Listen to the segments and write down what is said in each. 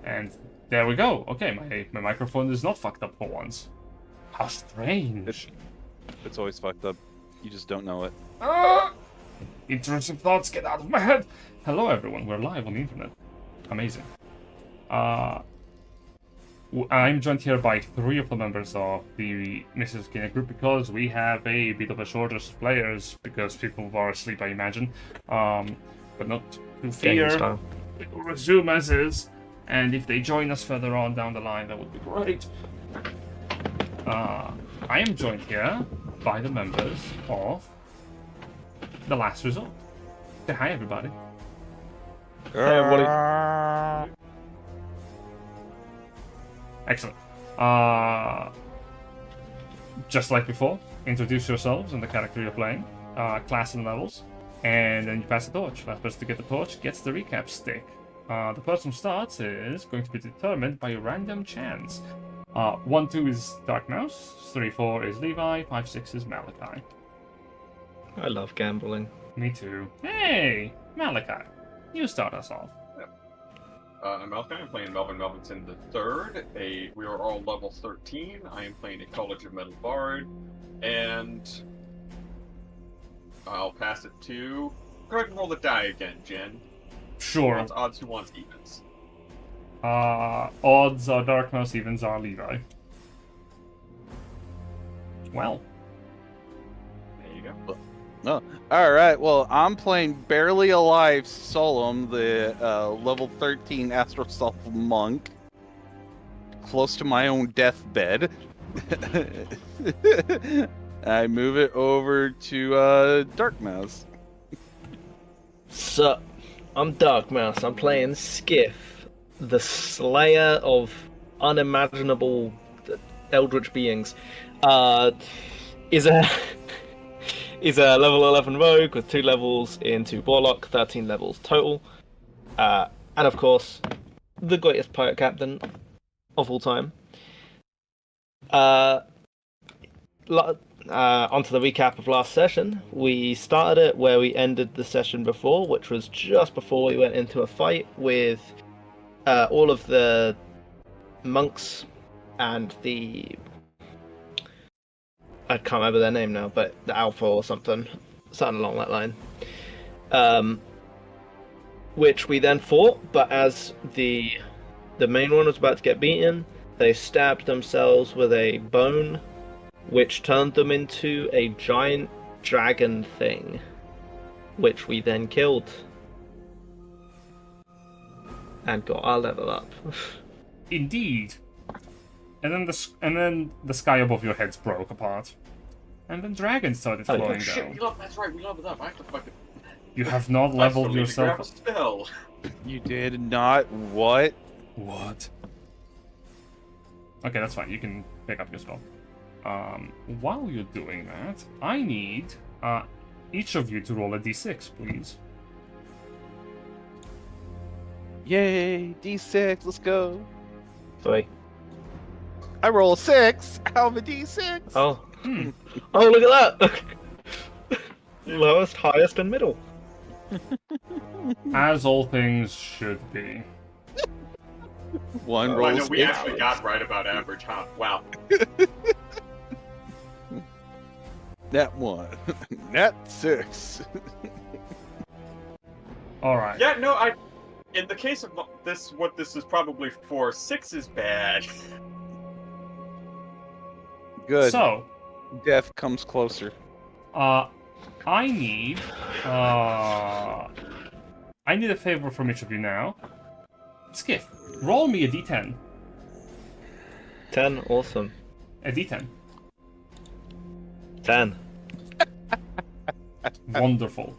And there we go. Okay, my microphone is not fucked up for once. How strange. It's always fucked up. You just don't know it. Intrusive thoughts, get out of my head. Hello, everyone. We're live on the internet. Amazing. I'm joined here by 3 of the members of the Mysteries of Cainyad group because we have a bit of a shortage of players because people are asleep, I imagine. But not to fear. We will resume as is, and if they join us further on down the line, that would be great. I am joined here by the members of The Last Resort. Say hi, everybody. Hey, everybody. Excellent. Just like before, introduce yourselves and the character you're playing, class and levels, and then you pass the torch. Last person to get the torch gets the recap stick. The person who starts is going to be determined by random chance. 1-2 is Darkmouse, 3-4 is Levi, 5-6 is Malachi. I love gambling. Me too. Hey, Malachi, you start us off. I'm Melvin. I'm playing Melvin Melvinson III. We are all level 13. I am playing a College of Metal Bard, and I'll pass it to. Go ahead and roll the die again, Jen. Sure. Who wants odds? Who wants evens? Odds are Darkmouse, evens are Levi. Well. There you go. No. Alright, well, I'm playing Barely Alive Solum, the level 13 Astral Self Monk. Close to my own deathbed. I move it over to Darkmouse. Sup, I'm Darkmouse. I'm playing Sk'iff, the slayer of unimaginable eldritch beings. Is a level 11 rogue with 2 levels into Warlock, 13 levels total. And of course, the greatest pirate captain of all time. Onto the recap of last session. We started it where we ended the session before, which was just before we went into a fight with all of the monks and the... I can't remember their name now, but the Alpha or something along that line. Which we then fought, but as the main one was about to get beaten, they stabbed themselves with a bone, which turned them into a giant dragon thing, which we then killed and got our level up. Indeed. And then the sky above your heads broke apart. And then dragons started flowing down. That's right, we leveled up. I have to fucking... You have not leveled yourself up. Spell. You did not what? What? Okay, that's fine. You can pick up your spell. While you're doing that, I need each of you to roll a d6, please. Yay, D6, let's go. 3. I roll a 6 out of a D6. Oh. Oh, look at that! Lowest, highest, and middle. As all things should be. One I rolls. know we actually got right about average, huh? Wow. Nat 1. Nat 6. Alright. Yeah, no, in the case of this, what this is probably for, 6 is bad. Good. So, Death comes closer. I need a favor from each of you now. Sk'iff, roll me a d10. 10, awesome. A d10. 10. Wonderful.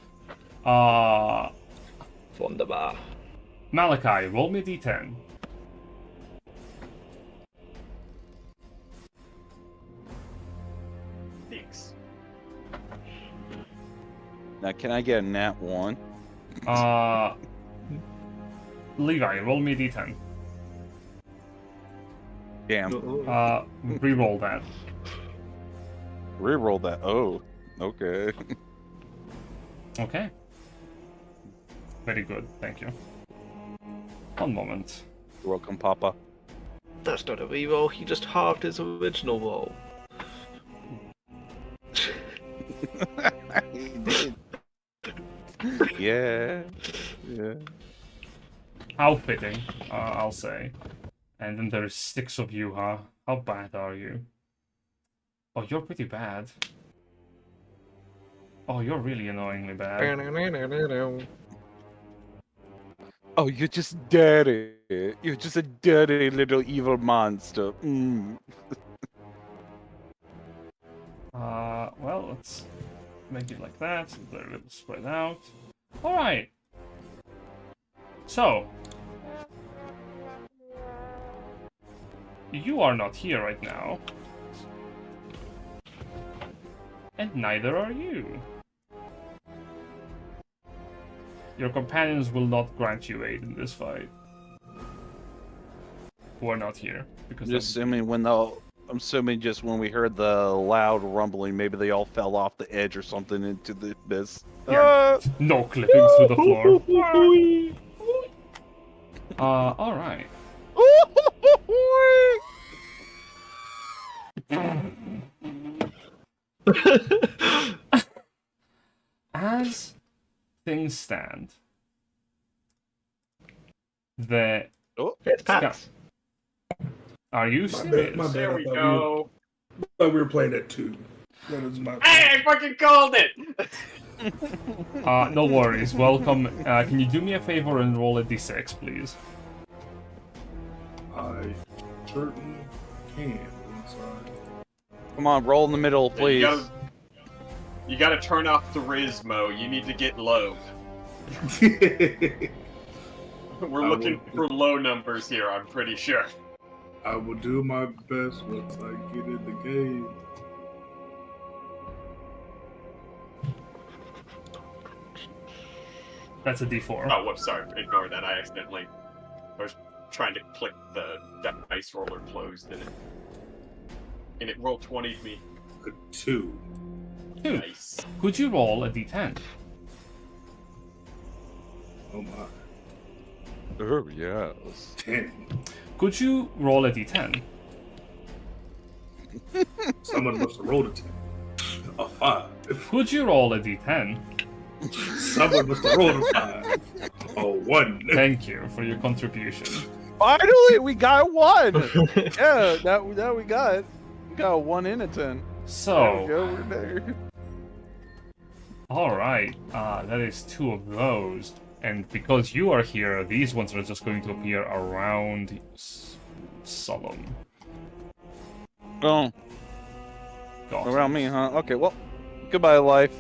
Wunderbar. Malachi, roll me a d10. Thanks. Now, can I get a Nat 1? Levi, roll me a d10. Damn. Reroll that. Reroll that. Oh, okay. Okay. Very good, thank you. One moment. You're welcome, Papa. That's not a reroll, he just halved his original roll. He did. Yeah. Yeah. How fitting, I'll say. And then there's 6 of you, huh? How bad are you? Oh, you're pretty bad. Oh, you're really annoyingly bad. Oh, you're just dirty. You're just a dirty little evil monster. Well, let's make it like that. So they're a little spread out. Alright. So. You are not here right now. And neither are you. Your companions will not grant you aid in this fight. Who are not here. Because I'm assuming just when we heard the loud rumbling, maybe they all fell off the edge or something into the abyss. Yeah, no clipping through the floor. Alright. As things stand, It's Pax. Are you serious? My bad, There I we thought go. I thought we were playing at 2. That is my Hey, I fucking called it! No worries. Welcome. Can you do me a favor and roll a d6, please? I certainly can. Inside. Come on, roll in the middle, please. You gotta turn off the Rizmo. You need to get low. We're looking for low numbers here, I'm pretty sure. I will do my best once I get in the game. That's a d4. Oh, whoops, sorry. Ignore that. I was trying to click the dice roller closed and it rolled 20 to me. A 2. 2. Nice. Could you roll a d10? Oh my. Oh, yes. 10. Could you roll a d10? Someone must have rolled a 10. A 5. Could you roll a d10? Someone must have rolled a 5. A 1. Thank you for your contribution. Finally, we got 1! Yeah, that we got. We got a 1 in a 10. There we So, go, we're there. alright, that is 2 of those. And because you are here, these ones are just going to appear around Solum. Oh, Got it. around me, huh? Okay, well, goodbye, life.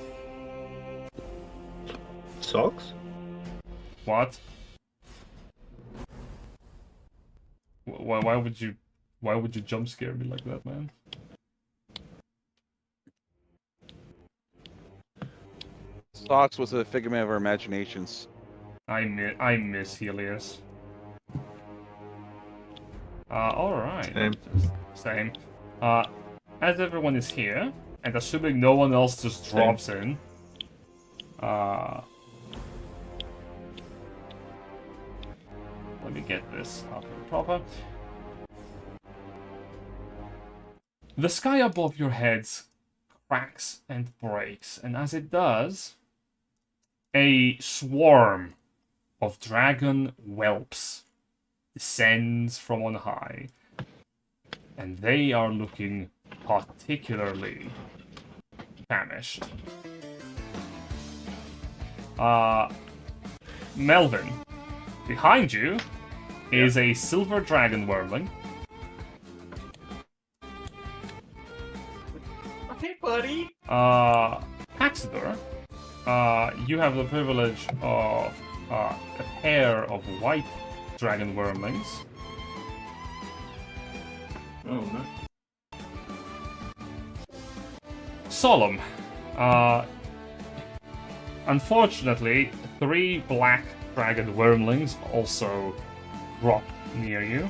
Socks? What? Why would you jump scare me like that, man? Socks was a figment of our imaginations. I miss Helius. Alright. Same. As everyone is here, and assuming no one else just drops in, let me get this up and proper. The sky above your heads cracks and breaks, and as it does, a swarm of dragon whelps descends from on high, and they are looking particularly famished. Melvin, behind you is a silver dragon wormling. Okay, buddy. Paxidor, you have the privilege of a pair of white dragon wormlings. Oh, no. Solum, unfortunately, 3 black dragon wormlings also drop near you.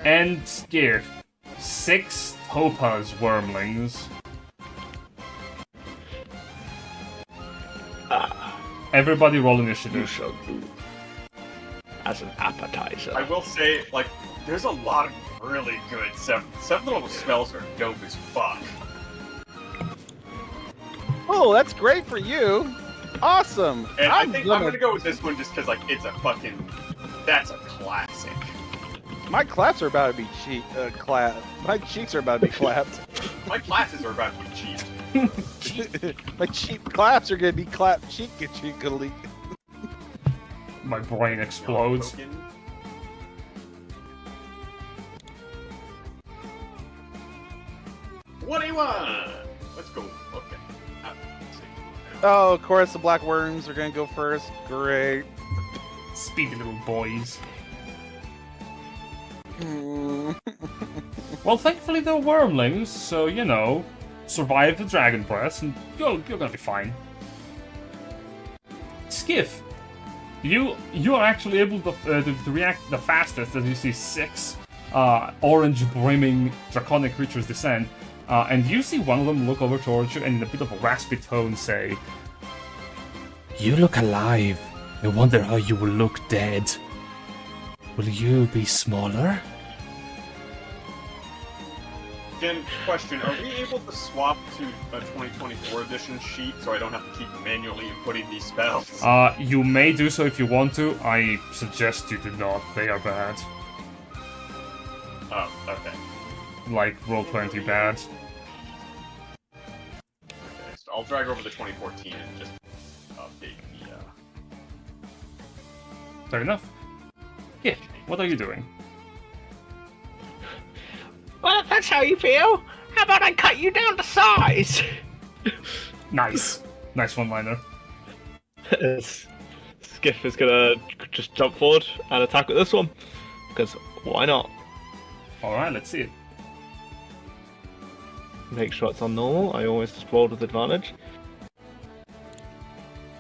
And Sk'iff, 6 topaz wormlings. Everybody roll You initiative. shall do. As an appetizer. I will say, like, there's a lot of really good 7th level spells are dope as fuck. Oh, that's great for you. Awesome. And I think I'm gonna go with this one just because, like, it's a fucking... That's a classic. My claps are about to be cheap. My cheeks are about to be clapped. My classes are about to be cheap. My cheap claps are gonna be clapped cheekily. My brain explodes. Token. What do you want? Let's go. Okay. Let's see. Oh, of course, the black worms are gonna go first. Great. Speedy little boys. Hmm. Well, thankfully they're wormlings, so, you know, survive the dragon breath, and you're gonna be fine. Sk'iff, you are actually able to react the fastest as you see 6 orange brimming draconic creatures descend, and you see one of them look over towards you and in a bit of a raspy tone say, "You look alive. I wonder how you will look dead. Will you be smaller?" Again, question, are we able to swap to a 2024 edition sheet so I don't have to keep manually inputting these spells? You may do so if you want to. I suggest you do not. They are bad. Oh, okay. Like, Roll20 bad. Okay, so I'll drag over the 2014 and just update the, Fair enough. Yeah, what are you doing? Well, if that's how you feel, how about I cut you down to size? Nice. Nice one-liner. Sk'iff is gonna just jump forward and attack with this one. Because why not? Alright, let's see it. Make sure it's on normal. I always just rolled with advantage.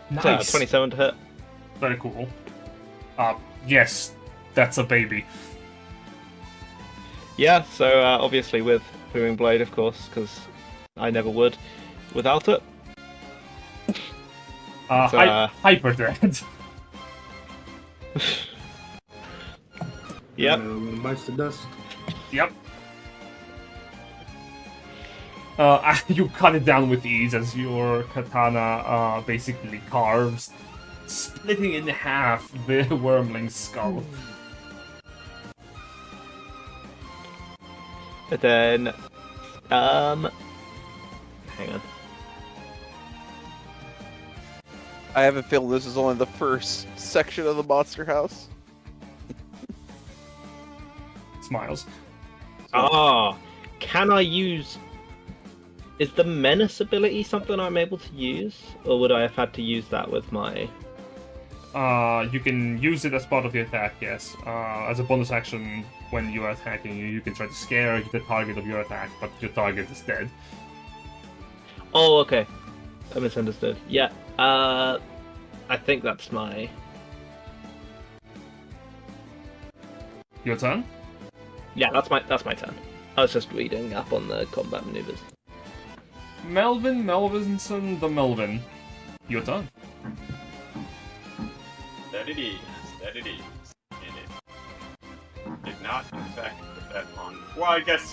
Nice. 27 to hit. Very cool. Yes, that's a baby. Yeah, so obviously with Booming Blade, of course, because I never would without it. Hyper dead. Yep. Bites the dust. Yep. You cut it down with ease as your katana basically carves, splitting in half the wormling's skull. And then, hang on. I have a feeling this is only the first section of the monster house. Smiles. Can I use... Is the Menace ability something I'm able to use? Or would I have had to use that with my... You can use it as part of the attack, yes. As a bonus action, when you are attacking, you can try to scare the target of your attack, but your target is dead. Oh, okay. I misunderstood. Yeah, I think that's my... Your turn? Yeah, that's my turn. I was just reading up on the combat maneuvers. Melvinson the Melvin. Your turn. That it is. That it is. And it did not, in fact, put that on. Well, I guess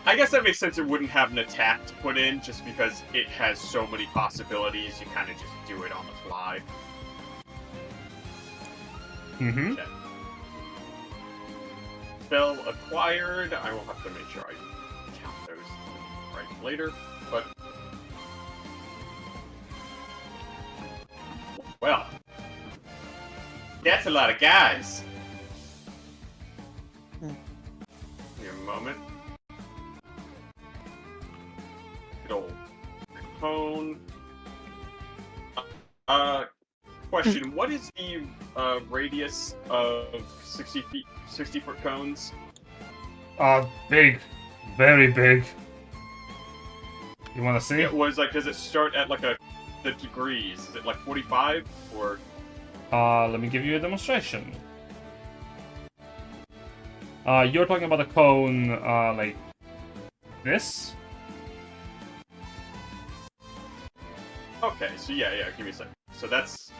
that makes sense. It wouldn't have an attack to put in, just because it has so many possibilities. You kind of just do it on the fly. Mm-hmm. Okay. Spell acquired. I will have to make sure I count those right later. But well. That's a lot of guys. Give me a moment. Good old phone. Question: what is the radius of 60-foot cones? Big, very big. You want to see? It was like, does it start at like the degrees? Is it like 45 or? Let me give you a demonstration. You're talking about a cone, like this? Okay, so yeah, give me a second. So that's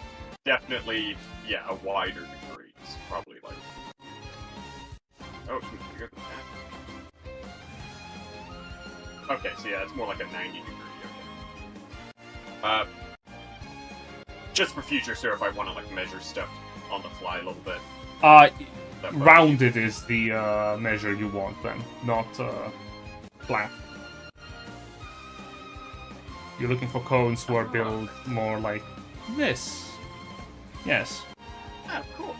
definitely, yeah, a wider degree. It's probably like... Oh, shoot, bigger than that. Okay, so yeah, it's more like a 90 degree. Okay. Just for future, sir, if I want to like measure stuff on the fly a little bit. Rounded is the measure you want then, not flat. You're looking for cones who are built more like this. Yes. Ah, cool.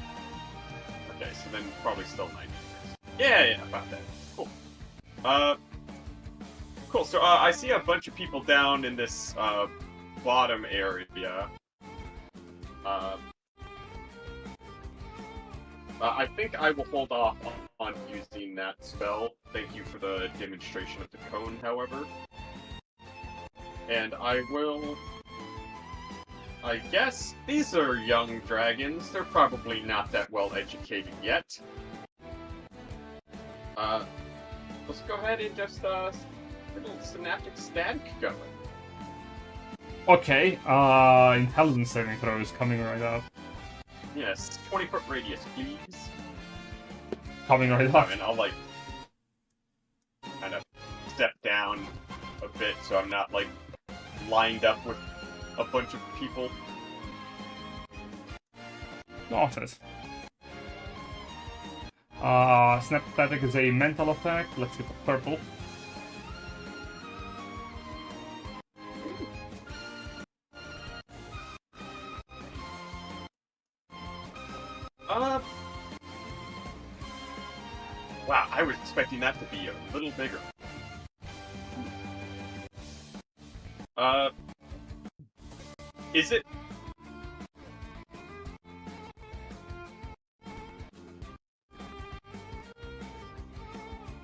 Okay, so then probably still 90 degrees. Yeah, about that. Cool. Cool, so I see a bunch of people down in this bottom area. I think I will hold off on using that spell. Thank you for the demonstration of the cone, however. And I will... I guess these are young dragons. They're probably not that well educated yet. Let's go ahead and just, get a little synaptic static going. Okay, intelligence saving throw is coming right up. Yes, 20-foot radius, please. Coming right up. And I'll, like, kind of step down a bit so I'm not, like, lined up with a bunch of people. Noted. Snap Attack is a mental attack. Let's get the purple. Wow, I was expecting that to be a little bigger. Is it...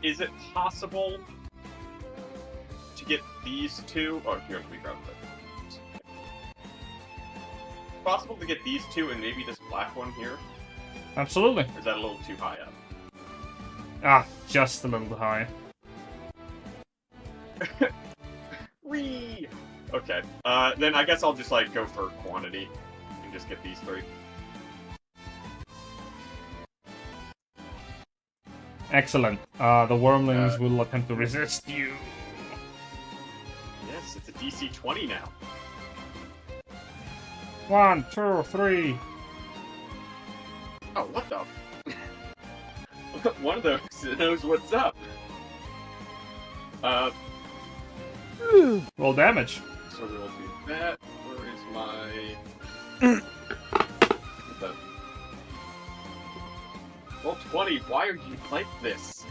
Is it possible to get these two... Oh, here, let me grab that. Possible to get these two and maybe this black one here? Absolutely. Or is that a little too high up? Ah, just a little high. Whee! Okay, then I guess I'll just, like, go for quantity and just get these three. Excellent. The wormlings will attempt to resist you. Yes, it's a DC 20 now. 1, 2, 3. Oh, what the? One of those knows what's up. Roll damage. So we'll do that. Where is my... Roll 20, why are you like this?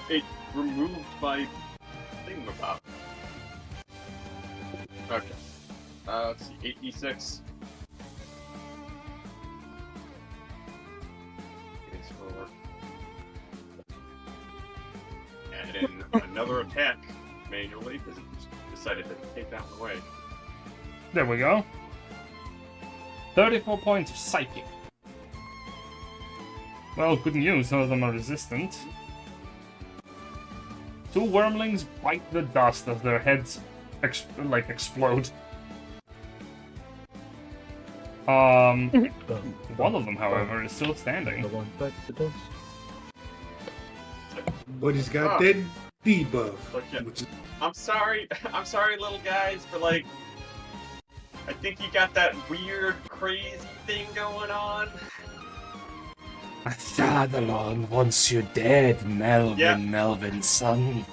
It removed my thingamabob. Okay. Let's see, 8d6. It's for... And then another attack manually, because it decided to take that one away. There we go. 34 points of psychic. Well, good news, none of them are resistant. 2 wormlings bite the dust as their heads explode. One of them, however, is still standing. The one bites the dust. But he's got that debuff. Okay. Which is I'm sorry, little guys, but like, I think you got that weird, crazy thing going on. Thadalon wants you dead, Melvin, Yeah. Melvin, son.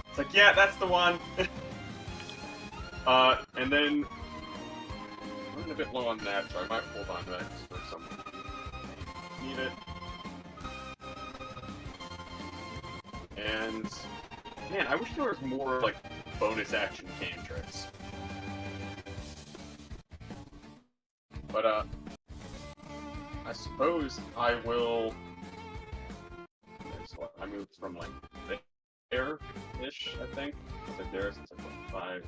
It's like, yeah, that's the one. And then I'm running a bit low on that, so I might hold on to that just for some. Need it. And man, I wish there was more like bonus action cantrips. But I suppose I will. So I moved from like there-ish, I think. It's like there since I went 5.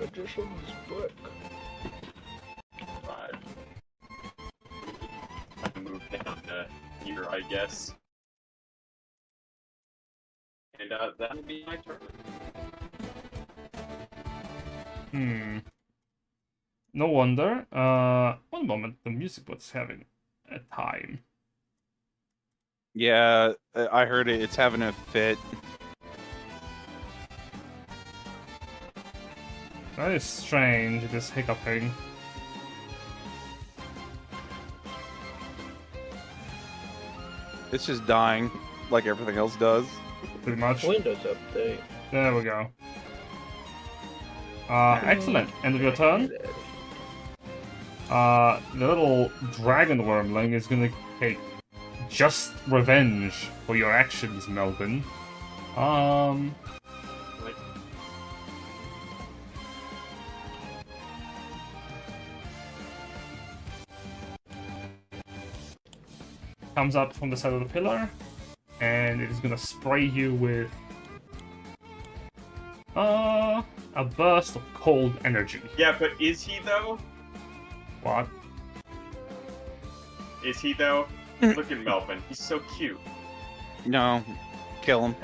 Magician's book. 5. I moved down to here, I guess. And that'll be my turn. No wonder. One moment, the music bot's having a time. Yeah, I heard it. It's having a fit. That is strange, it is hiccuping. It's just dying, like everything else does. Pretty much. Windows update. There we go. Excellent. End of your turn. The little dragon wormling is gonna take just revenge for your actions, Melvin. Like, Comes up from the side of the pillar, and it is gonna spray you with a burst of cold energy. yeah, but is he though? What? Is he though? Look at Melvin. He's so cute. No, kill him.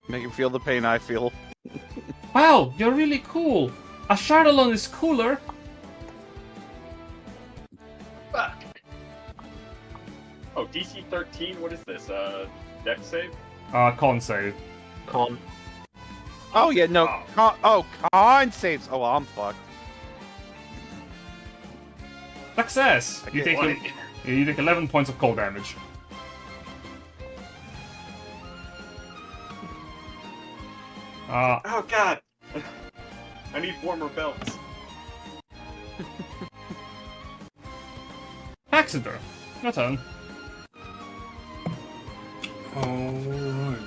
Make him feel the pain I feel. Wow, you're really cool. A Charlatan is cooler. Fuck. Oh, DC 13. What is this? Dex save? Con save. Con. Oh yeah, no. Con saves. Oh, well, I'm fucked. Success. You take What? you take 11 points of cold damage. Oh god. I need warmer belts. Paxidor, your turn. Alright.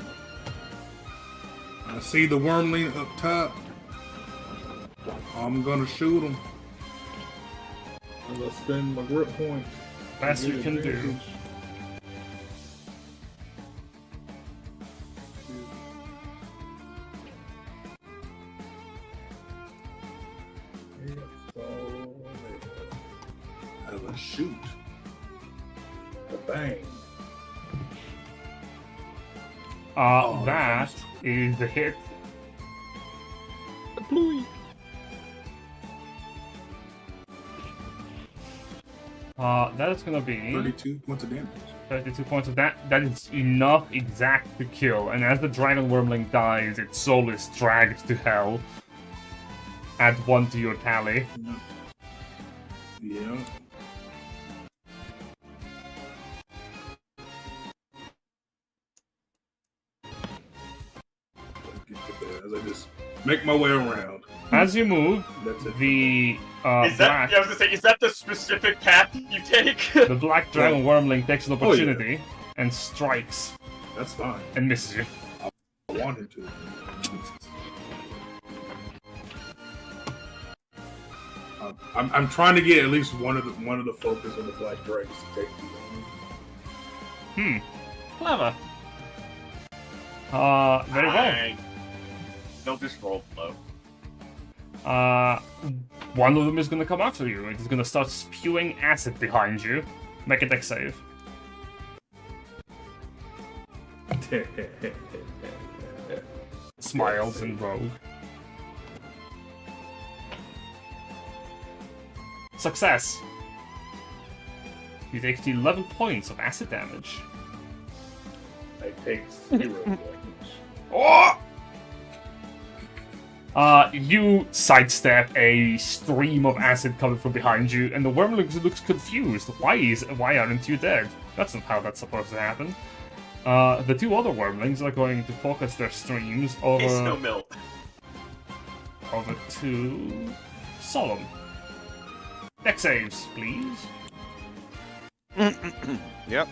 I see the wormling up top. I'm gonna shoot him. I'm gonna spend my grip point. Best you can do. I will shoot. Bang. That is the hit. That is gonna be 32 points of damage. 32 points of that. That is enough exact to kill. And as the dragon wormling dies, its soul is dragged to hell. Add 1 to your tally. Yeah. As I just make my way around. As you move, That's it. the Is that? black, Yeah, I was gonna say, is that the specific path you take? the black dragon wormling takes an Oh, yeah. opportunity and strikes That's fine. and misses you. I wanted to. I'm trying to get at least one of the focus on the black dragons to take me on. Clever. Very well. Fine. They'll just roll low. One of them is gonna come after you. It is gonna start spewing acid behind you. Make a dex save. Smiles and rogue. Success. You take 11 points of acid damage. I take 0 points. Oh! You sidestep a stream of acid coming from behind you, and the wormling looks confused. Why aren't you dead? That's not how that's supposed to happen. The two other wormlings are going to focus their streams Taste no over milk. to Solum. Dex saves, please. Yep.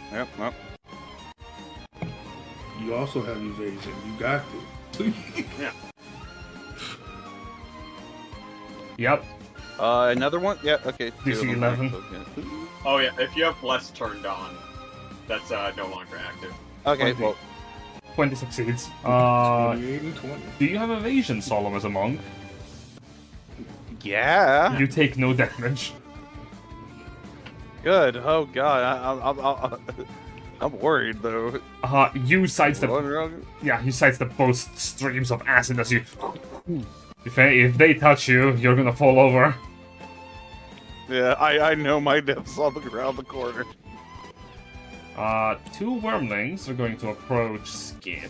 You also have evasion. You got to. Yeah. Yep. Another one? Yeah, okay. DC 11. Oh yeah, if you have bless turned on, that's no longer active. Okay, 20. well, 20 succeeds. 28 and 20. Do you have evasion, Solum, as a monk? yeah. You take no damage. Good. Oh god, I'm worried though. You sidestep. Going wrong? Yeah, you sidestep both streams of acid as you If they touch you, you're gonna fall over. Yeah, I know my death's on the ground the corner. 2 wormlings are going to approach Sk'iff.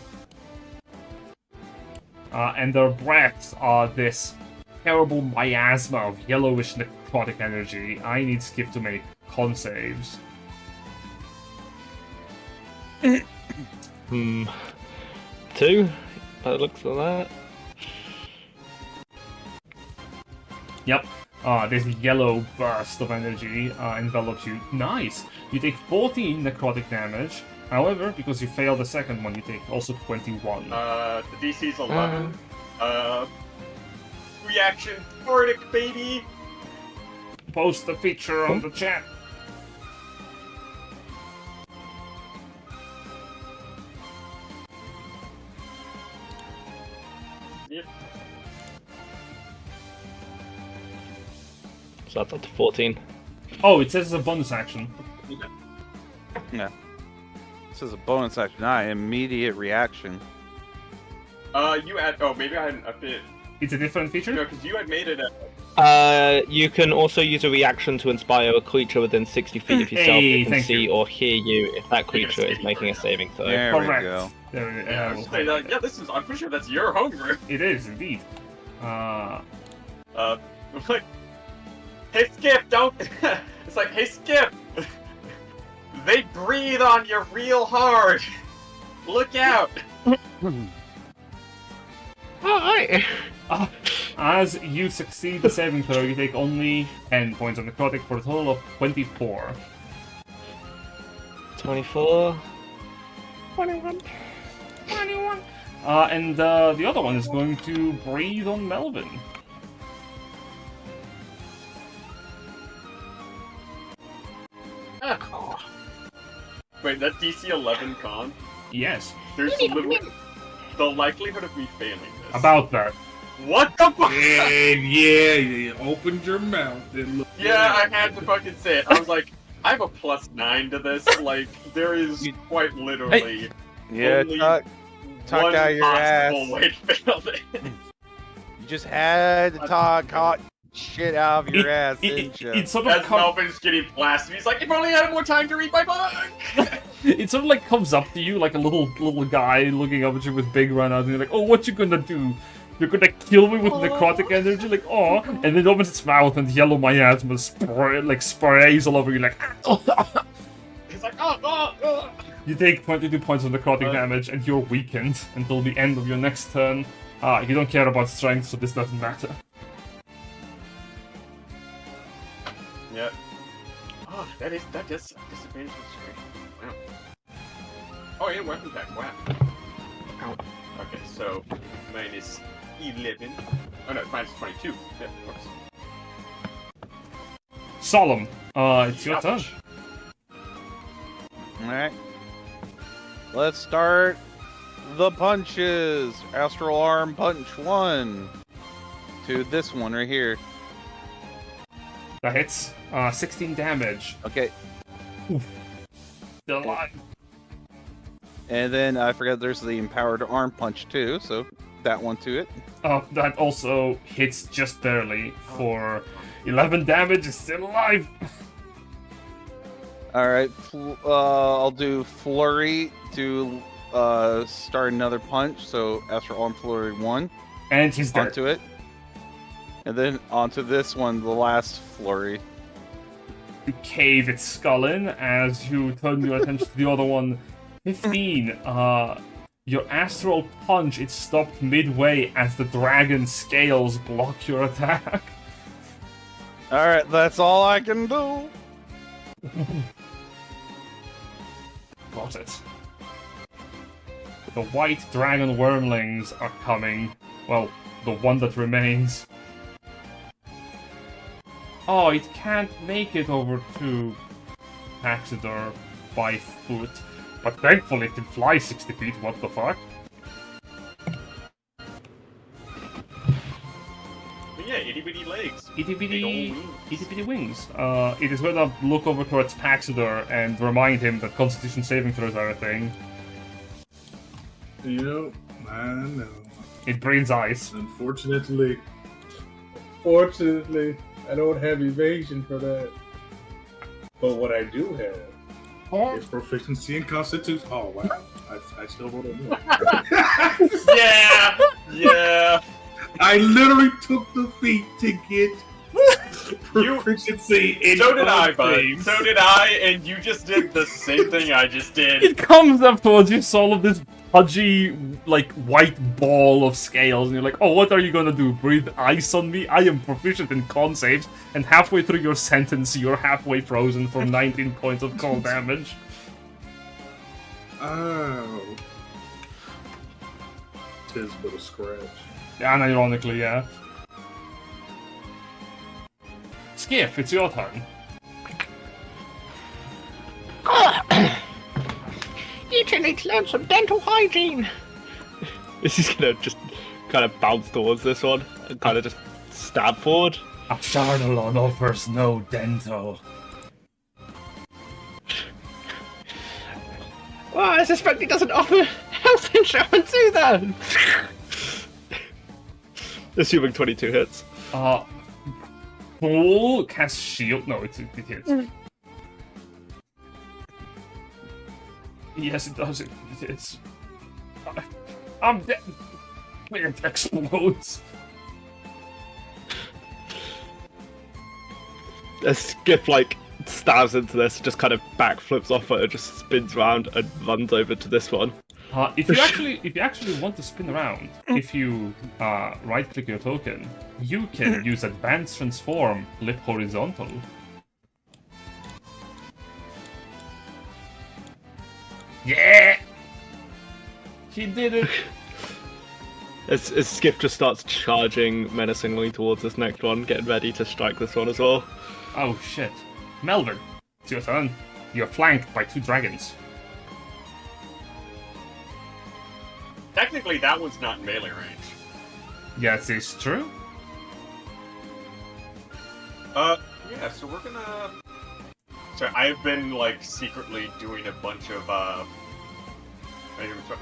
And their breaths are this terrible miasma of yellowish necrotic energy. I need Sk'iff to make con saves. 2. By the looks of that. Yep. This yellow burst of energy envelops you. Nice! You take 14 necrotic damage. However, because you failed the second one, you take also 21. The DC's 11. Reaction, Verdict, baby! Post the feature on the chat. Yep. So that's up to 14. Oh, it says it's a bonus action. Yeah. This is a bonus action, not an immediate reaction. You add. Oh, maybe I hadn't updated. It's a different feature? No, because you had made it a. You can also use a reaction to inspire a creature within 60 feet of yourself Hey, who can thank see you. or hear you if that creature is making a saving throw. There Correct. we go. There it is. Yeah, I was saying, yeah, this is. I'm pretty sure that's your homebrew. It is, indeed. I'm like, hey Sk'iff, don't. It's like, hey Sk'iff. They breathe on you real hard. Look out. Alright! As you succeed the saving throw, you take only 10 points of necrotic for a total of 24. 24. 21. And the other one is going to breathe on Melvin. Wait, that DC 11 con? Yes, There's the likelihood of me failing this. about that. What the fuck? And yeah, you opened your mouth and look. Yeah, I had to fucking say it. I was like, I have a +9 to this. Like, there is quite literally Yeah, only talk one out your ass. possible way to fail this. You just had to talk hot shit out of your ass, didn't you? It sort of As Melvin's getting blasted, he's like, if only I had more time to read my book! it sort of like comes up to you like a little guy looking up at you with big run eyes, and you're like, oh, what you gonna do? You're gonna kill me with necrotic energy? Like, oh, and then it opens its mouth and yellow miasma sprays all over you like, He's like, oh. You take 22 points of necrotic damage and you're weakened until the end of your next turn. You don't care about strength, so this doesn't matter. Yep. Oh, that does disadvantage with strength. Wow. Oh, yeah, weapon attack. Wow. Ow. Okay, so minus 11. Oh no, minus 22. Yeah, of course. Solum, it's your turn. Alright. Let's start the punches. Astral Arm Punch 1 to this one right here. That hits. 16 damage. Okay. Still alive. And then I forgot there's the Empowered Arm Punch too, so that one to it. That also hits just barely for 11 damage. Is still alive. Alright, I'll do Flurry to start another punch, so Astral Arm Flurry 1. And he's dead. Onto it. And then onto this one, the last Flurry. You cave its skull in as you turn your attention to the other one. 15. Your astral punch, it stopped midway as the dragon scales block your attack. Alright, that's all I can do. Got it. The white dragon wormlings are coming. Well, the one that remains. Oh, it can't make it over to Paxidor by foot. But thankfully it can fly 60 feet, what the fuck? But yeah, itty bitty legs. Itty Big bitty, ol' wings. itty bitty wings. It is gonna look over towards Paxidor and remind him that Constitution saving throws are a thing. Yep, I know. It breathes ice. Unfortunately, I don't have evasion for that. But what I do have is proficiency in Constitution. Oh wow, I still rolled a 1. Yeah. I literally took the feat to get proficiency in So did I, bud. things. So did I, and you just did the same thing I just did. It comes up towards you, Solum, this pudgy, like, white ball of scales, and you're like, oh, what are you gonna do? Breathe ice on me? I am proficient in con saves, and halfway through your sentence, you're halfway frozen for 19 points of cold damage. Oh. Tis but a scratch. Yeah, and ironically, yeah. Sk'iff, it's your turn. You two need to learn some dental hygiene. This is gonna just kind of bounce towards this one and kind of just stab forward. Charnelon offers no dental. Well, I suspect he doesn't offer health insurance either. Assuming 22 hits. Bull casts shield. No, it hits. Yes, it does. It hits. I'm dead. It explodes. A Sk'iff like stabs into this, just kind of backflips off it, and just spins around and runs over to this one. If you actually want to spin around, if you right-click your token, you can use Advanced Transform, flip horizontal. Yeah, he did it. As Sk'iff just starts charging menacingly towards this next one, getting ready to strike this one as well. Oh shit, Melvin, it's your turn. You're flanked by 2 dragons. Technically, that one's not in melee range. Yes, it's true. Yeah, so we're gonna... So I've been, like, secretly doing a bunch of,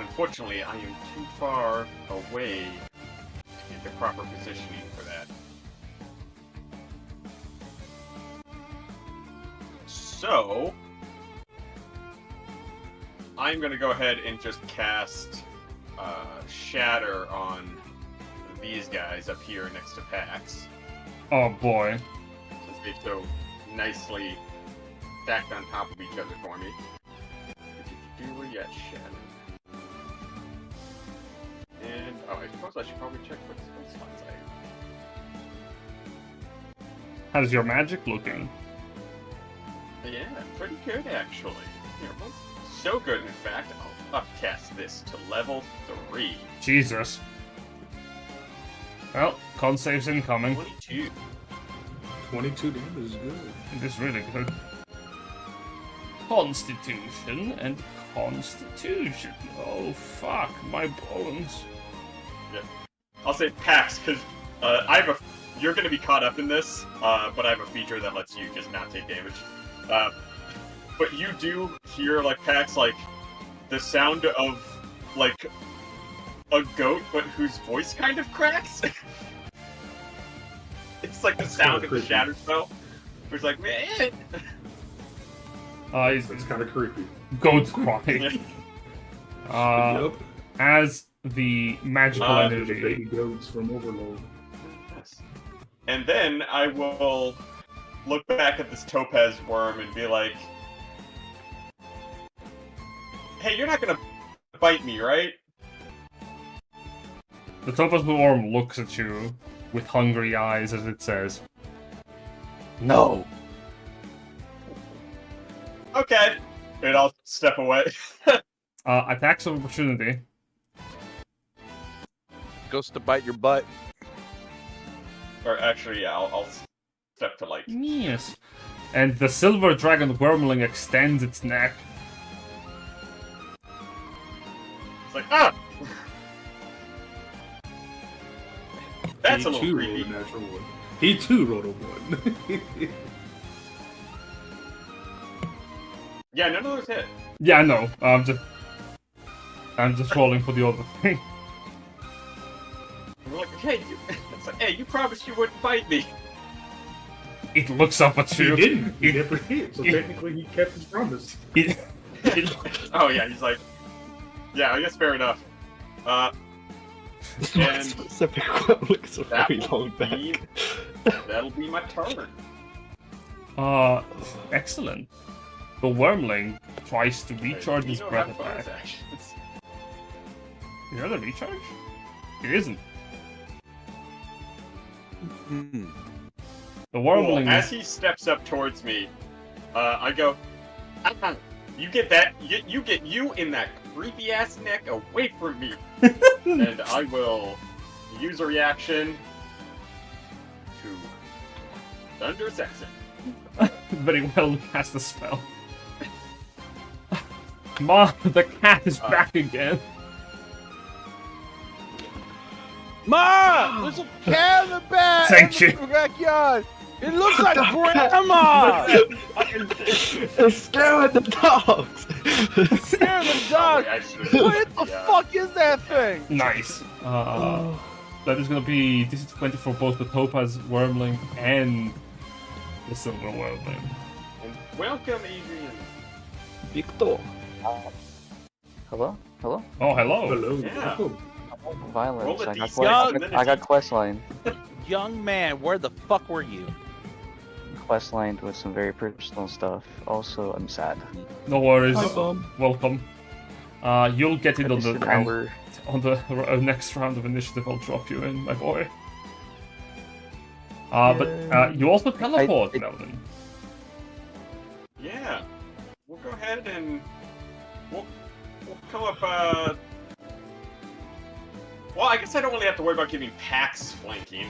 unfortunately, I am too far away to get the proper positioning for that. So... I'm gonna go ahead and just cast... Shatter on these guys up here next to Pax. Oh boy. Since they've so nicely stacked on top of each other for me. Where you at, Shatter? And, oh, I suppose I should probably check what skill slots I have. How's your magic looking? Yeah, pretty good actually. Here, well, so good in fact, I'll upcast this to level 3. Jesus. Well, con saves incoming. 22. 22 damage is good. It is really good. Constitution and Constitution. Oh fuck, my bones. Yeah. I'll say Pax, because you're going to be caught up in this, but I have a feature that lets you just not take damage. But you do hear, like, Pax, like, the sound of, like, a goat, but whose voice kind of cracks. It's like the sound of the shatter spell. It's like, man. It's kind of creepy. Goat crying. Yep. As the magical The energy. baby goats from Overload. Yes. And then I will look back at this topaz worm and be like, hey, you're not gonna bite me, right? The topaz worm looks at you with hungry eyes as it says, No. Okay. And I'll step away. attacks of opportunity. Goes to bite your butt. Or actually, yeah, I'll step to, like... Yes. And the silver dragon wormling extends its neck. It's like, ah! That's He a little too creepy. rolled a natural 1. He too rolled a 1. Yeah, none of those hit. Yeah, I know. I'm just rolling for the other thing. hey, you promised you wouldn't bite me. It looks up at He you. didn't. He never did. So technically, he kept his promise. Oh yeah, he's like, yeah, I guess fair enough. And Specific one looks a that very long will back. be, that'll be my turn. Excellent. The wormling tries to recharge You his don't breath have bonus attack. actions. Is that a recharge? It isn't. Hmm. The Cool. wormling. As he steps up towards me, I go, you get that, you get you in that creepy ass neck away from me. And I will use a reaction to Thunder Assassin. Very well cast the spell. Ma, the cat is back again. Ma! There's a cat in the back! Thank in you. the backyard! It looks like Grandma! It's scaring the dogs! Scaring the dog! What the fuck is that thing? Nice. That is gonna be DC20 for both the Topaz Wormling and the Silver Wormling. And welcome, Adrian. Victor. Hello? Hello? Oh, hello. Hello. Yeah. Welcome. Violence. Roll a I got, D6 I got quest line. Young man, where the fuck were you? Quest lined with some very personal stuff. Also, I'm sad. No worries. Hi, Bum. Welcome. You'll get it on Just an the hour. next round of initiative. I'll drop you in, my boy. But you also teleport, Melvin. Yeah. We'll go ahead and we'll come up. Well, I guess I don't really have to worry about giving Pax flanking.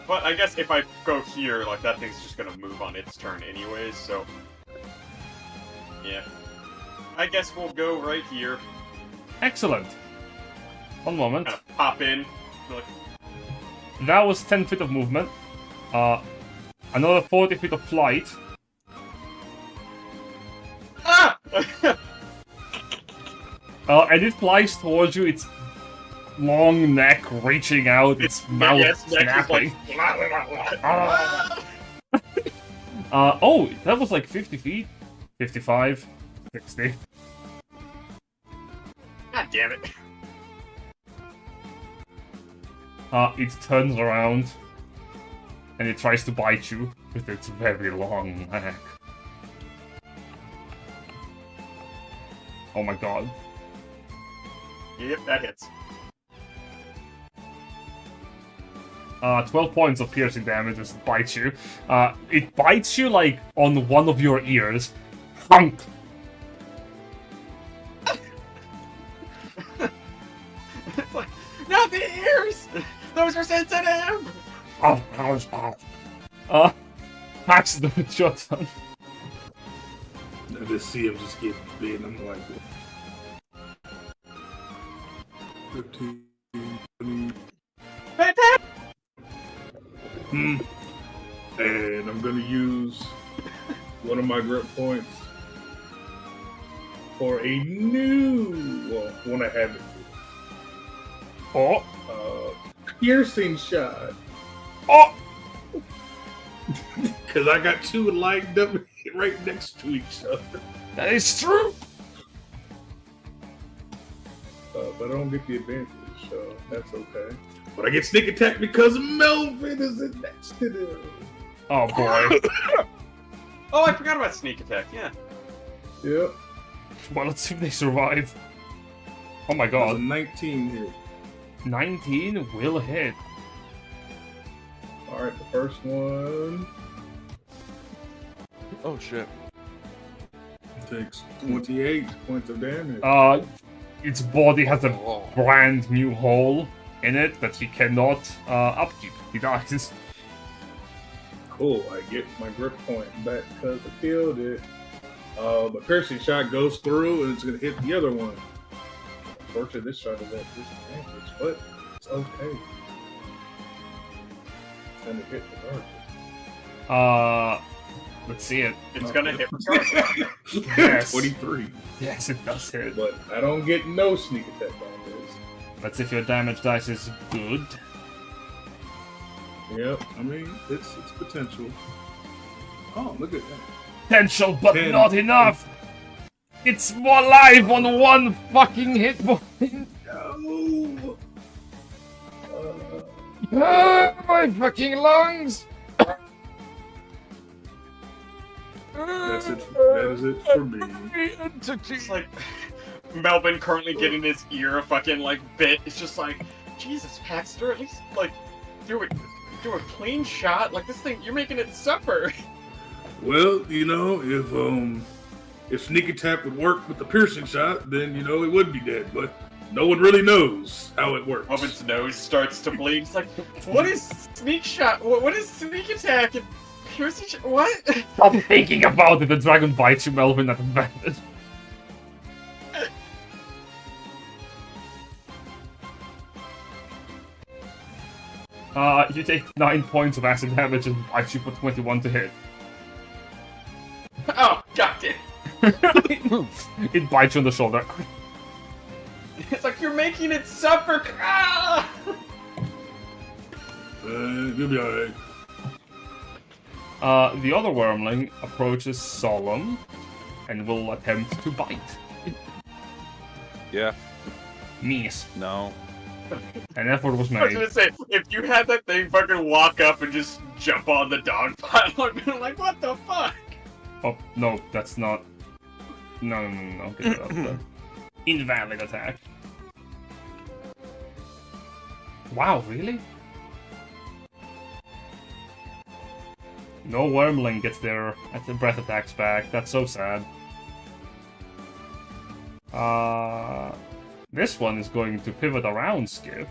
But I guess if I go here, like, that thing's just gonna move on its turn anyways, so... Yeah. I guess we'll go right here. Excellent. One moment. Kind of pop in. Like, That was 10 feet of movement. Another 40 feet of flight. ah! And it flies towards you. Its long neck reaching out, its mouth snapping. Oh, that was like 50 feet. 55, 60. God damn it. It turns around and it tries to bite you with its very long neck. Oh my god. Yep, that hits. 12 points of piercing damage as it bites you. It bites you like on one of your ears. Hunk! It's like, not the ears! Those are sensitive! Paxidor, it's your turn. I just see him just get big, and I'm like, 15, 20. And I'm gonna use one of my grip points for a new, well, one I haven't used. Piercing shot. Oh! Because I got two lined up right next to each other. That is true! But I don't get the advantage, so that's okay. But I get sneak attack because Melvin is next to them. Oh boy. Oh, I forgot about sneak attack, yeah. Yep. Well, let's see if they survive. Oh my That was a god. 19 hit. 19 will hit. Alright, the first one Oh shit. takes 28 points of damage. Its body has a brand new hole in it that he cannot upkeep. He dies. Cool, I get my grip point back because I killed it. But piercing shot goes through and it's going to hit the other one. Unfortunately, this shot is at disadvantage, but it's okay. It's going to hit the target. Let's see it. It's gonna hit. Yes. 23. Yes, it does hit. But I don't get no sneak attack on this. Let's see if your damage dice is good. Yep, I mean, it's potential. Oh, look at that. Potential, but 10. not enough! It's more live on one fucking hit point! No! My fucking lungs! That's it. That is it for me. It's like Melvin currently getting his ear fucking like bit. It's just like, Jesus, Paxidor, at least like do a clean shot. Like this thing, you're making it suffer. Well, you know, if sneak attack would work with the piercing shot, then you know it would be dead. But no one really knows how it works. Melvin's nose starts to bleed. It's like, what is sneak shot? What is sneak attack? And piercing shot? What? Stop thinking about it, the dragon bites you, Melvin, at advantage. You take 9 points of acid damage and bites you for 21 to hit. Oh, goddamn. It bites you on the shoulder. It's like you're making it suffer. Ah! You'll be alright. The other wormling approaches Solum and will attempt to bite. Yeah. Miss. No. An effort was I was made. gonna say, if you had that thing fucking walk up and just jump on the dog pile, I'd be like, what the fuck? Oh, no, that's not... No. Get it out there. Invalid attack. Wow, really? No wormling gets their breath attacks back. That's so sad. This one is going to pivot around Sk'iff.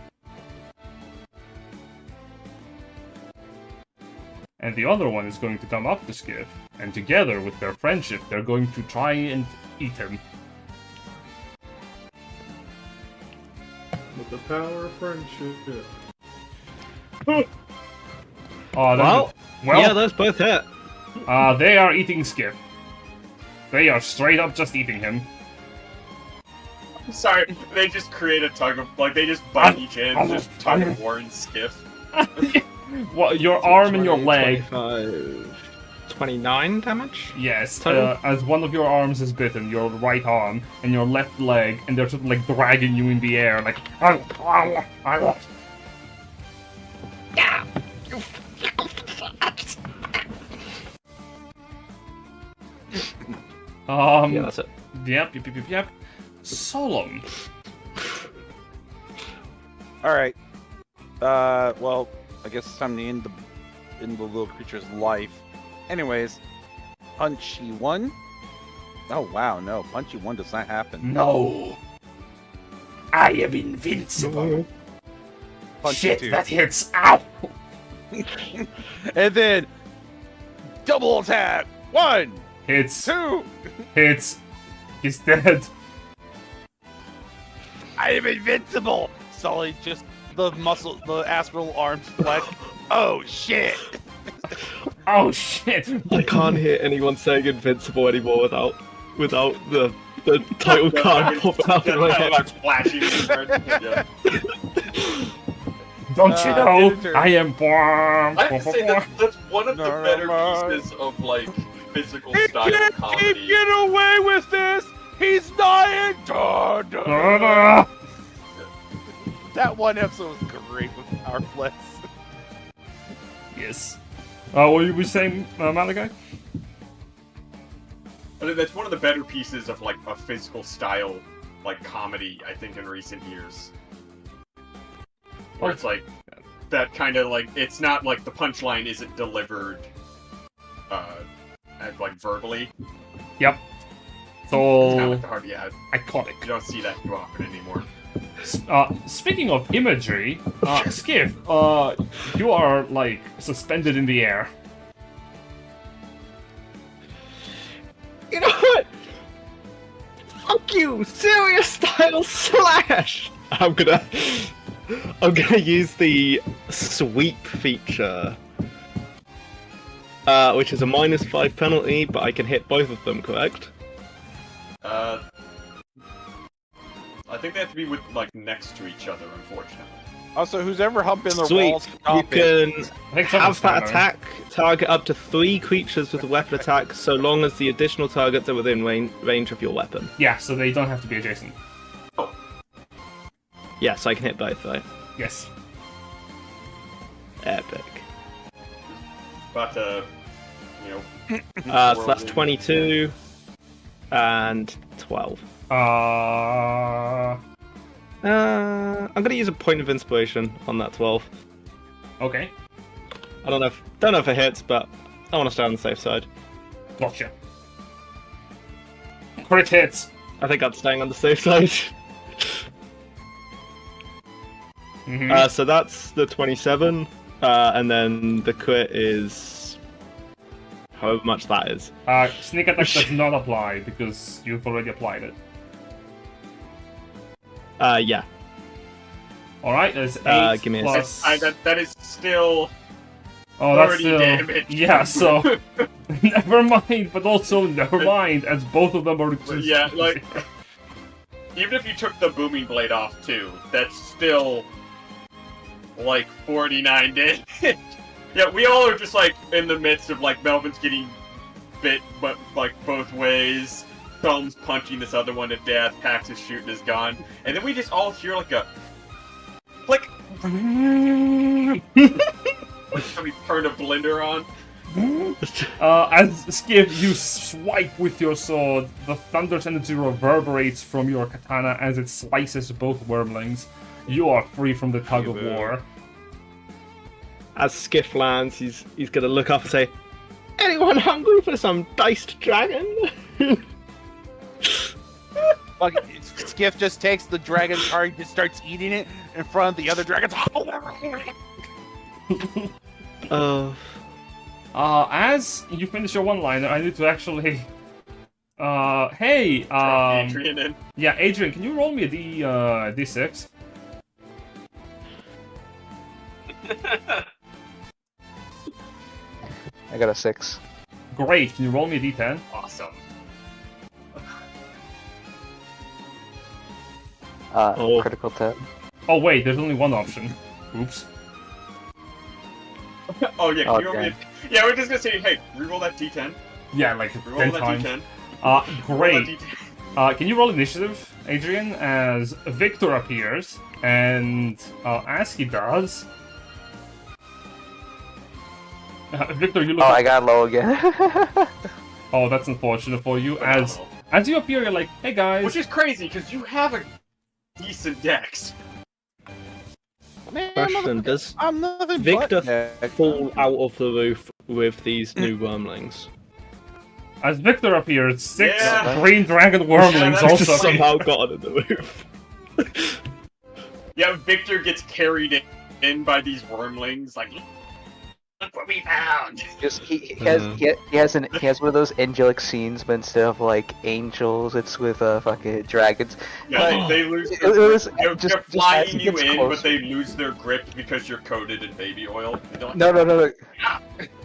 And the other one is going to come up to Sk'iff. And together, with their friendship, they're going to try and eat him. With the power of friendship. Oh, Yeah, those both hit. they are eating Sk'iff. They are straight up just eating him. I'm sorry, they just create a tug of, like, they just bite each end, just tug of war and Sk'iff. Well, your arm and your leg. 29 damage? Yes, Total? as one of your arms is bitten, your right arm and your left leg, and they're sort of like dragging you in the air, like. Yeah! Yeah, that's it. Yep. Solum. Alright. Well, I guess it's time to end the little creature's life. Anyways, Punchy 1. Oh wow, no, Punchy 1 does not happen. No. I am invincible. Punchy Shit, 2. that hits. Ow! And then double attack. 1, Hits. 2. Hits. He's dead. I am invincible. Sully just the astral arms flex. Oh shit. Oh shit. I can't hear anyone saying invincible anymore without the title card popping up in my head. Flashing in front. Don't you know? Editor. I am born. I have to say that's one of the better pieces of like physical style comedy. Get away with this. He's dying. That one episode was great with our flex. Yes. What you were saying, Malachi? I think that's one of the better pieces of like a physical style like comedy, I think, in recent years. Where it's like that kind of like it's not like the punchline isn't delivered like verbally. Yep. It's kind of So like the hard, yeah. iconic. You don't see that too often anymore. Speaking of imagery, Sk'iff, you are like suspended in the air. You know what? Fuck you! Serious style slash! I'm gonna use the sweep feature which is a -5 penalty, but I can hit both of them, correct? I think they have to be next to each other, unfortunately. Also, who's ever humping the Sweet. walls? You can I think have someone's that down there. attack target up to 3 creatures with a weapon attack, so long as the additional targets are within range of your weapon. Yeah, so they don't have to be adjacent. Yes, I can hit both, right? Yes. Epic. But, So that's 22 and 12. I'm gonna use a point of inspiration on that 12. Okay. I don't know if it hits, but I want to stay on the safe side. Gotcha. Crit hits. I think I'm staying on the safe side. Mm-hmm. So that's the 27, and then the crit is however much that is. Sneak attack does not apply because you've already applied it. Yeah. Alright, there's 8 give me a plus... that is still Oh, that's 30 still... damage. Yeah, so... never mind, but also never mind, as both of them are... Yeah, like... Even if you took the booming blade off, too, that's still... 49 damage. Yeah, we all are just, in the midst of, Melvin's getting bit, but, both ways. Solum's punching this other one to death, Pax is shooting his gun, and then we just all hear, somebody turn a blender on. As Sk'iff, you swipe with your sword, the thunder's energy reverberates from your katana as it slices both wormlings. You are free from the tug of war. As Sk'iff lands, he's gonna look up and say, "Anyone hungry for some diced dragon?" Sk'iff just takes the dragon card and just starts eating it in front of the other dragons. As you finish your one-liner, I need to actually... hey, Adrian in. yeah, Adrian, can you roll me a D6? I got a 6. Great, can you roll me a D10? Awesome. Oh. Critical 10. Oh wait, there's only one option. Oops. Oh yeah, Oh, can you roll me yeah, we're just gonna say, hey, reroll that D10. Yeah, like Reroll 10 that times. D10. Great. Reroll that D10. Can you roll initiative, Adrian, as Victor appears, and as he does... Victor, you look Oh, up... I got low again. Oh, that's unfortunate for you. As you appear, you're like, hey guys... Which is crazy, because you have a decent dex. Man, Question: Does I'm nothing Victor but fall out of the roof with these new wormlings? As Victor appears, 6 Yeah. green dragon wormlings that's also Just appear. somehow got on the roof. Yeah, Victor gets carried in by these wormlings, look what we found! Just he has one of those angelic scenes, but instead of angels, it's with fucking dragons. Yeah, they lose It their was they're just as flying he you gets in, closer. but they lose their grip because you're coated in baby oil. No.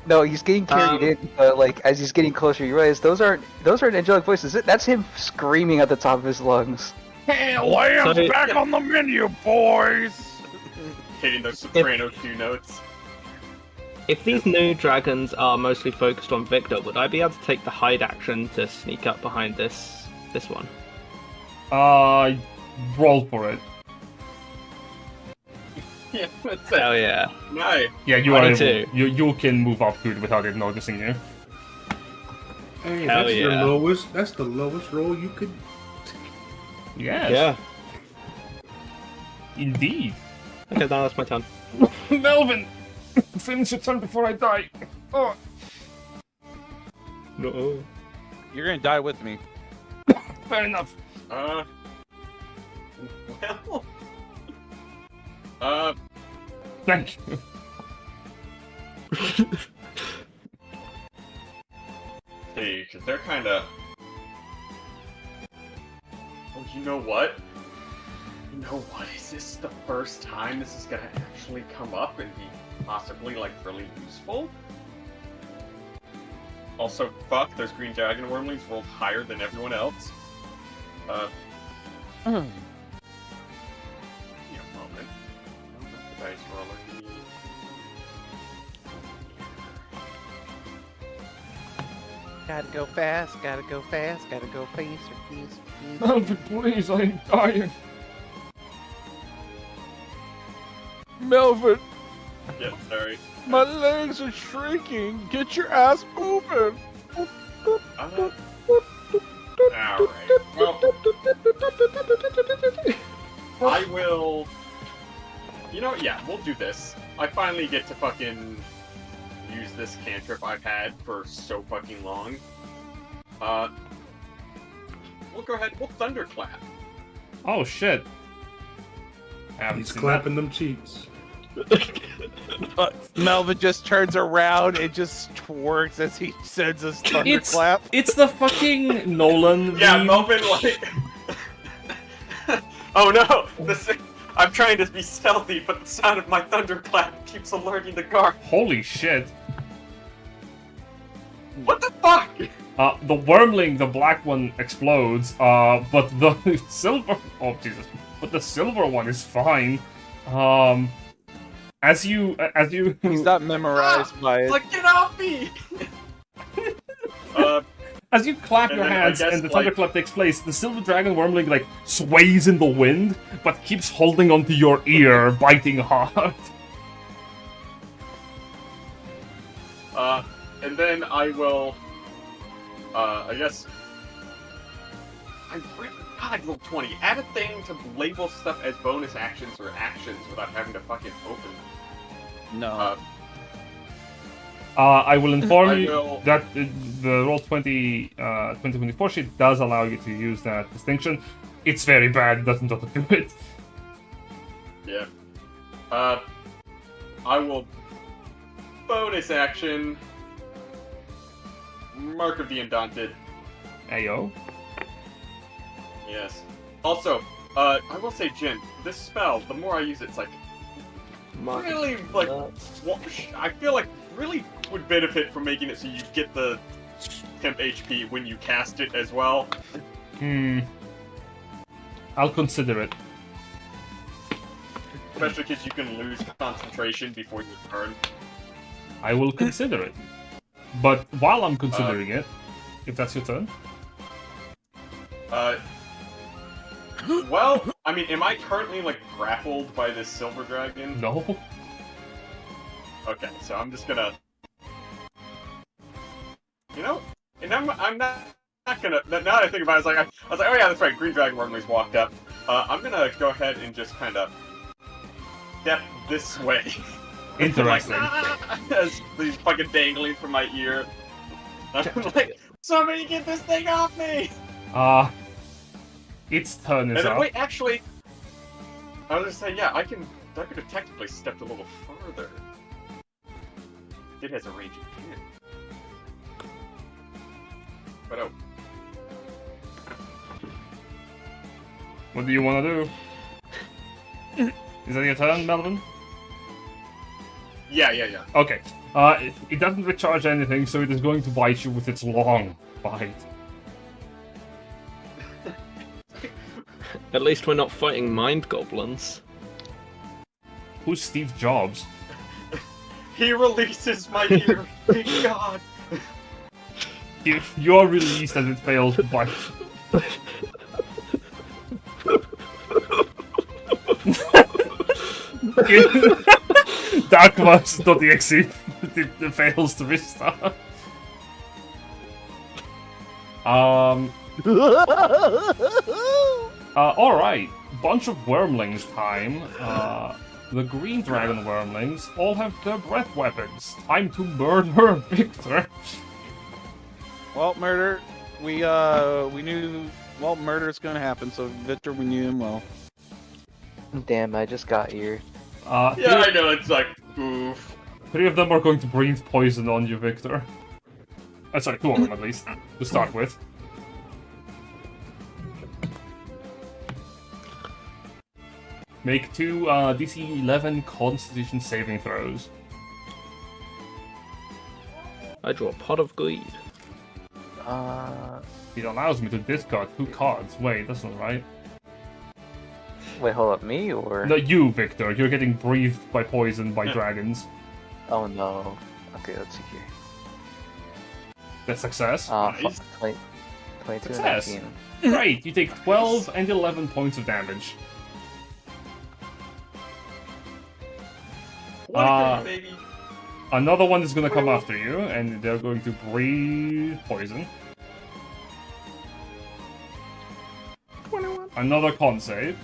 No, he's getting carried in, but as he's getting closer, you realize those aren't angelic voices. That's him screaming at the top of his lungs. Hey, lamb's So- back on the menu, boys! Hitting those soprano 2 notes. If these new dragons are mostly focused on Victor, would I be able to take the hide action to sneak up behind this one? Roll for it. Yeah, that's Hell it. yeah. Nice. Yeah, you are able. 22. You can move up to it without it noticing you. Hey, Hell that's yeah. That's the lowest roll you could. Yes. Yeah. Indeed. Okay, now that's my turn. Melvin! Finish your turn before I die. Oh. No. You're gonna die with me. Fair enough. Well... Thank you. See, because they're kinda... Oh, you know what? You know what? Is this the first time this is gonna actually come up and be possibly, really useful? Also, fuck, those green dragon wormlings rolled higher than everyone else. Give me a moment. The dice roller. Gotta go fast, gotta go fast, gotta go faster, please. Melvin, please, I'm dying. Melvin, Yeah, sorry. my legs are shrinking. Get your ass moving. Alright. Well, I will... You know what? Yeah, we'll do this. I finally get to fucking use this cantrip I've had for so fucking long. We'll go ahead, we'll thunderclap. Oh shit. Haven't He's seen clapping them cheeks. Melvin just turns around and just twerks as he sends us thunderclap. It's the fucking Nolan Yeah, meme. Melvin, like... Oh no! I'm trying to be stealthy, but the sound of my thunderclap keeps alerting the guard. Holy shit. What the fuck? The wormling, the black one, explodes, but the silver... Oh, Jesus. But the silver one is fine. As you... He's not memorized by it. Like, get off me! As you clap And your then I hands guess, and the like- thunderclap takes place, the silver dragon wormling, like, sways in the wind, but keeps holding onto your ear, biting hard. And then I will, I guess... God, roll 20. Add a thing to label stuff as bonus actions or actions without having to fucking open. No. I will inform I you will- that the Roll20 2024 sheet does allow you to use that distinction. It's very bad, it doesn't auto do it. Yeah. I will bonus action Mark of the Undaunted. Ayo. Yes. Also, I will say, Jin, this spell, the more I use it, it's like really like I feel like really would benefit from making it so you get the temp HP when you cast it as well. I'll consider it. Especially because you can lose concentration before you turn. I will consider it. But while I'm considering it, if that's your turn, Well, I mean, am I currently like grappled by this silver dragon? no. Okay, so I'm just gonna, you know, and I'm not gonna. Now that I think about it, I was like, oh yeah, that's right. Green dragon wormlings walked up. I'm gonna go ahead and just kind of step this way. Interesting. Like, as these fucking dangling from my ear. I'm like, somebody get this thing off me! Its turn is And then, up. wait, actually, I was gonna say, yeah, I could have technically stepped a little further. It has a range of 10. But oh, What do you want to do? Is that your turn, Melvin? yeah. Okay. It doesn't recharge anything, so it is going to bite you with its long bite. At least we're not fighting mind goblins. Who's Steve Jobs? He releases my ear. Thank God. You are released as it fails to bite. Darkmouse.exe it fails to restart. Alright. Bunch of wormlings time. The green dragon wormlings all have their breath weapons. Time to murder Victor. Well, murder. We knew. Well, murder's gonna happen. So Victor, we knew him well. Damn, I just got here. Yeah, I know. It's like, oof. 3 of them are going to breathe poison on you, Victor. Sorry, 2 of them at least, to start with. Make 2 DC 11 Constitution saving throws. I draw a pot of greed. It allows me to discard 2 cards. Wait, that's not right. Wait, hold up, me or? No, you, Victor. You're getting breathed by poison by dragons. Oh no. Okay, let's see here. That's success. Nice. 22 Success. and 19. Great, you take 12 and 11 points of damage. What a good baby. Another one is gonna come after you, and they're going to breathe poison. Another con save.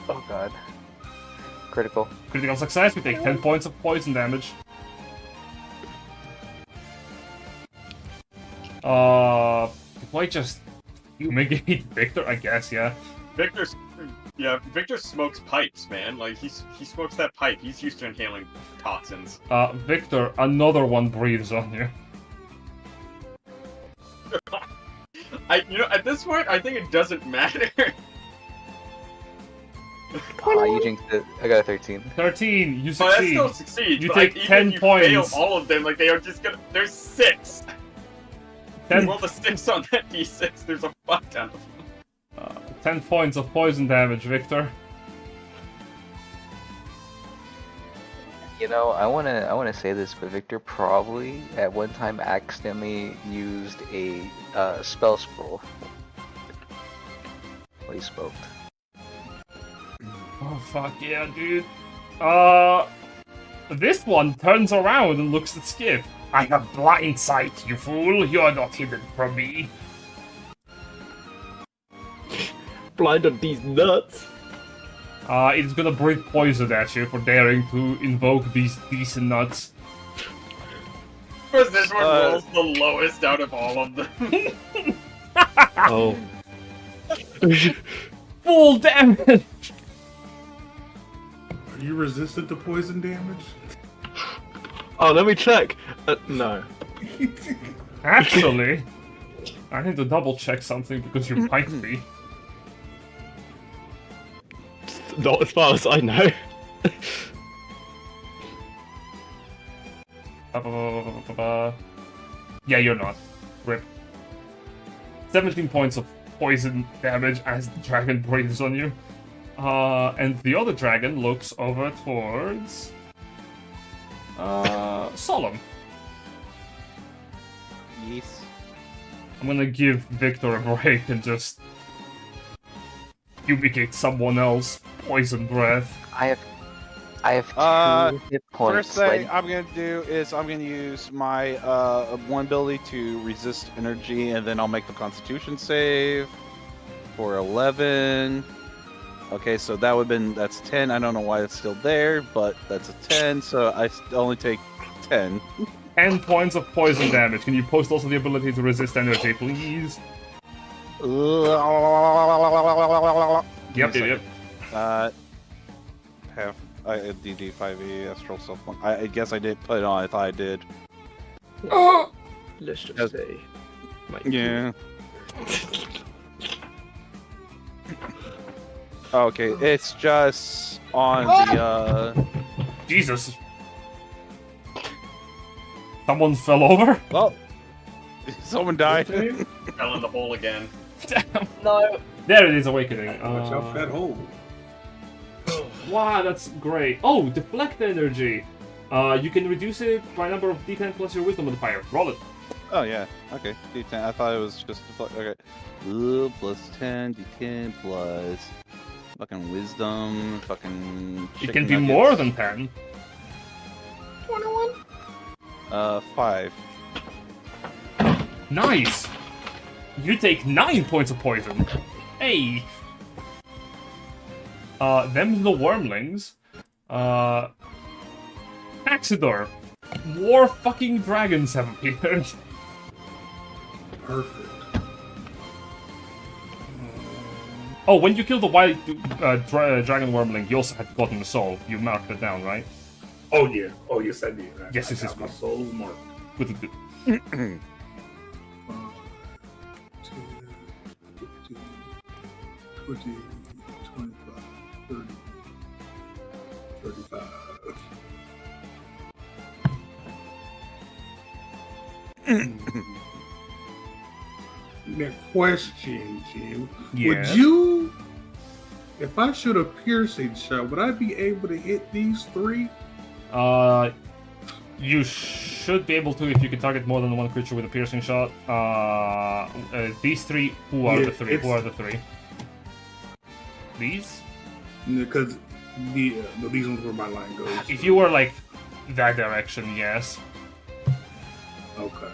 Oh god. Critical. Critical success, we take 10 points of poison damage. Might just fumigate Victor, I guess, yeah. Victor smokes pipes, man. Like he smokes that pipe. He's used to inhaling toxins. Victor, another one breathes on you. At this point, I think it doesn't matter. You jinxed it. I got a 13. 13, you But that succeed. still succeeds. You but, take like, 10 even if you points. fail all of them, like they are just gonna. There's 6. 10, Roll the 6 on that d6. There's a fuck ton of them. 10 points of poison damage, Victor. You know, I wanna say this, but Victor probably at one time accidentally used a spell scroll. What he spoke. Oh, fuck yeah, dude. This one turns around and looks at Sk'iff. I have blind sight, you fool. You are not hidden from me. Blind on these nuts. It's gonna breathe poison at you for daring to invoke these decent nuts. Because this one rolls the lowest out of all of them. Oh. Full damage! Are you resistant to poison damage? Oh, let me check. No. Actually, I need to double check something because you bite me. Not as far as I know. Yeah, you're not. Rip. 17 points of poison damage as the dragon breathes on you. And the other dragon looks over towards... Solum. Yes. I'm gonna give Victor a break and just... fumigate someone else. Poison breath. I have 2 hit points. First thing I'm gonna do is I'm gonna use my one ability to resist energy, and then I'll make the Constitution save for 11. Okay, so that would have been that's 10. I don't know why it's still there, but that's a 10. So I only take 10. 10 points of poison damage. Can you post also the ability to resist energy, please? Yep. Half DD 5e Astral self one. I guess I didn't put it on. I thought I did. Let's just say. Yeah. Okay, it's just on the Jesus. Someone fell over? Well, someone died. Fell in the hole again. No. There it is, Awakening. Watch out for that hole. Wow, that's great. Oh, deflect energy. You can reduce it by a number of d10 plus your wisdom modifier. Roll it. Oh yeah. Okay. D10. I thought it was just okay. Plus 10, D10 plus fucking wisdom, fucking. It can be more than 10. 5. Nice. You take 9 points of poison. Hey. Them the wormlings. Paxidor. More fucking dragons have appeared. Perfect. Oh, when you killed the white dragon wormling, you also had gotten the soul. You marked it down, right? Oh yeah. Oh yes, I did. Yes, I yes, got yes. my soul marked. Good. 5, 10, 15, 20, 25, 30, 35, 5. That question, Jim. Would Yes. you, if I shoot a piercing shot, would I be able to hit these 3? You should be able to if you can target more than one creature with a piercing shot. These 3. Who are Yeah, the 3? Who it's- are the 3? These? Because these ones where my line goes. If you were like that direction, yes, Okay.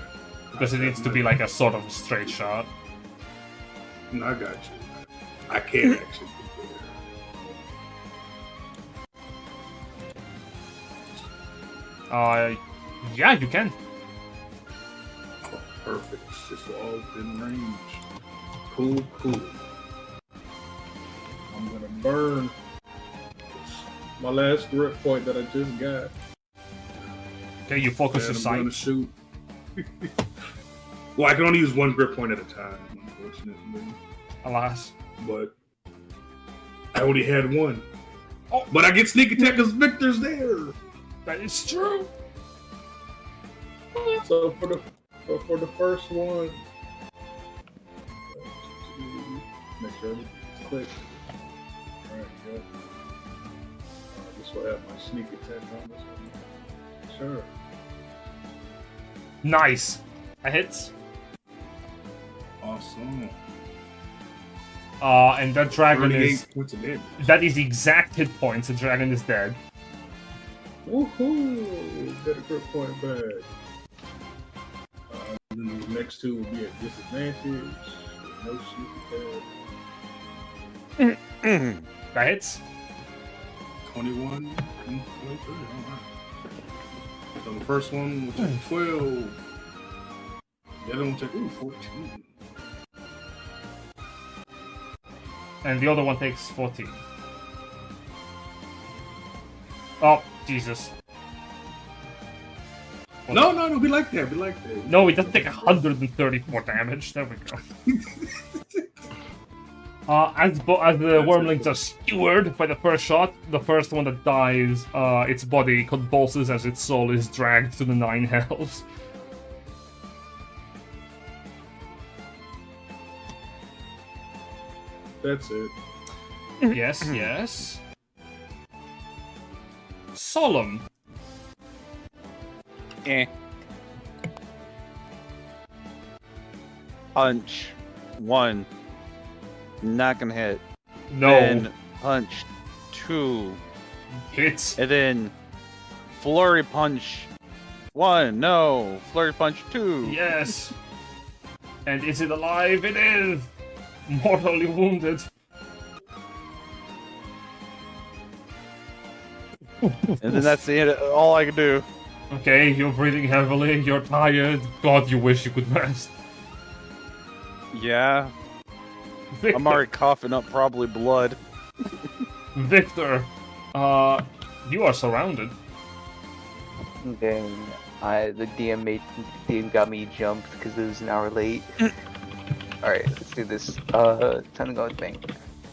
because it needs to be like a sort of straight shot. No, I got you. I can't actually do Yeah, you can. that. Oh, perfect. It's just all within range. Cool, cool. I'm gonna burn my last grip point that I just got. Okay, you focus And your I'm gonna sight. shoot. Well, I can only use one grip point at a time, unfortunately. Alas. But I only had one. Oh. But I get sneak attack because Victor's there. That is true. So for the first one, make sure everything's clicked. Alright, good. This will have my sneak attack on this one. Sure. Nice. That hits. Awesome. And that dragon 38 is. points of damage. That is the exact hit points. The dragon is dead. Woohoo! Got a grip point back. Then these next two will be at disadvantage. No sneak attack. That hits. 21 and 23. Alright. So the first one will take 12. The other one will take 14. And the other one takes 14. Oh, Jesus. No, be like that, be like that. No, it doesn't take 134 damage. There we go. As the wormlings are skewered by the first shot, the first one that dies, its body convulses as its soul is dragged to the 9 hells. That's it. Yes, yes. Solum. Punch 1. Not gonna hit. No. Then punch 2. Hits. And then flurry punch 1. No. Flurry punch 2. Yes. And is it alive? It is. Mortally wounded. And then that's the end. All I can do. Okay, you're breathing heavily, you're tired. God, you wish you could rest. Yeah. Victor, I'm already coughing up probably blood. Victor, you are surrounded. Then the DM got me jumped because it was an hour late. Alright, let's do this. Time to go with Bang.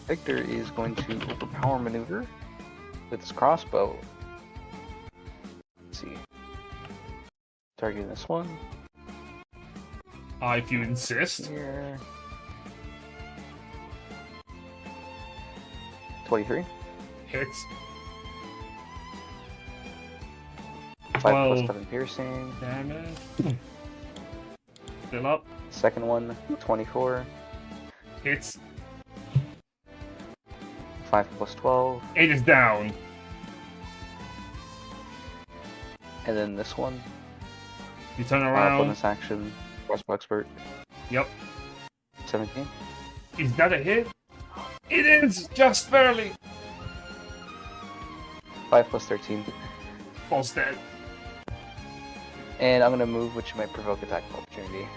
Victor is going to overpower maneuver with his crossbow. Let's see. Targeting this one. If you insist. Here. 23. Hits. 5 plus 12. 7 piercing. Damage. Still up. Second one, 24. Hits. 5 plus 12. It is down. And then this one, You turn around. bonus action, crossbow expert, Yep. 17. Is that a hit? It is! Just barely! 5 plus 13. Falls dead. And I'm gonna move, which might provoke attack of opportunity.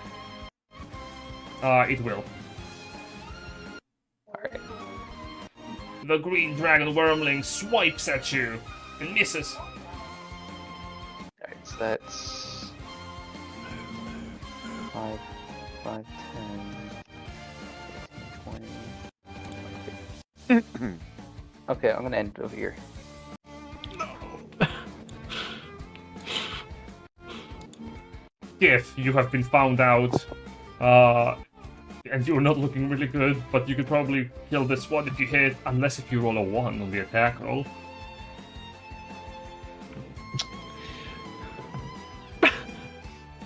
It will. Alright. The green dragon wormling swipes at you and misses. Alright, so that's 5, 10, 15, 20. Okay, I'm gonna end it over here. Sk'iff, you have been found out, and you're not looking really good, but you could probably kill this one if you hit, unless if you roll a 1 on the attack roll.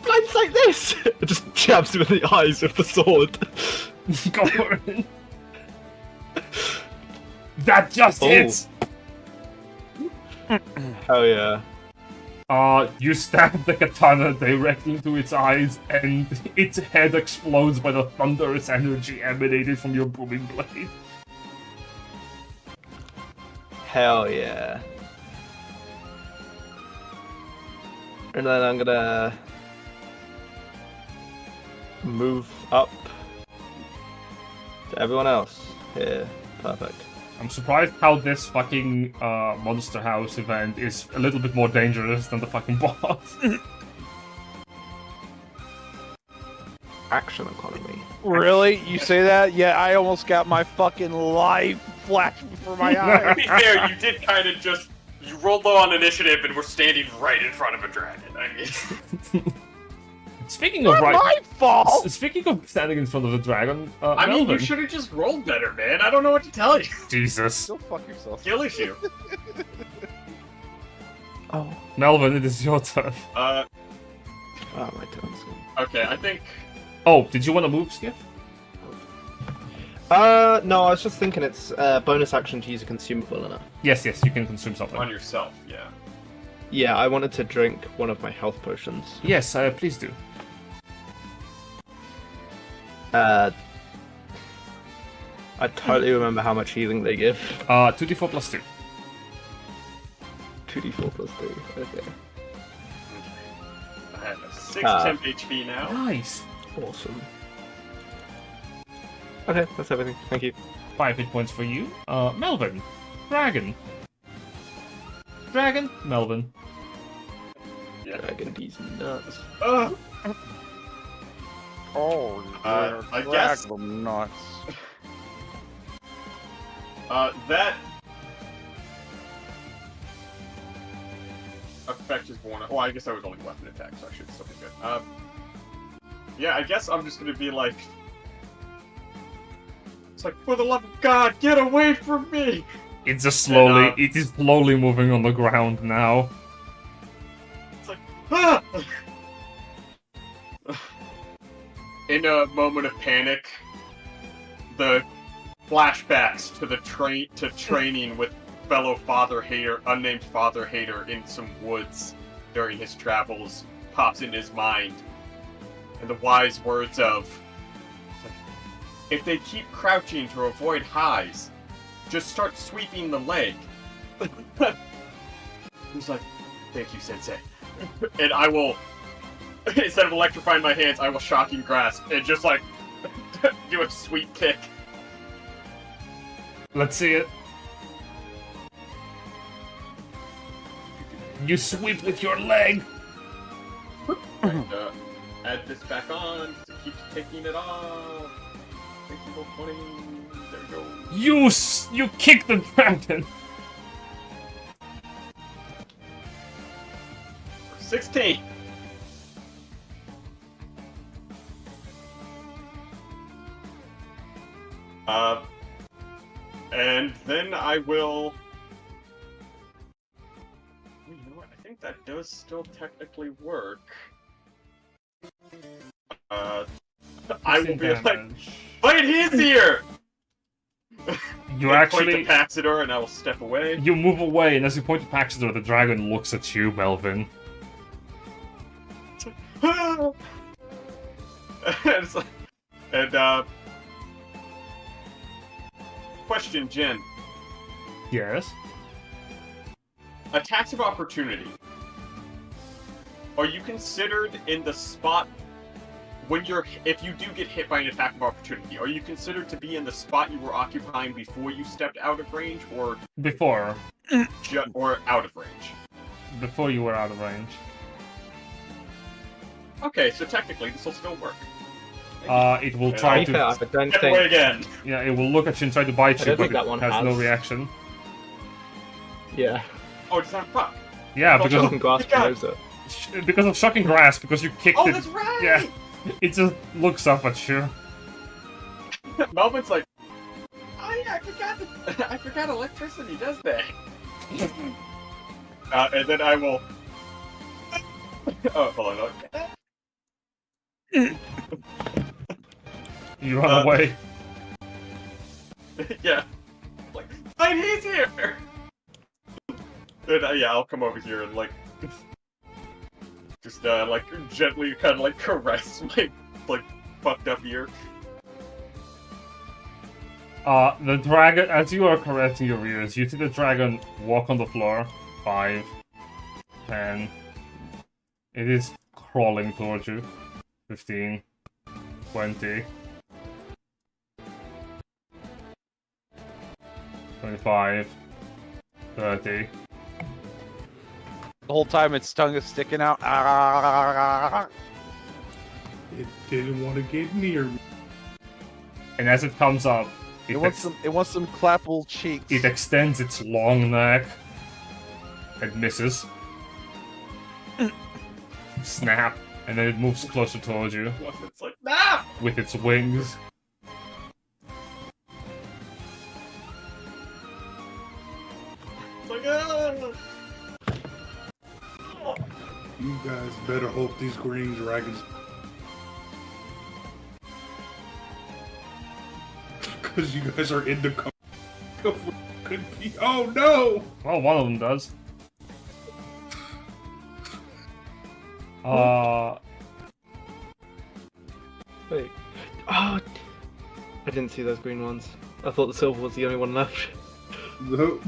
Blindside this! It just jabs him in the eyes with the sword. Go for it. That just hits! Oh yeah. You stab the katana directly into its eyes, and its head explodes by the thunderous energy emanated from your booming blade. Hell yeah. And then I'm gonna move up to everyone else. Yeah, perfect. I'm surprised how this fucking Monster House event is a little bit more dangerous than the fucking boss. Action economy. Really? You say that? Yeah, I almost got my fucking life flashed before my To eyes. be fair, you did kind of just... You rolled low on initiative and were standing right in front of a dragon. I mean... Speaking of Not my fault! Speaking of standing in front of the dragon, I mean, you Melvin. should have just rolled better, man. I don't know what to tell you. Jesus. Go fuck yourself. Skill issue. Oh. Melvin, it is your turn. Oh, my turn. Okay, I think... Oh, did you want to move, Sk'iff? No, I was just thinking it's bonus action to use a consumable in it. Yes, you can consume something. On yourself, yeah. Yeah, I wanted to drink one of my health potions. Yes, please do. I totally remember how much healing they give. 2d4 plus 2. 2d4 plus 2, okay. I have a 6 Ah. temp HP now. Nice. Awesome. Okay, that's everything. Thank you. 5 hit points for you. Melvin. Dragon. Dragon. Melvin. Yeah. Dragon, these nuts. Ugh. Oh, I drag guess- them nuts. That effect is born. Oh, I guess I was only weapon attack, so I should still be good. Yeah, I guess I'm just gonna be like, it's like, for the love of God, get away from me! It's just slowly. And, It is slowly moving on the ground now. It's like, ah! In a moment of panic, the flashbacks to the training with fellow father hater, unnamed father hater in some woods during his travels pops in his mind, and the wise words of, if they keep crouching to avoid highs, just start sweeping the leg. He's like, thank you, Sensei. And I will, instead of electrifying my hands, I will shocking grasp and just like do a sweep kick. Let's see it. You sweep with your leg. And, add this back on, 'cause it keeps taking it off. Thank you for putting. There we go. You kick the dragon. 16. And then I will. You know what? I think that does still technically work. I will be like, wait, he's here! You I actually. point to Paxidor and I will step away. You move away, and as you point to Paxidor, the dragon looks at you, Melvin. It's like- and question, Jen. Yes. Attacks of opportunity. Are you considered in the spot when if you do get hit by an attack of opportunity? Are you considered to be in the spot you were occupying before you stepped out of range, or Before out of range? Before you were out of range. Okay, so technically this will still work. It will try To be fair, I to. don't Get away think. again. Yeah, it will look at you and try to bite I you, don't but think that it one has no has. reaction. Yeah. Oh, it's not fuck. Yeah, Oh, because Fucking grasp God. knows it. because of shocking grasp, because you kicked Oh, it. that's right! Yeah, it just looks up at you. Melvin's like, oh yeah, I forgot electricity does that. And then I will. Oh, hold on. You run away. Yeah. Like, fight, he's here! And yeah, I'll come over here and like, just like gently kind of like caress my like fucked up ear. The dragon, as you are caressing your ears, you see the dragon walk on the floor. 5, 10. It is crawling towards you. 15, 20, 25, 30. The whole time its tongue is sticking out. It didn't want to get near me. And as it comes up, It wants some clapple cheeks. it extends its long neck and misses. Snap, and then it moves closer towards you It's like, nah! with its wings. It's like, ah! You guys better hope these green dragons. Because you guys are in the could be. Oh no! Well, one of them does. Wait. Oh, I didn't see those green ones. I thought the silver was the only one left. Nope.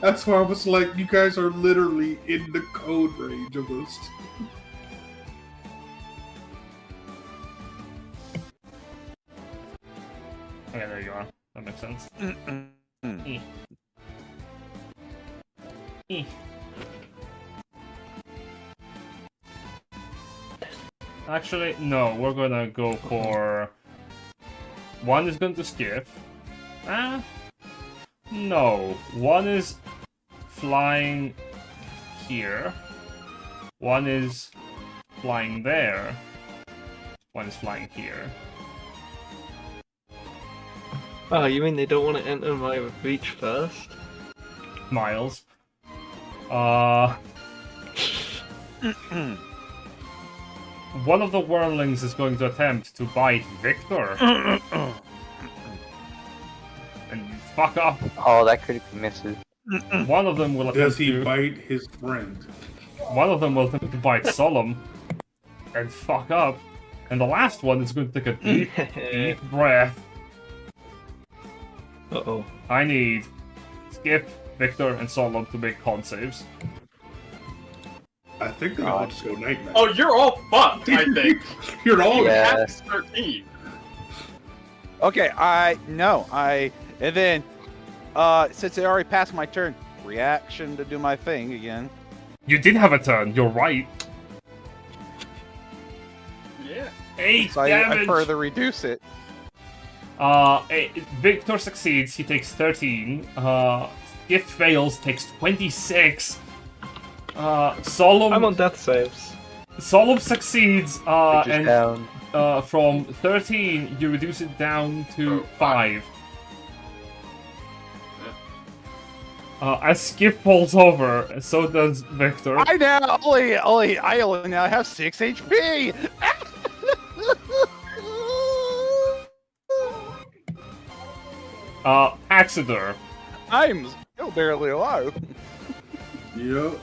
That's why I was like, you guys are literally in the code range of those two. Okay, there you are. That makes sense. Actually, no. We're gonna go for... One is going to Sk'iff. No. One is flying here. One is flying there. One is flying here. Oh, you mean they don't want to enter my reach first? Miles. One of the wormlings is going to attempt to bite Victor. And fuck up. Oh, that critically misses. One of them will attempt Does he to... bite his friend? One of them will attempt to bite Solum. And fuck up. And the last one is going to take a deep, deep breath. Uh-oh. I need Sk'iff, Victor, and Solum to make con saves. I think they all just go nightmare. Oh, you're all fucked, I think. You're all Yeah. That's 13. Okay, and then, since I already passed my turn, reaction to do my thing again. You did have a turn, you're right. Yeah. 8 So I damage! further reduce it. Victor succeeds, he takes 13. Sk'iff fails, takes 26. Solum... I'm on death saves. Solum succeeds, Just and down. from 13, you reduce it down to 5. As Sk'iff falls over, so does Victor. I only now have 6 HP. Paxidor. I'm still barely alive. Yep.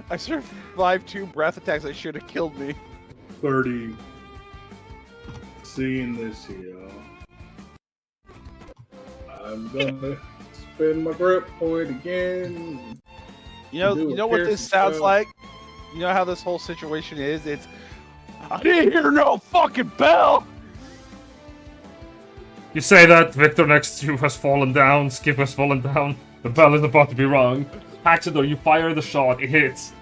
I survived 2 breath attacks that should have killed me. 30. Seeing this here. I'm gonna spend my grip point again. You know what this sounds like? You know how this whole situation is? It's I didn't hear no fucking bell. You say that, Victor next to you has fallen down, Sk'iff has fallen down, the bell is about to be rung. Paxidor, you fire the shot, it hits.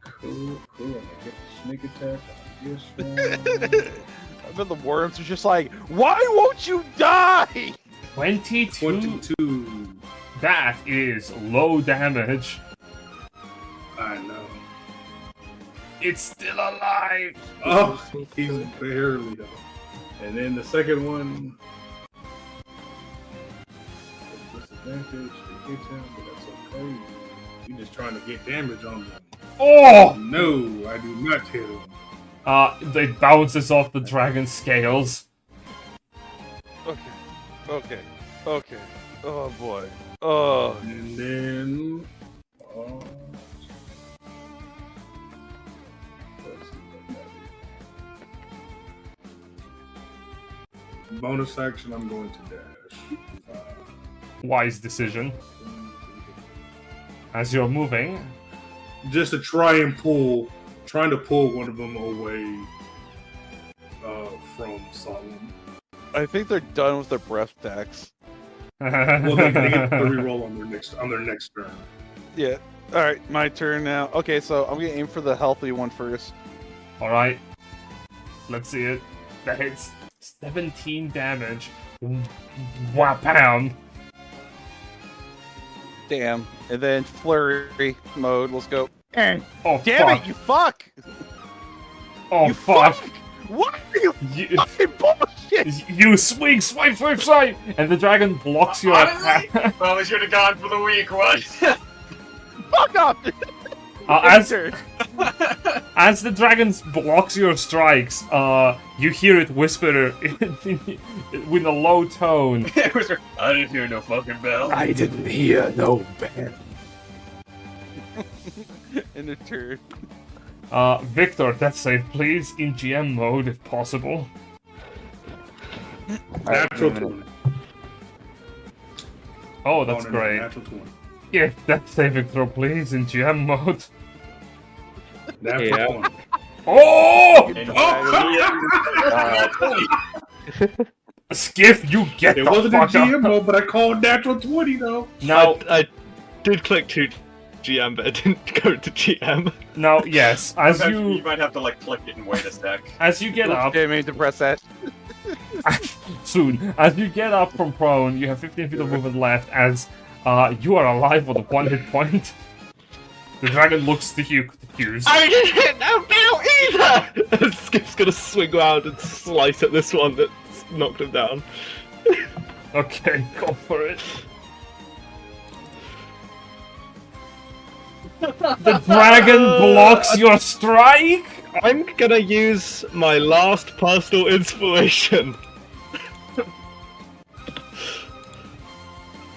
Cool. I get the sneak attack on this one. but the worms are just like, why won't you die? 22. 22. That is low damage. I know. It's still alive. Oh, he's barely though. And then the second one. Disadvantage to hit him, but that's okay. You're just trying to get damage on them. Oh! No, I do not hit him. It bounces off the dragon scales. Okay. Oh boy. Oh. And then. Let's see what that is. Bonus action, I'm going to dash. Wise decision. As you're moving. Just to try and trying to pull one of them away from Solum. I think they're done with their breath attacks. Well, they get the reroll on their next turn. Yeah. All right, my turn now. Okay, so I'm gonna aim for the healthy one first. All right. Let's see it. That hits 17 damage. Whap-bam. Damn. And then flurry mode. Let's go. Oh, Damn fuck. it! You fuck! Oh, You fuck. What are you You, fucking bullshit? you swing, swipe, swipe, swipe! And the dragon blocks your Honestly, attack. well, we should have gone for the weak one. Fuck off! As the dragon blocks your strikes, you hear it whisper with a low tone. It was, I didn't hear no fucking bell. I didn't hear no bell. In a turn. Victor, death save, please, in GM mode if possible. Natural 20. Oh, that's No, great. Natural 20. Yeah, death saving throw, please, in GM mode. Natural Yeah. 20. Oh! And Sk'iff, you get It the wasn't in fuck GM up. mode, but I called natural 20 though. Now, I did click to GM, but it didn't go to GM. now, yes, as you you might have to like click it and wait a sec. get up, Okay, I mean to press that. soon, as you get up from prone, you have 15 feet of movement left. As you are alive with a 1 hit point. The dragon looks to you confused. I didn't hit no bell either! And Skip's gonna swing around and slice at this one that's knocked him down. Okay, go for it. The dragon blocks your strike. I'm gonna use my last personal inspiration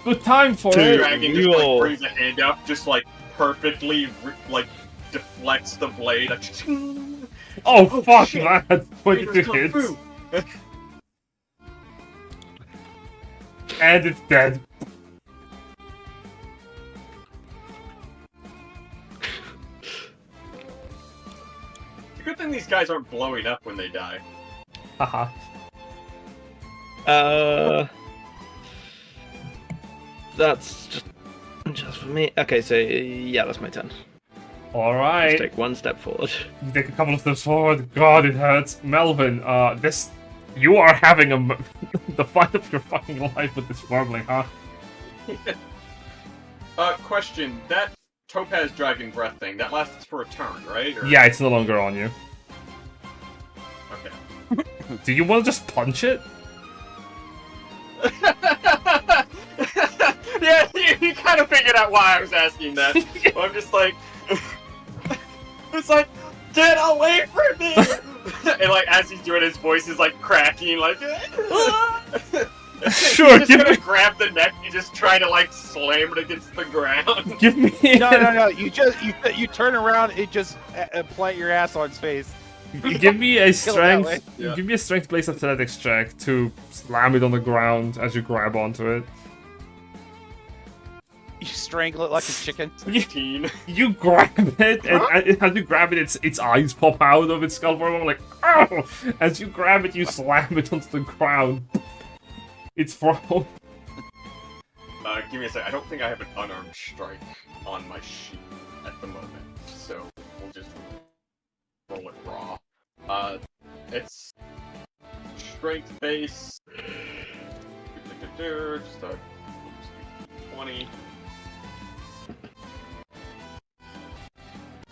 Good time for To- The it. dragon just Yo. like brings a hand up, just like perfectly like deflects the blade. Like, Oh fuck shit. that! 22 Raiders come hits. through. And it's dead. It's a good thing these guys aren't blowing up when they die. Haha. That's just for me. Okay, so yeah, that's my turn. Alright. Just take one step forward. You take a couple of steps forward. God, it hurts. Melvin, this... You are having the fight of your fucking life with this warbling, huh? Question. That Topaz Dragon Breath thing, that lasts for a turn, right? Or... Yeah, it's no longer on you. Okay. Do you want to just punch it? Yeah, you kind of figured out why I was asking that. I'm just like... It's like, get away from me! And like, as he's doing, his voice is like cracking, like... Sure, He's just give gonna me... grab the neck and just try to like slam it against the ground. Give me... No. You turn around and just plant your ass on its face. Give me a Kill it that way. strength... Give me a strength-based athletics check to slam it on the ground as you grab onto it. You strangle it like a chicken. 16. You grab it, and as you grab it, its eyes pop out of its skull for a moment, like, oh! As you grab it, you slam it onto the ground. It's thrown. Give me a sec. I don't think I have an unarmed strike on my sheet at the moment, so we'll just roll it raw. It's strength base. Just a 20.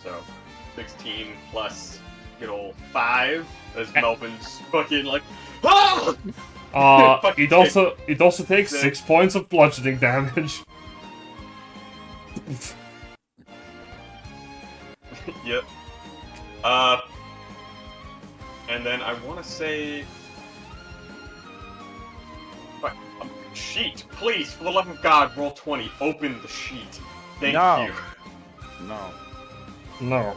So 16 plus good old 5 as Melvin's fucking like, ah! It also takes 6 points of bludgeoning damage. Yep. And then I want to say, sheet, please, for the love of God, roll 20. Open the sheet. Thank No. you. No. No.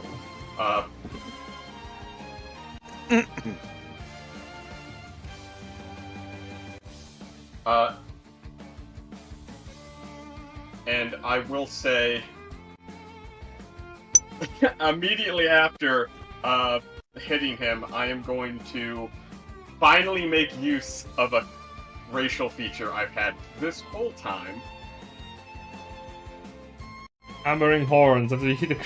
And I will say, immediately after hitting him, I am going to finally make use of a racial feature I've had this whole time. Hammering horns after you hit a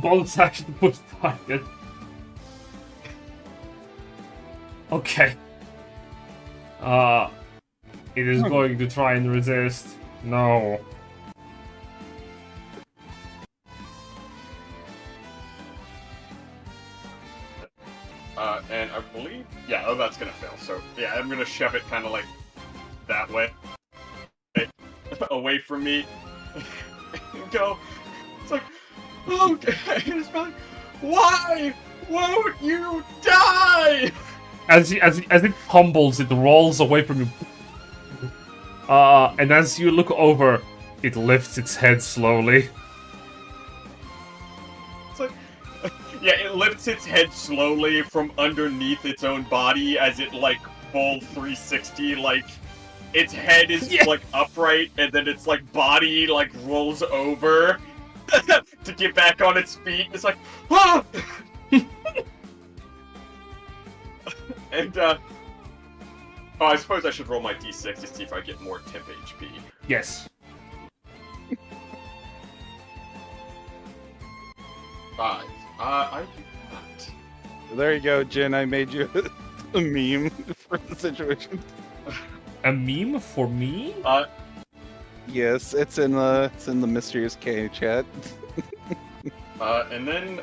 bonus action to push target. Okay. It is going to try and resist. No. And I believe, yeah, oh, that's gonna fail. So yeah, I'm gonna shove it kind of like that way, away from me. Go. It's like, okay. It's like, why won't you die? As it humbles, it rolls away from you. And as you look over, it lifts its head slowly. It's like, yeah, it lifts its head slowly from underneath its own body as it like full 360, like its head is like upright, and then its like body like rolls over to get back on its feet. It's like, ah! And oh, I suppose I should roll my d6 to see if I get more temp HP. Yes. 5. I do not. There you go, Jin. I made you a meme for the situation. A meme for me? Yes, it's in the Mysteries of Cainyad chat. And then,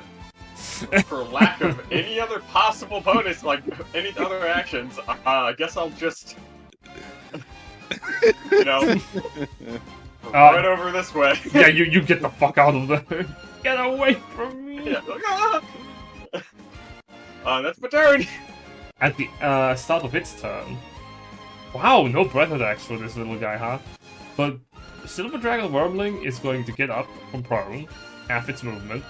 for lack of any other possible bonus, like any other actions, I guess I'll just, you know, right over this way. Yeah, you get the fuck out of there. Get away from me! Yeah, like, that's my turn. At the start of its turn. Wow, no breath attacks for this little guy, huh? But Silver Dragon Wormling is going to get up from prone, half its movement.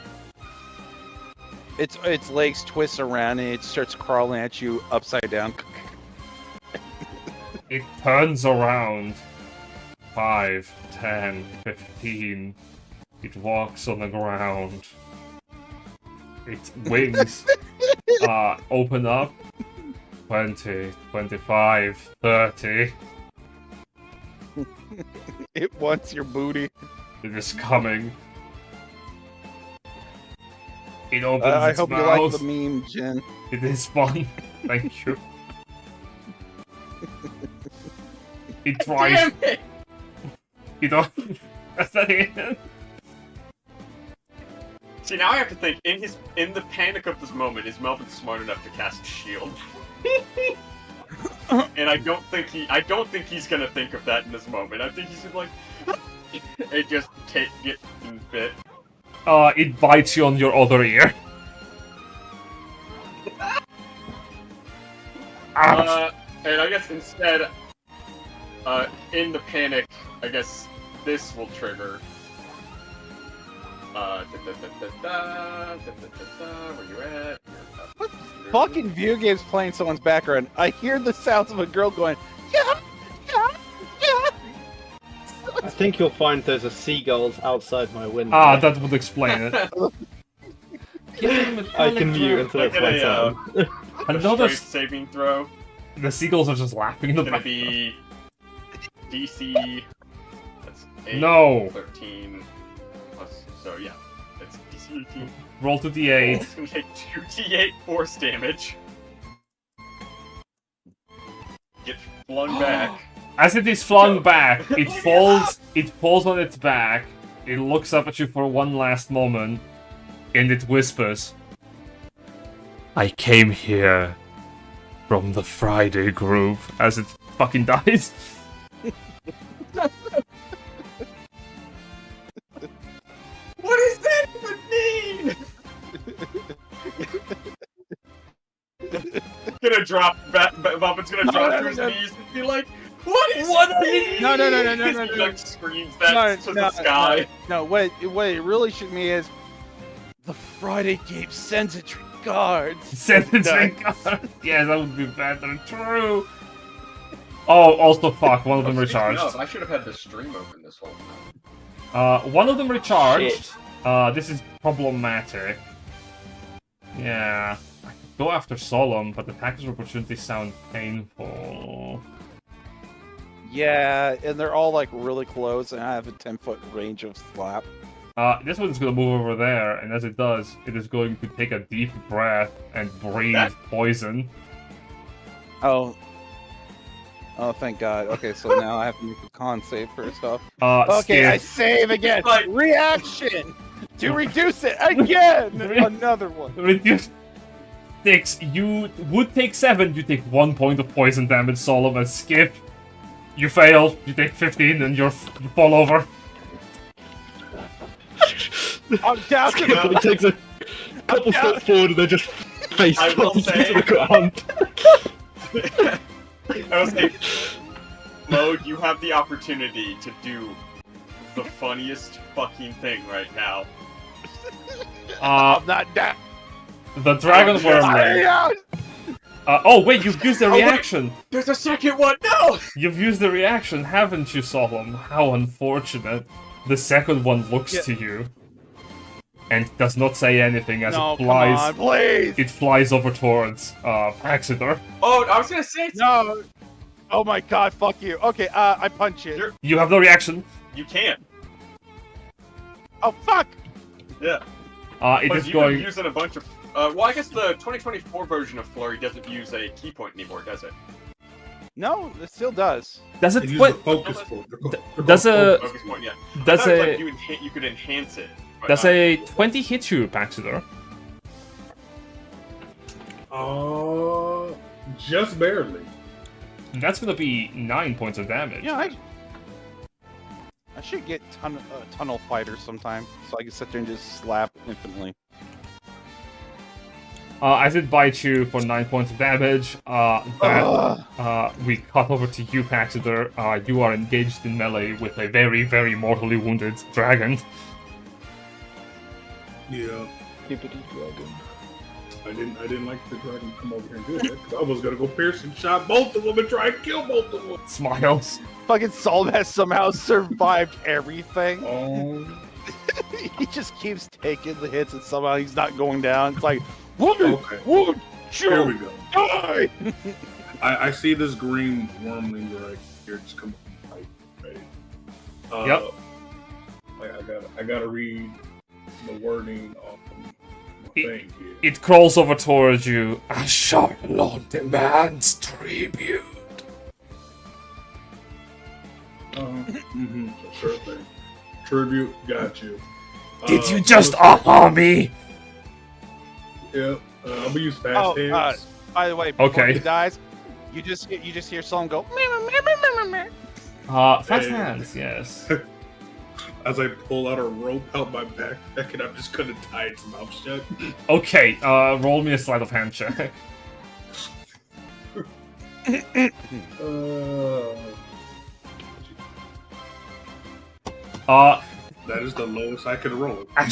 Its legs twist around and it starts crawling at you upside down. It turns around. 5, 10, 15. It walks on the ground. Its wings open up. 20, 25, 30. It wants your booty. It is coming. It opens I its hope mouth. you like the meme, Jen. It is fun. Thank you. It tries. Damn it! That's not it. See, now I have to think. In the panic of this moment, is Melvin smart enough to cast Shield? And I don't think he's gonna think of that in this moment. I think he's gonna like, it just get bit. It bites you on your other ear. And I guess instead, in the panic, I guess this will trigger. Where you at? What fucking video games playing someone's background? I hear the sounds of a girl going, yeah, yeah, yeah. I think you'll find there's a seagulls outside my window. Ah, that would explain it. I can mute until it's my turn. Another strength saving throw. The seagulls are just laughing in the It's gonna background. be DC. That's 8, No. 13 plus. So yeah, it's DC 18. Roll to d8. It's gonna take 2d8 force damage. get flung back. As it is flung back, it falls on its back, it looks up at you for one last moment, and it whispers, I came here from the Friday group, as it fucking dies. What does that even mean? Gonna drop, Melvin's gonna drop to his knees and be like, what is it? No. He like screams that to the sky. No, what it really should mean is the Friday Game sends its regards. Send its regards. Yeah, that would be better. True. Oh, also fuck, one of them recharged. I should have had the stream open this whole time. One of them recharged. This is problematic. Yeah. I could go after Solum, but the package opportunities sound painful. Yeah, and they're all like really close, and I have a 10-foot range of slap. This one's gonna move over there, and as it does, it is going to take a deep breath and breathe poison. Oh, thank God. Okay, so now I have to make a con save first off. Okay, Sk'iff. I save again. Reaction to reduce it again. Another one. Reduce 6. You would take 7. You take 1 point of poison damage. Solum and Sk'iff. You fail. You take 15, and you fall over. I'm down to He takes a couple steps forward and then just face I will plants say- into the ground. I was like, Mo, you have the opportunity to do the funniest fucking thing right now. I'm not down. The dragon wormling. Oh wait, you've used the reaction. There's a second one. No. You've used the reaction, haven't you, Solum? How unfortunate. The second one looks to you and does not say anything as it flies. Come on, please. It flies over towards Paxidor. Oh, I was gonna say No. Oh my God, fuck you. Okay, I punch it. You have no reaction. you can't. Oh fuck. Yeah. It But is you've going. been using a bunch of. Well, I guess the 2024 version of Flurry doesn't use a key point anymore, does it? No, it still does. Does It it? uses Wait, a focus point. does a Focus point, yeah. does I thought it was a like you could enhance it. but does not- a 20 hit you, Paxidor? Just barely. That's gonna be 9 points of damage. Yeah, I should get tunnel fighter sometime, so I can sit there and just slap infinitely. As it bites you for 9 points of damage, we cut over to you, Paxidor. You are engaged in melee with a very, very mortally wounded dragon. Yeah. Hippity dragon. I didn't like the dragon come over here and do that, because I was gonna go pierce and shot both of them and try and kill both of them. Smiles. Fucking Solum has somehow survived everything. Oh. He just keeps taking the hits and somehow he's not going down. It's like, whoop, Okay. whoop, Here we go. die! I see this green wormling right here just come up and fight. Ready? Yep. I gotta read the wording on my thing here. It crawls over towards you. A Charlotte demands tribute. Sure thing. Tribute, got you. Did you just aha me? Yeah, I'm gonna use fast hands. By the way, before Okay. he dies, you just hear Solum go. Fast hands, yes. As I pull out a rope out my backpack and I'm just gonna tie its mouth shut. Okay, roll me a sleight of hand check. That is the lowest I can roll. A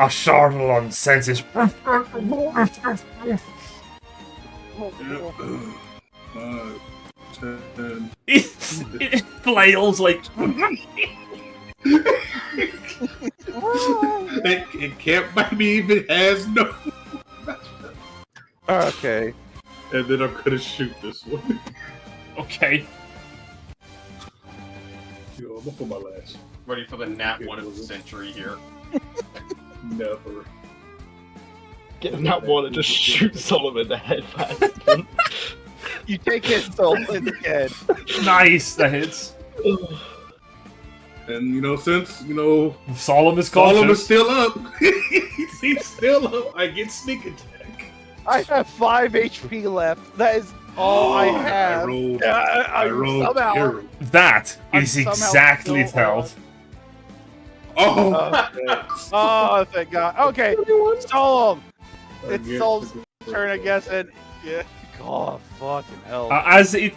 Charlon senses. Yeah. 10. It flails like. It can't bite me if it has no. Okay. And then I'm gonna shoot this one. Okay. Yo, I'm gonna put my last. Ready for the nat one of the century here. Never. Get that one and just shoot Solomon in the head. You take his soul instead. Nice, that hits. And since Solum is Solum conscious. is still up, he's still up. I get sneak attack. I have 5 HP left. That is all I have. I rolled somehow. terrible. That I'm is somehow exactly still on. health. Oh, Oh, thank God. Okay, Solum. I It's get Solum's the- turn, I guess, and yeah. God, fucking hell. As the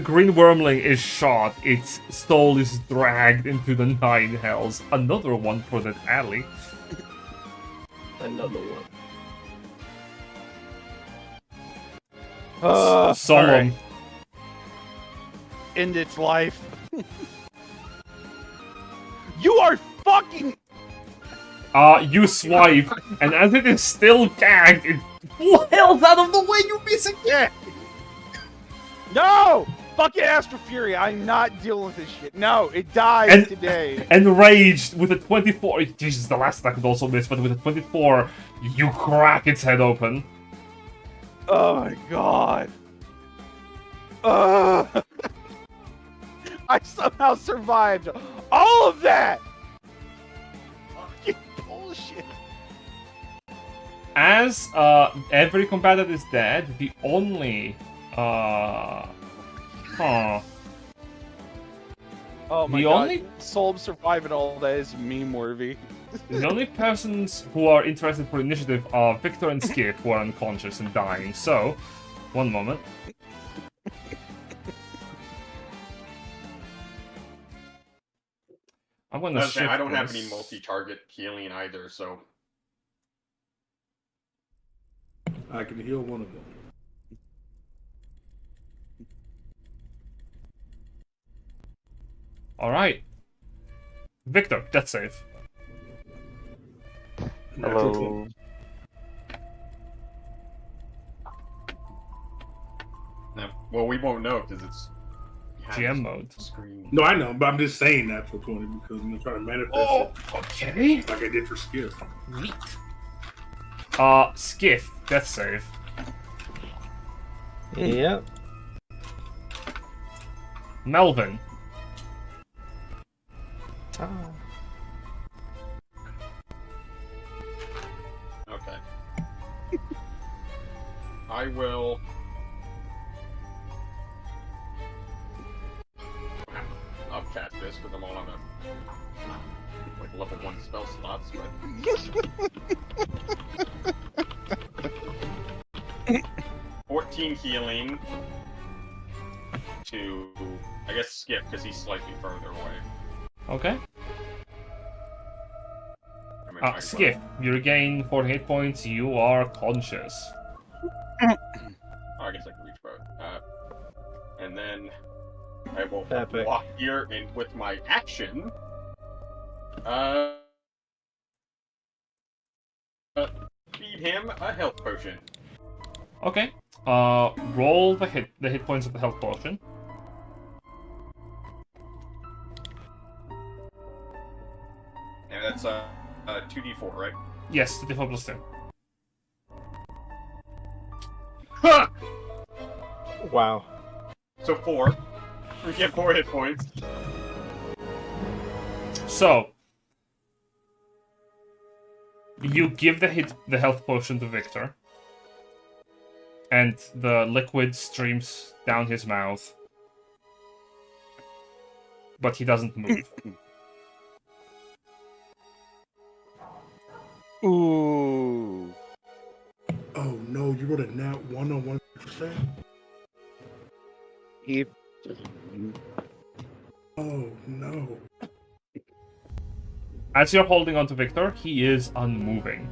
green wormling is shot, its soul is dragged into the 9 hells. Another one for that alley. Another one. Solum. Alright. End its life. You are fucking. You swipe, and as it is still gagged, it flails out of the way, you piece of shit! No! Fucking Astral Fury. I'm not dealing with this shit. No, it dies today. Enraged with a 24. Jesus, the last attack would also miss, but with a 24, you crack its head open. Oh my God. I somehow survived all of that. Fucking bullshit. As every combatant is dead, the only Oh my The God. only- Soul surviving all that is meme worthy. the only persons who are interested for initiative are Victor and Sk'iff, who are unconscious and dying. So, one moment. I'm gonna I was saying, shift I don't have this. any multi-target healing either, so I can heal one of them. Alright. Victor, death save. Natural Hello. 20. no. Well, we won't know because it's behind GM the mode. Screen. No, I know, but I'm just saying natural 20 because I'm trying to manifest Oh, okay. it like I did for Sk'iff. Neat. Sk'iff, death save. Yep. Melvin. Okay. I will. I'll cast this because I'm all on a like level 1 spell slots, but 14 healing to I guess Sk'iff because he's slightly further away. Okay. I mean, Sk'iff, you regain 4 hit points, you are conscious. Oh, I guess I can reach both. And then I will Epic. walk here and with my action, feed him a health potion. Okay. Roll the hit points of the health potion. And that's 2d4, right? Yes, the default plus 2. Ha! Wow. So 4. We get 4 hit points. So you give the health potion to Victor, and the liquid streams down his mouth, but he doesn't move. Ooh. Oh no, you rolled a nat 1 on 1%? He... Oh no. As you're holding onto Victor, he is unmoving.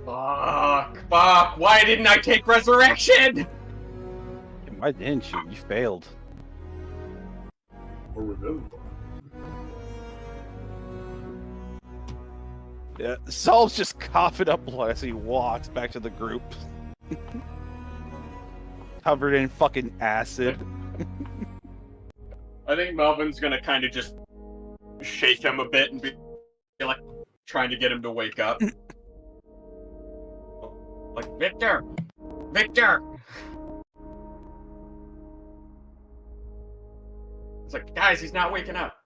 Fuck! Why didn't I take resurrection? Why didn't you? You failed. Or remember. Yeah, Saul's just coughing up blood as he walks back to the group. Covered in fucking acid. I think Melvin's gonna kind of just shake him a bit and be like trying to get him to wake up. Like, Victor! Victor! It's like, guys, he's not waking up.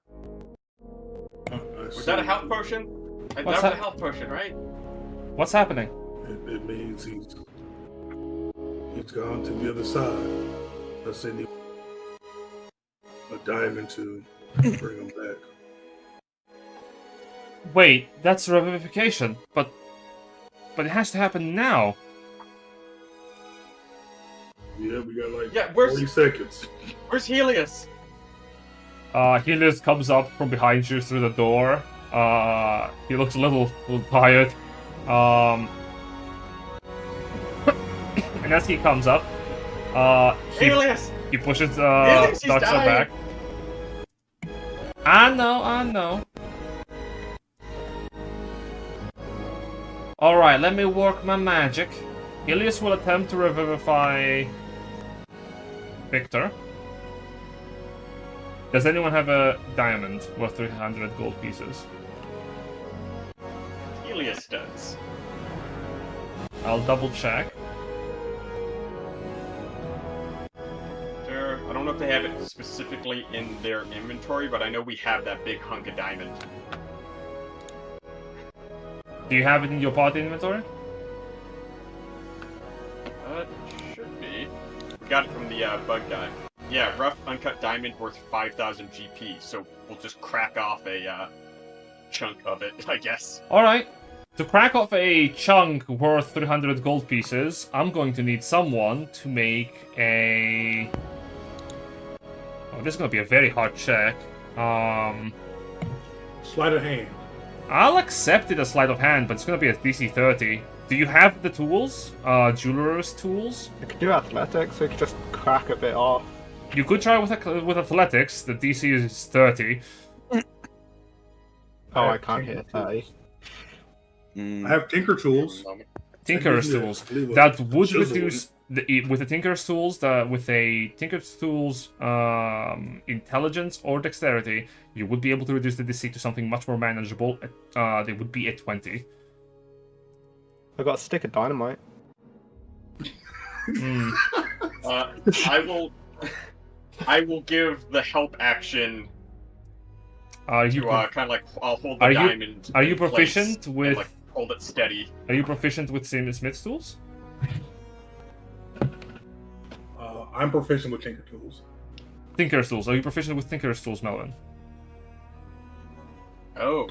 Was that a health potion? That was a health potion, right? What's happening? It means he's gone to the other side. I send him a diamond to bring him back. Wait, that's revivification, but it has to happen now. Yeah, we got like 40 where's seconds. Where's Helius? Helios comes up from behind you through the door. He looks a little tired. And as he comes up, he pushes Darkseid back. I know. Alright, let me work my magic. Helios will attempt to revivify Victor. Does anyone have a diamond worth 300 gold pieces? Helius does. I'll double check. I don't know if they have it specifically in their inventory, but I know we have that big hunk of diamond. Do you have it in your party inventory? It should be. We got it from the bug guy. Yeah, rough uncut diamond worth 5,000 GP, so we'll just crack off a chunk of it, I guess. Alright. To crack off a chunk worth 300 gold pieces, I'm going to need someone to make a... Oh, this is going to be a very hard check. Sleight of hand. I'll accept it as sleight of hand, but it's going to be a DC 30. Do you have the tools? Jeweler's tools? I could do athletics, so I could just crack a bit off. You could try with athletics. The DC is 30. Oh, I can't hit 30. I have Tinker tools. Tinker's tools. That would reduce with the Tinker's tools. With a Tinker's tools intelligence or dexterity, you would be able to reduce the DC to something much more manageable. They would be at 20. I got a stick of dynamite. I will give the help action. Kind of like I'll hold the diamond. Are you proficient with? And, like, hold it steady. Are you proficient with Smith's tools? I'm proficient with Tinker tools. Tinker's tools. Are you proficient with Tinker's tools, Melvin? Oh.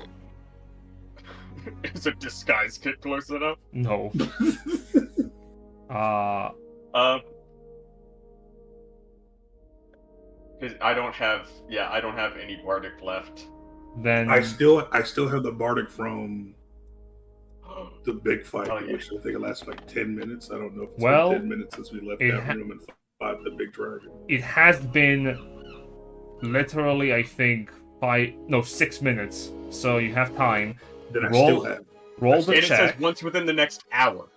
Is a disguise kit close enough? No. I don't have any bardic left. Then I still have the bardic from the big fight, which I think it lasted like 10 minutes. I don't know if it's been 10 minutes since we left that room and fought the big dragon. It has been literally, I think, 6 minutes. So you have time. Then I still have. Roll the check. check. It says once within the next hour.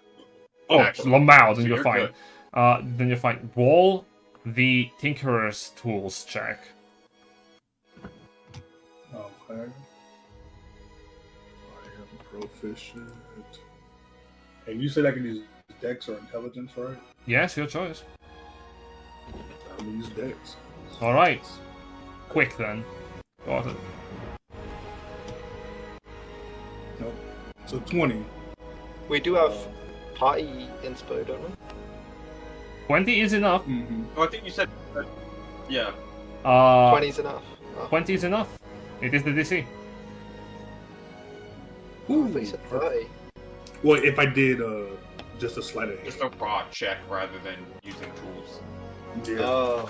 Oh, Lamau, then so you're fine. Then you're fine. Roll the Tinkerer's Tools check. Okay. I am proficient. And you said I can use Dex or Intelligence, right? Yes, your choice. I'm gonna use Dex. Alright. Quick then. Got it. Nope. So 20. We do have party inspo, don't we? 20 is enough. Mm-hmm. Oh, I think you said... yeah. 20 is enough. Oh. 20 is enough. It is the DC. Ooh, they said 30. Well, if I did just a sleight of hand. Just a raw check rather than using tools. Yeah. Oh.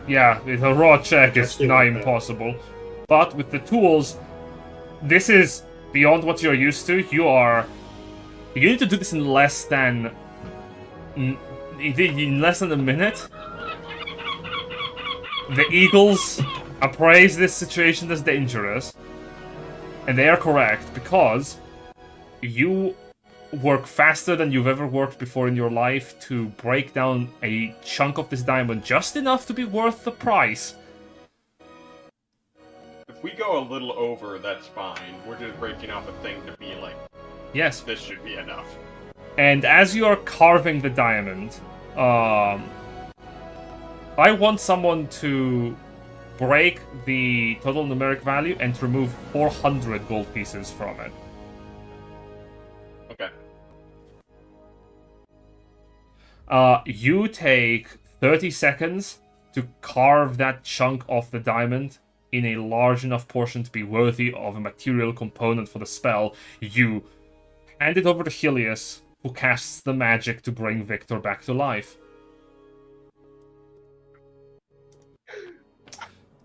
Yeah, with a raw check, it's nigh impossible. But with the tools, this is beyond what you're used to. You need to do this in less than a minute. The Eagles appraise this situation as dangerous, and they are correct, because you work faster than you've ever worked before in your life to break down a chunk of this diamond, just enough to be worth the price. If we go a little over, that's fine. We're just breaking off a thing to be like, yes, this should be enough. And as you are carving the diamond, I want someone to break the total numeric value and remove 400 gold pieces from it. Okay. You take 30 seconds to carve that chunk off the diamond in a large enough portion to be worthy of a material component for the spell. You hand it over to Helius, who casts the magic to bring Victor back to life.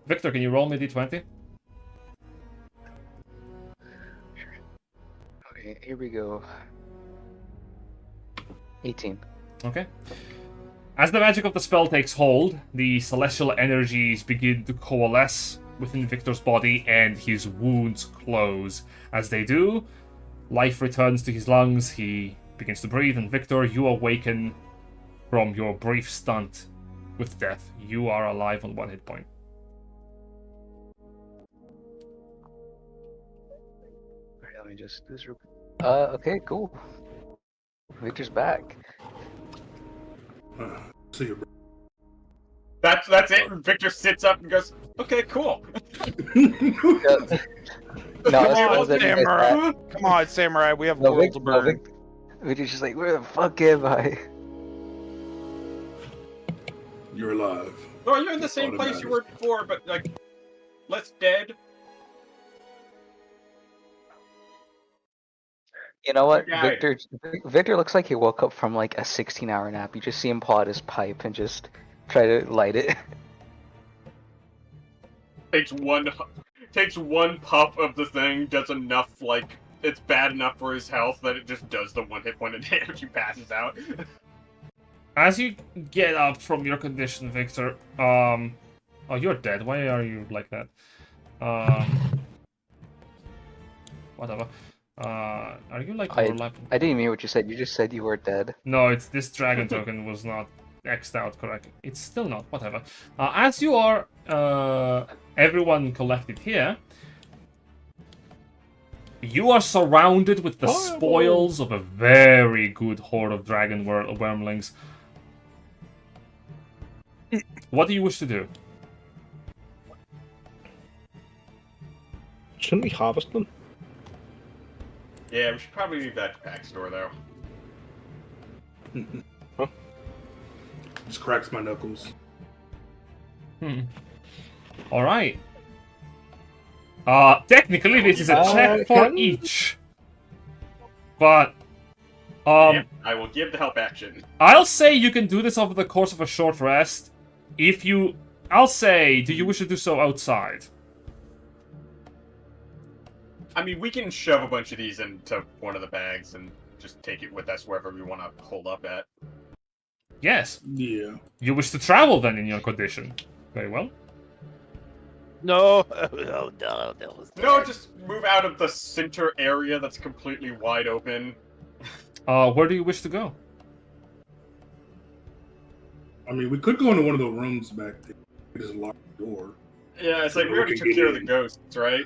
Victor, can you roll me d20? Okay, here we go. 18. Okay. As the magic of the spell takes hold, the celestial energies begin to coalesce within Victor's body, and his wounds close. As they do, life returns to his lungs, he begins to breathe, and Victor, you awaken from your brief stunt with death. You are alive on 1 hit point. Alright, let me just do this real quick. Okay, cool. Victor's back. See you, bro. That's it. Victor sits up and goes, "Okay, cool." No, Come on, wasn't like Samurai. that. Come on, Samurai. We have No, world to burn. Victor's just like, where the fuck am I? You're alive. Oh, you're in the same place you were before, but like less dead. You know what? Okay. Victor looks like he woke up from like a 16-hour nap. You just see him pull out his pipe and just try to light it. Takes one puff of the thing, does enough, like, it's bad enough for his health that it just does the 1 hit point of damage, he passes out. As you get up from your condition, Victor, oh, you're dead. Why are you like that? Whatever. Are you like overlapping? I didn't hear what you said. You just said you were dead. No, it's this dragon token was not X'd out correctly. It's still not, whatever. As you are, everyone collected here, you are surrounded with the spoils of a very good horde of dragon wormlings. What do you wish to do? Shouldn't we harvest them? Yeah, we should probably leave that to Paxidor, though. Huh? Just cracks my knuckles. Alright. Technically this is a check for each. But, Yeah, I will give the help action. I'll say you can do this over the course of a short rest. I'll say, do you wish to do so outside? I mean, we can shove a bunch of these into one of the bags and just take it with us wherever we want to hold up at. Yes. Yeah. You wish to travel then in your condition. Very well. No. No, just move out of the center area that's completely wide open. Where do you wish to go? I mean, we could go into one of the rooms back there. There's a locked door. Yeah, it's like we already took care of the ghosts, right?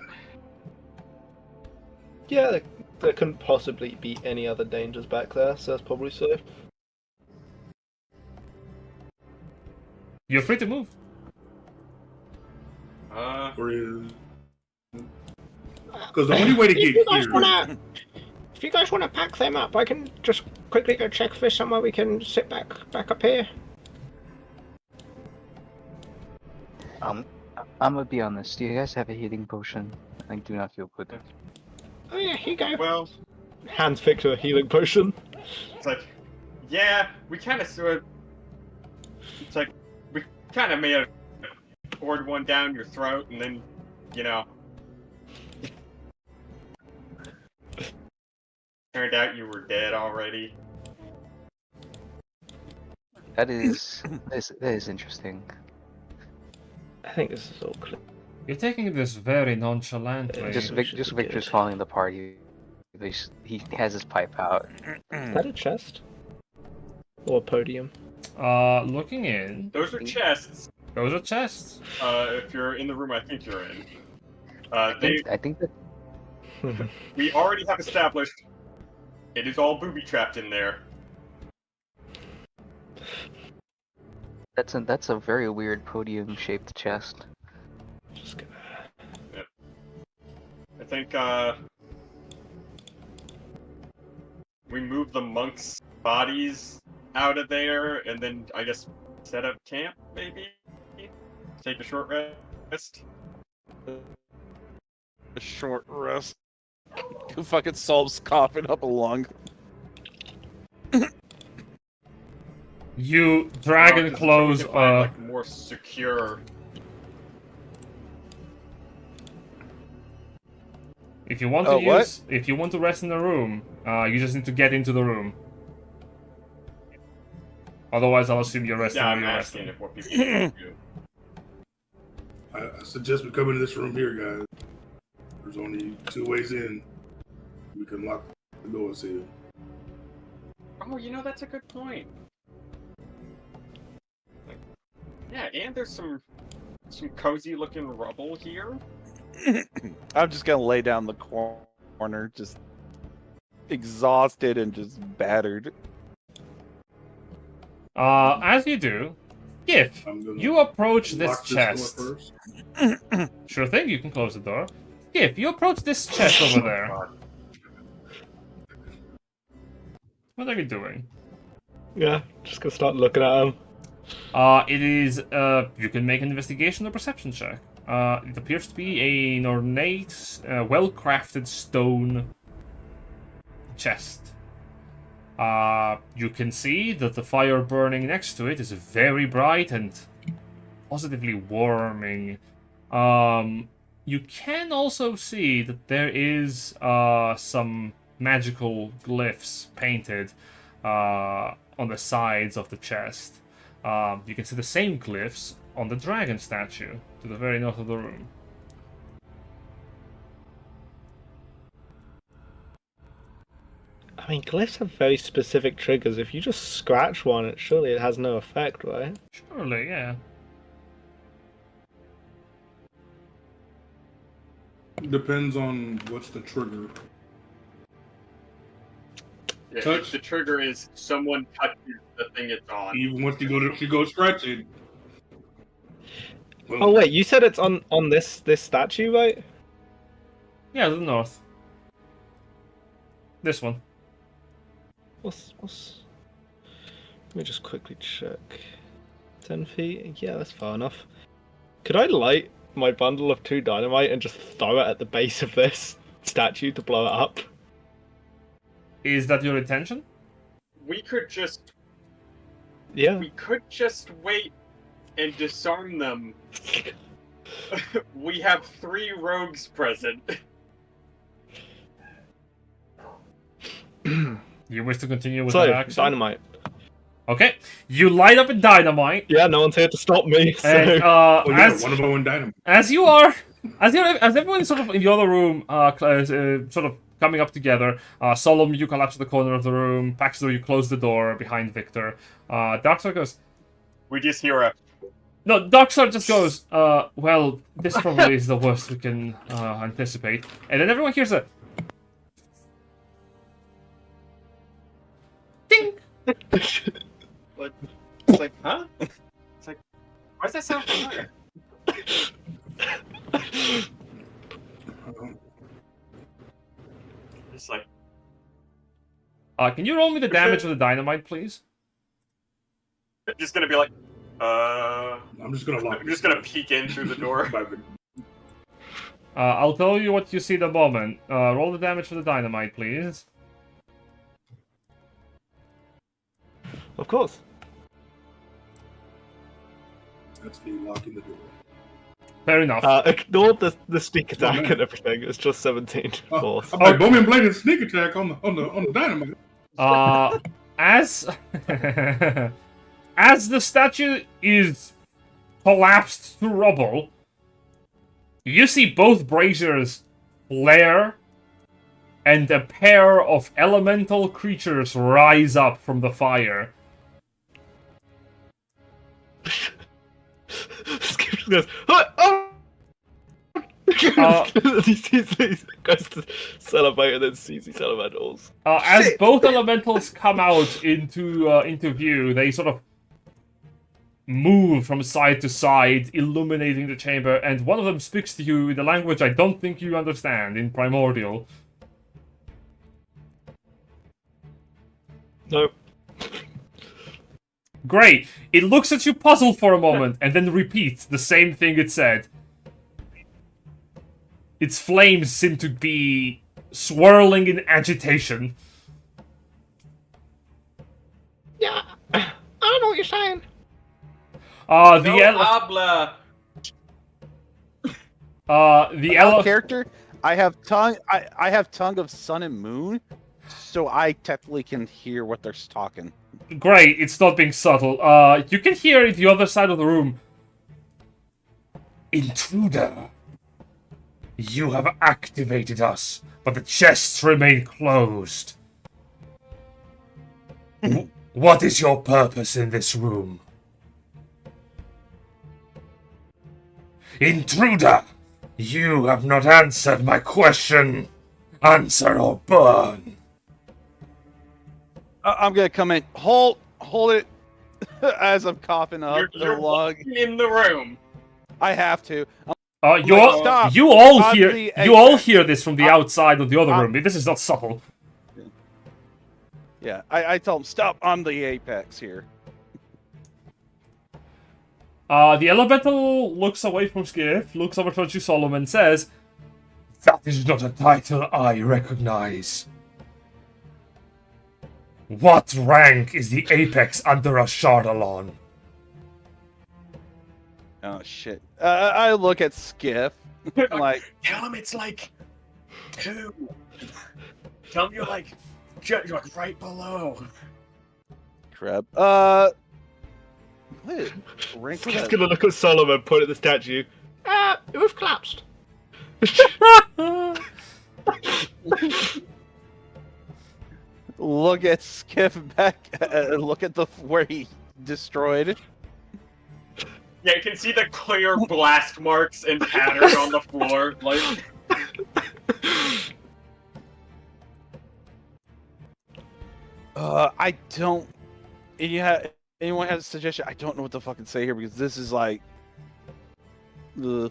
Yeah, there couldn't possibly be any other dangers back there, so that's probably safe. You're free to move. Because the only way to get here... If you guys want to pack them up, I can just quickly go check if there's somewhere we can sit back up here. I'm gonna be honest. Do you guys have a healing potion? I do not feel good. Oh yeah, here you go. Well, hands Victor a healing potion. It's like, yeah, we kind of sort of... It's like, we kind of may have poured one down your throat, and then, you know... Turned out you were dead already. That is interesting. I think this is all clear. You're taking this very nonchalantly. Just Victor's calling the party. He has his pipe out. Is that a chest? Or a podium? Looking in. Those are chests. Those are chests. If you're in the room I think you're in. I think that we already have established It is all booby-trapped in there. That's a very weird podium-shaped chest. Just gonna... Yep. I think, we move the monks' bodies out of there, and then, I guess, set up camp, maybe? Take a short rest? A short rest. Who fucking solves coughing up a lung? You dragon close. Like more secure. If you want to use, if you want to rest in the room, you just need to get into the room. Otherwise, I'll assume you're resting. Yeah, I'm when you're asking resting. if what people can do. I suggest we come into this room here, guys. There's only 2 ways in. We can lock the doors here. Oh, you know, that's a good point. Yeah, and there's some cozy-looking rubble here. I'm just gonna lay down the corner, just exhausted and just battered. As you do, Sk'iff, you approach this chest. Sure thing, you can close the door. Sk'iff, you approach this chest over there. What are you doing? Yeah, just gonna start looking at him. It is, you can make an investigation or perception check. It appears to be an ornate, well-crafted stone chest. You can see that the fire burning next to it is very bright and positively warming. You can also see that there is some magical glyphs painted on the sides of the chest. You can see the same glyphs on the dragon statue to the very north of the room. I mean, glyphs have very specific triggers. If you just scratch one, surely it has no effect, right? Surely, yeah. Depends on what's the trigger. Yeah, Touch. the trigger is someone touches the thing it's on. Even once you go scratch it. Well, Oh wait, you said it's on this statue, right? Yeah, to the north. This one. What's... Let me just quickly check. 10 feet? Yeah, that's far enough. Could I light my bundle of 2 dynamite and just throw it at the base of this statue to blow it up? Is that your intention? We could just Yeah. wait and disarm them. We have 3 rogues present. You wish to continue with So, that action? dynamite. Okay, you light up a dynamite. Yeah, no one's here to stop me. So. And oh yeah, one of our own dynamite. as everyone sort of in the other room, sort of coming up together, Solum, you collapse to the corner of the room. Paxidor, you close the door behind Victor. Darkstar goes. We just hear a... No, Darkstar just goes. Well, this probably is the worst we can anticipate. And then everyone hears a ding. What? It's like, huh? It's like, why does that sound familiar? It's like... Can you roll me the damage of the dynamite, please? Just gonna be like, I'm just gonna lock. I'm just gonna peek in through the door. I'll tell you what you see the moment. Roll the damage for the dynamite, please. Of course. That's me locking the door. Fair enough. Ignore the sneak attack and everything. It's just 17 force. I'm like Bowman Blade and sneak attack on the dynamite. As as the statue is collapsed to rubble, you see both braziers flare, and a pair of elemental creatures rise up from the fire. Skip goes, oh! He goes to celebrate and then sees these elementals. As both elementals come out into view, they sort of move from side to side, illuminating the chamber, and one of them speaks to you in the language I don't think you understand, in Primordial. Nope. Great. It looks at you puzzled for a moment, and then repeats the same thing it said. Its flames seem to be swirling in agitation. Yeah, I don't know what you're saying. The character, I have tongue. I have tongue of sun and moon, so I technically can hear what they're talking. Great, it's not being subtle. You can hear it the other side of the room. Intruder. You have activated us, but the chests remain closed. What is your purpose in this room? Intruder! You have not answered my question. Answer or burn. I'm gonna come in. Hold it, as I'm coughing up You're the lung. in the room. I have to. You all hear this from the outside of the other room. This is not subtle. Yeah, I tell him, stop, I'm the apex here. The elemental looks away from Sk'iff, looks over towards you, Solum, and says, That is not a title I recognize. What rank is the apex under a Shardalon? Oh, shit. I look at Sk'iff, like... Tell him it's like 2. Tell him you're like right below. Crap. What? Rank I'm just gonna look at Solomon and point at the statue. We've collapsed. Look at Sk'iff back. Look at where he destroyed. Yeah, you can see the clear blast marks and pattern on the floor. Like, I don't. Anyone has a suggestion? I don't know what to fucking say here because this is like. I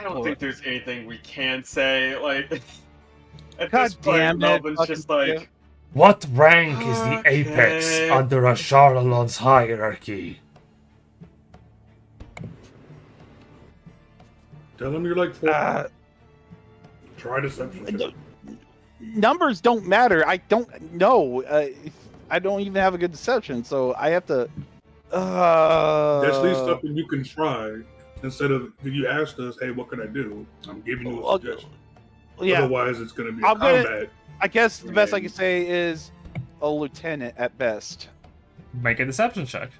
don't think there's anything we can say. Like, at God this point, damn it, Melvin's just like. What rank is the apex under a Shardalon's hierarchy? Tell him you're like 4. Try deception. Numbers don't matter. I don't know. I don't even have a good deception, so I have to. That's at least something you can try instead of if you asked us, "Hey, what can I do?" I'm giving you a suggestion. Yeah. Otherwise, it's going to be combat. I guess the best I can say is a lieutenant at best. Make a deception check.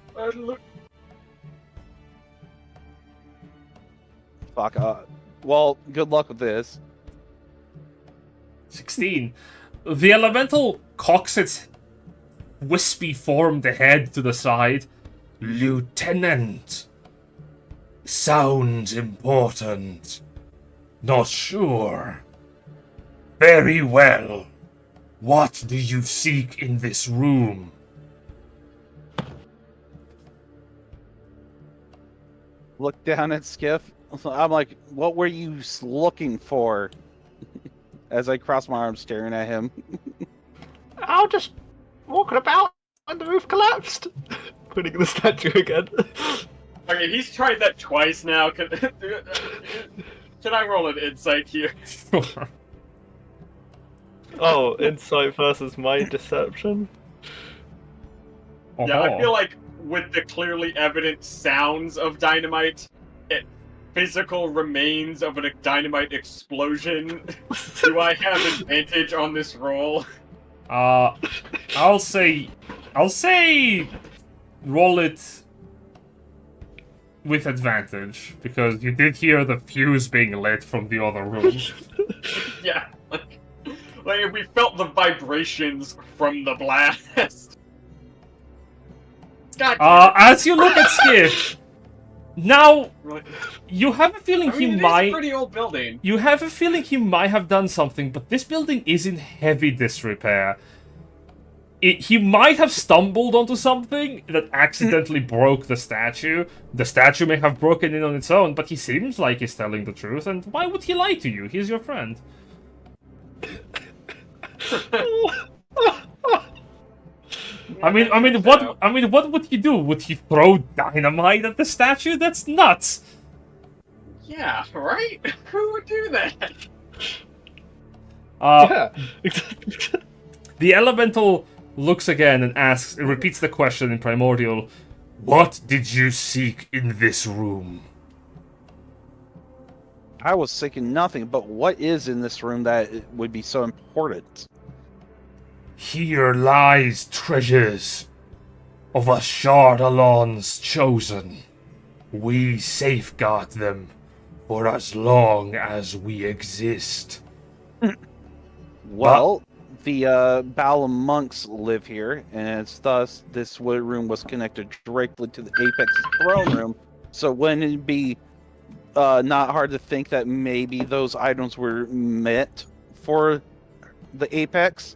Fuck. Well, good luck with this. 16. The elemental cocks its wispy formed head to the side. Lieutenant. Sounds important. Not sure. Very well. What do you seek in this room? Look down at Sk'iff. I'm like, what were you looking for? As I cross my arms staring at him. I'll just walking about and the roof collapsed. Putting in the statue again. Okay, he's tried that twice now. Can I roll an insight here? Sure. Oh, insight versus my deception? Yeah, I feel like with the clearly evident sounds of dynamite, physical remains of a dynamite explosion, do I have advantage on this roll? I'll say roll it with advantage, because you did hear the fuse being lit from the other room. Yeah, like we felt the vibrations from the blast. God, as you look at Sk'iff, Now, Really? you have a feeling I mean, he it is might... a pretty old building. You have a feeling he might have done something, but this building is in heavy disrepair. He might have stumbled onto something that accidentally broke the statue. The statue may have broken in on its own, but he seems like he's telling the truth, and why would he lie to you? He's your friend. I mean, what would he do? Would he throw dynamite at the statue? That's nuts. Yeah, right? Who would do that? Yeah. The elemental looks again and asks, repeats the question in Primordial. What did you seek in this room? I was seeking nothing, but what is in this room that it would be so important? Here lies treasures of Ashardalon's chosen. We safeguard them for as long as we exist. Well, the Balam monks live here, and it's thus this wood room was connected directly to the Apex throne room. So wouldn't it be not hard to think that maybe those items were meant for the Apex?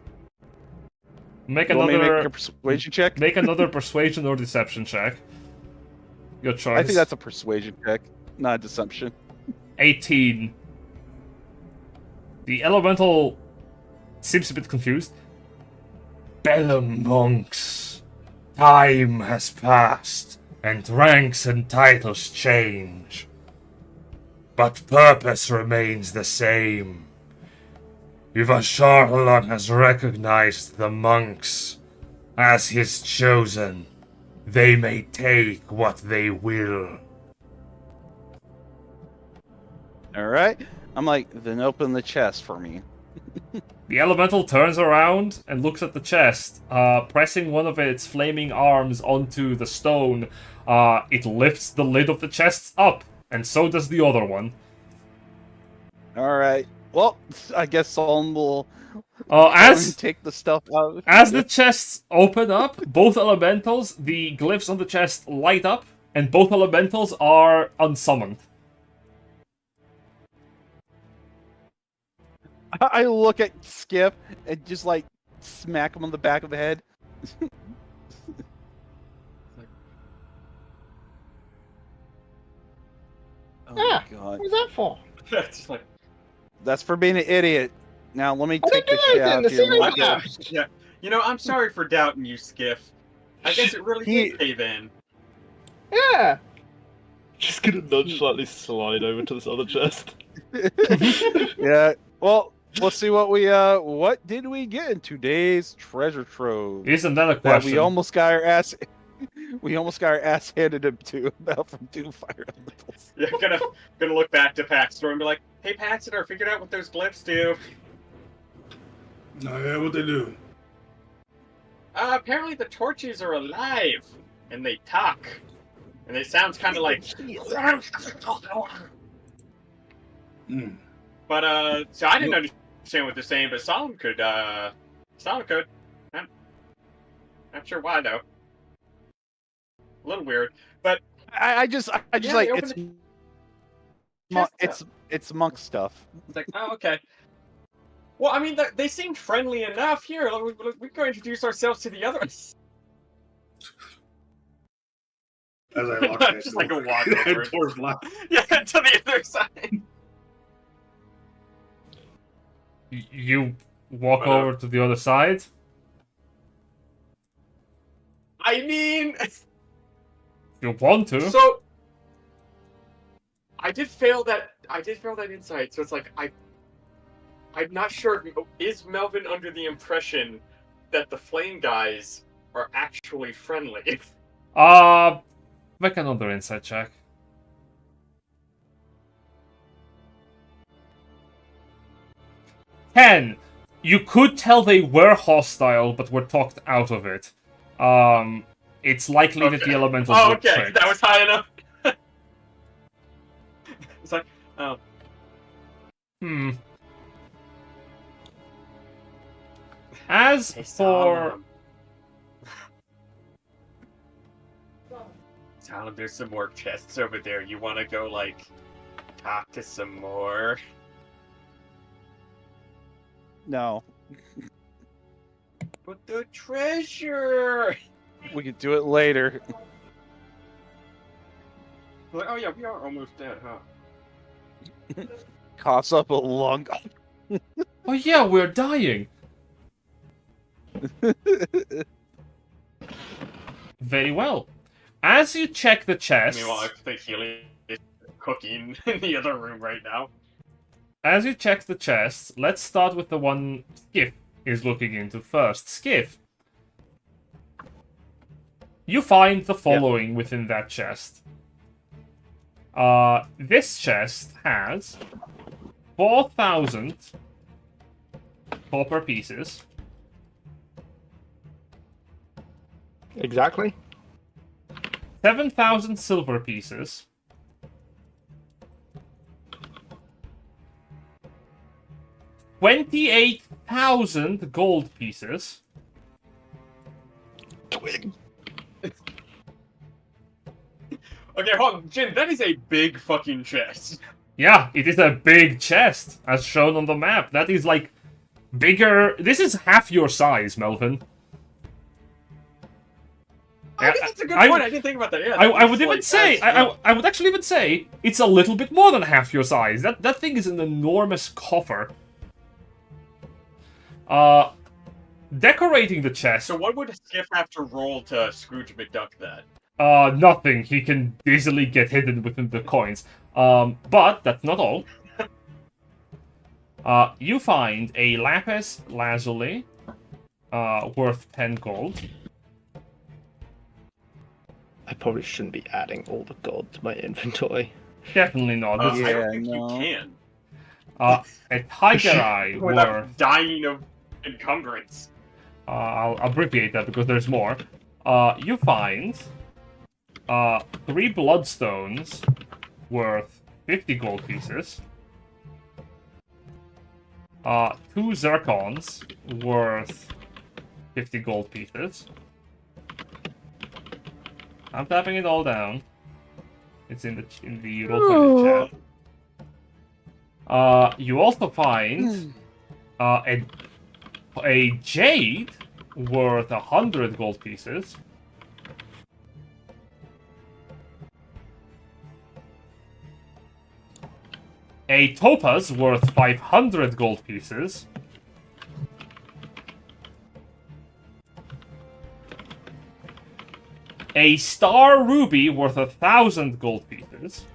Make You want me to another make a persuasion check. Make another persuasion or deception check. Your choice. I think that's a persuasion check, not a deception. 18. The elemental seems a bit confused. Bellum monks, time has passed, and ranks and titles change. But purpose remains the same. If Ashardalon has recognized the monks as his chosen, they may take what they will. Alright. I'm like, then open the chest for me. The elemental turns around and looks at the chest, pressing one of its flaming arms onto the stone. It lifts the lid of the chest up, and so does the other one. Alright. Well, I guess Solum will As take the stuff out. As the chests open up, both elementals, the glyphs on the chest light up, and both elementals are unsummoned. I look at Sk'iff and just like smack him on the back of the head. Oh my god. What's that for? It's just like, That's for being an idiot. Now let me take didn't this do shit out anything, here. the Look ceiling at- yeah. You know, I'm sorry for doubting you, Sk'iff. I guess it really He- did cave in. Yeah. Just gonna nudge slightly slide over to this other chest. Yeah. Well, let's see what did we get in today's treasure trove? Isn't that a That question? we almost got our ass handed to about from two fire elementals. Yeah, gonna look back to Paxidor and be like, "Hey, Paxidor, figured out what those glyphs do." No, yeah, what they do? Apparently the torches are alive and they talk, and they sound kind of like. Mm. But so I didn't understand what they're saying, but Solum could. Solum could. I'm not sure why though. A little weird, but I just Yeah, like they opened it's monk stuff. it's like, oh, okay. Well, I mean, they seemed friendly enough. Here, we go introduce ourselves to the others. As I walk that Just like a door. walk over. Door's locked. Yeah, to the other side. You walk over to the other side. I mean, You want to? so I did fail that insight. So it's like I'm not sure. Is Melvin under the impression that the flame guys are actually friendly? Make another insight check. 10. You could tell they were hostile, but were talked out of it. It's likely that the Okay. elementals Oh, were okay, tricked. that was high enough. It's like, oh, As for... Solum, there's some more chests over there. You want to go, like, talk to some more? No. But the treasure! We can do it later. Like, oh yeah, we are almost dead, huh? Coughs up a lung. Oh yeah, we're dying. Very well. As you check the chest... Meanwhile, I think Helius is cooking in the other room right now. As you check the chest, let's start with the one Sk'iff is looking into first. Sk'iff, you find the following within that chest. This chest has 4,000 copper pieces. Exactly. 7,000 silver pieces. 28,000 gold pieces. Twig. Okay, hold on, Jin, that is a big fucking chest. Yeah, it is a big chest, as shown on the map. That is like bigger. This is half your size, Melvin. I guess that's a good point. I didn't think about that. Yeah, I would even say, I would actually even say, it's a little bit more than half your size. That thing is an enormous coffer. Decorating the chest. So what would Sk'iff have to roll to Scrooge McDuck that? Nothing. He can easily get hidden within the coins. But that's not all. You find a lapis lazuli, worth 10 gold. I probably shouldn't be adding all the gold to my inventory. Definitely not. I don't think you can. A tiger eye Without worth... dying of encumbrance. I'll abbreviate that because there's more. You find 3 bloodstones worth 50 gold pieces. 2 zircons worth 50 gold pieces. I'm tapping it all down. It's in the roll chat. You also find a jade worth 100 gold pieces. A topaz worth 500 gold pieces. A star ruby worth 1,000 gold pieces.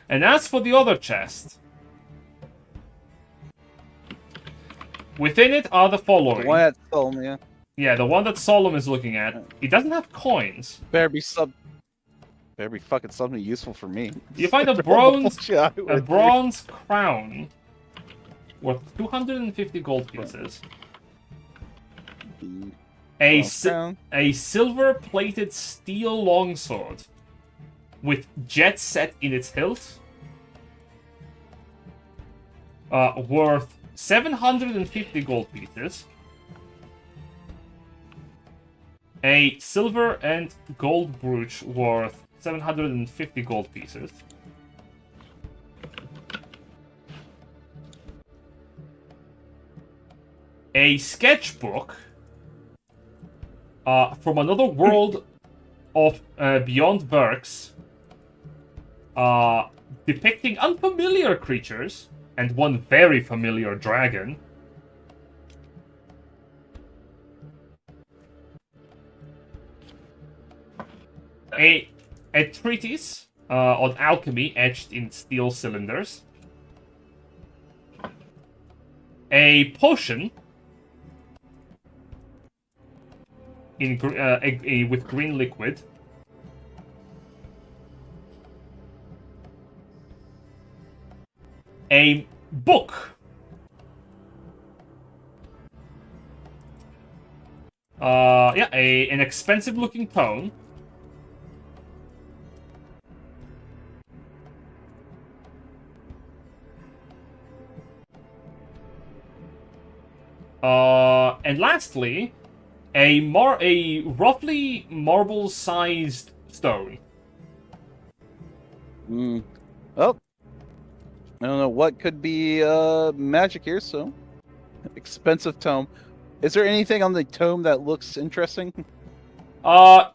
And as for the other chest, within it are the following. The one at Solum, yeah. Yeah, the one that Solum is looking at. It doesn't have coins. Better be fucking something useful for me. You find a bronze crown worth 250 gold pieces. A silver-plated steel longsword with jet set in its hilt, worth 750 gold pieces. A silver and gold brooch worth 750 gold pieces. A sketchbook from another world of beyond Verx, depicting unfamiliar creatures and one very familiar dragon. A treatise on alchemy etched in steel cylinders. A potion in with green liquid. A book. An expensive looking tome. And lastly, a roughly marble-sized stone. Well, I don't know what could be magic here, so expensive tome. Is there anything on the tome that looks interesting? Sure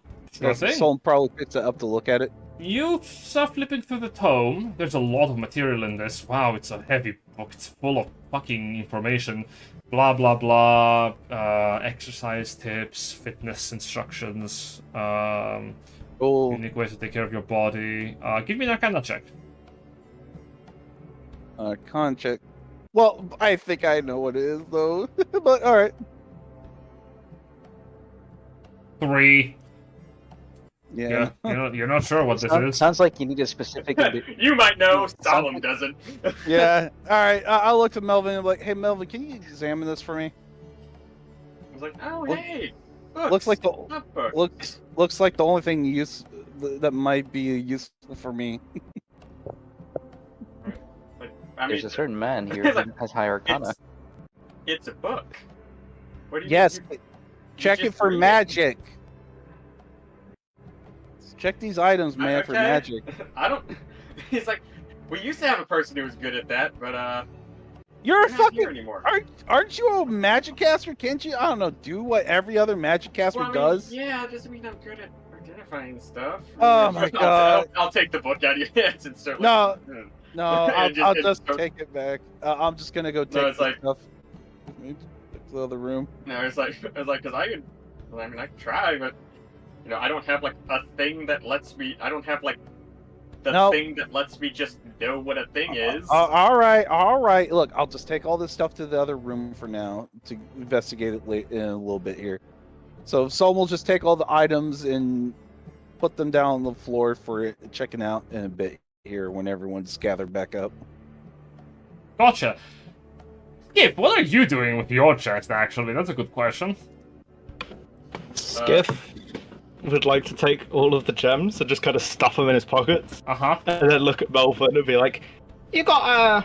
thing. Someone probably picks it up to look at it. You start flipping through the tome. There's a lot of material in this. Wow, it's a heavy book. It's full of fucking information. Blah, blah, blah. Exercise tips, fitness instructions, unique ways to take care of your body. Give me an Arcana check. Arcana check. Well, I think I know what it is, though. But, alright. 3. Yeah. You're not sure what this is. Sounds like you need a specific. You might know. Solum doesn't. Yeah. Alright, I'll look to Melvin and be like, hey, Melvin, can you examine this for me? I was like, oh, hey. Books. Looks like Not books. looks like the only thing that might be useful for me. I mean, There's a certain man here who has high Arcana. It's a book. What do you Yes, you check it just for read magic. Check these items, man, for Okay. magic. I don't. He's like, we used to have a person who was good at that, but You're a we're not here fucking. anymore. Aren't you a magic caster? Can't you? I don't know. Do what every other magic caster Well, I mean, does. Yeah, doesn't mean I'm good at identifying stuff. Oh my God. I'll take the book out of your hands and start. No. Looking. No, And I'll just- just and- take it back. I'm just gonna go take it's the like- stuff. To the other room. No, it's like, because I could. Well, I mean, I could try, but I don't have like a thing that lets me. I don't have like the Nope. thing that lets me just know what a thing is. All right. Look, I'll just take all this stuff to the other room for now to investigate it in a little bit here. So someone will just take all the items and put them down on the floor for checking out in a bit here when everyone's gathered back up. Gotcha. Sk'iff, what are you doing with your chest, actually? That's a good question. Sk'iff would like to take all of the gems and just kind of stuff them in his pockets, Uh-huh. and then look at Melvin and be like, "You got a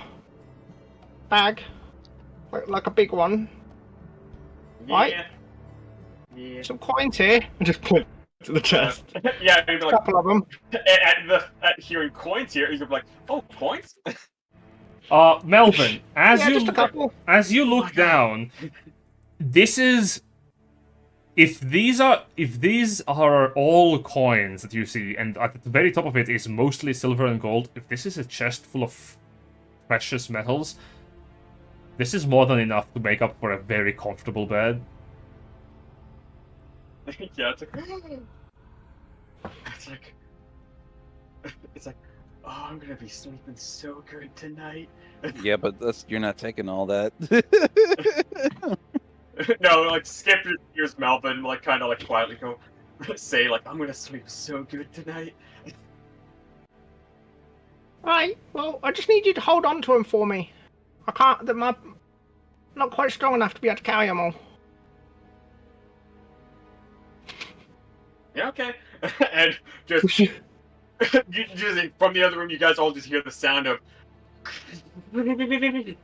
bag, like a big one, right? Yeah. Some coins here." And just point to the chest. Yeah, and A like, couple of them. at hearing coins here, you're like, oh, coins? Melvin, as Yeah, you just a couple. as you look down, this is if these are all coins that you see, and at the very top of it is mostly silver and gold. If this is a chest full of precious metals, this is more than enough to make up for a very comfortable bed. Yeah, it's like, oh, I'm gonna be sleeping so good tonight. Yeah, but you're not taking all that. No, like Sk'iff just hears Melvin like kind of like quietly go say like, I'm gonna sleep so good tonight. Right. Well, I just need you to hold on to them for me. I can't. I'm not quite strong enough to be able to carry them all. Yeah, okay. And just, from the other room, you guys all just hear the sound of. And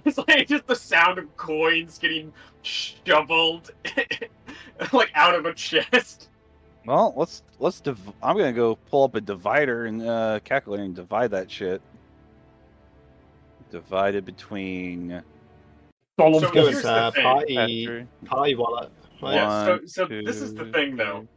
it's like just the sound of coins getting shoveled, like out of a chest. Well, I'm gonna go pull up a divider and calculator and divide that shit. Divide it between. Solum's So going. here's the thing. Party wallet. Yeah, so this is the thing though.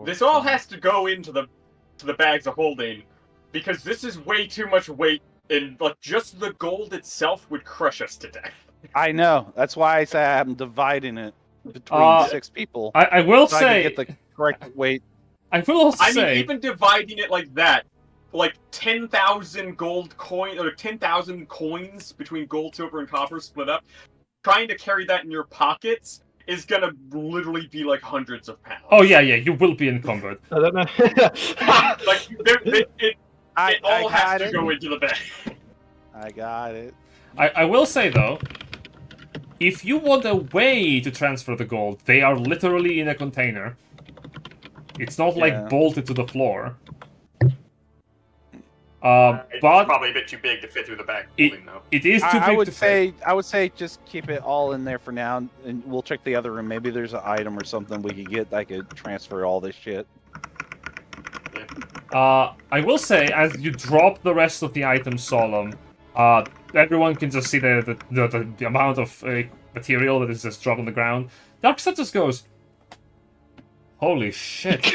This all has to go into the bags of holding, because this is way too much weight, and like just the gold itself would crush us to death. I know. That's why I say I'm dividing it between 6 people. I will so I can say, get the correct weight. I will also I mean, say, even dividing it like that, like 10,000 gold coin or 10,000 coins between gold, silver, and copper split up, trying to carry that in your pockets is gonna literally be like hundreds of pounds. oh yeah, you will be encumbered. I don't know. Like it all has to it. go into the bag. I got it. I will say though, if you want a way to transfer the gold, they are literally in a container. It's not Yeah. like bolted to the floor. It's But probably a bit too big to fit through the bag It- holding, though. it is too big I would to fit. say I would say just keep it all in there for now, and we'll check the other room. Maybe there's an item or something we could get that could transfer all this shit. I will say, as you drop the rest of the items, Solum, everyone can just see the amount of material that is just dropped on the ground. Darkseid just goes, "Holy shit!"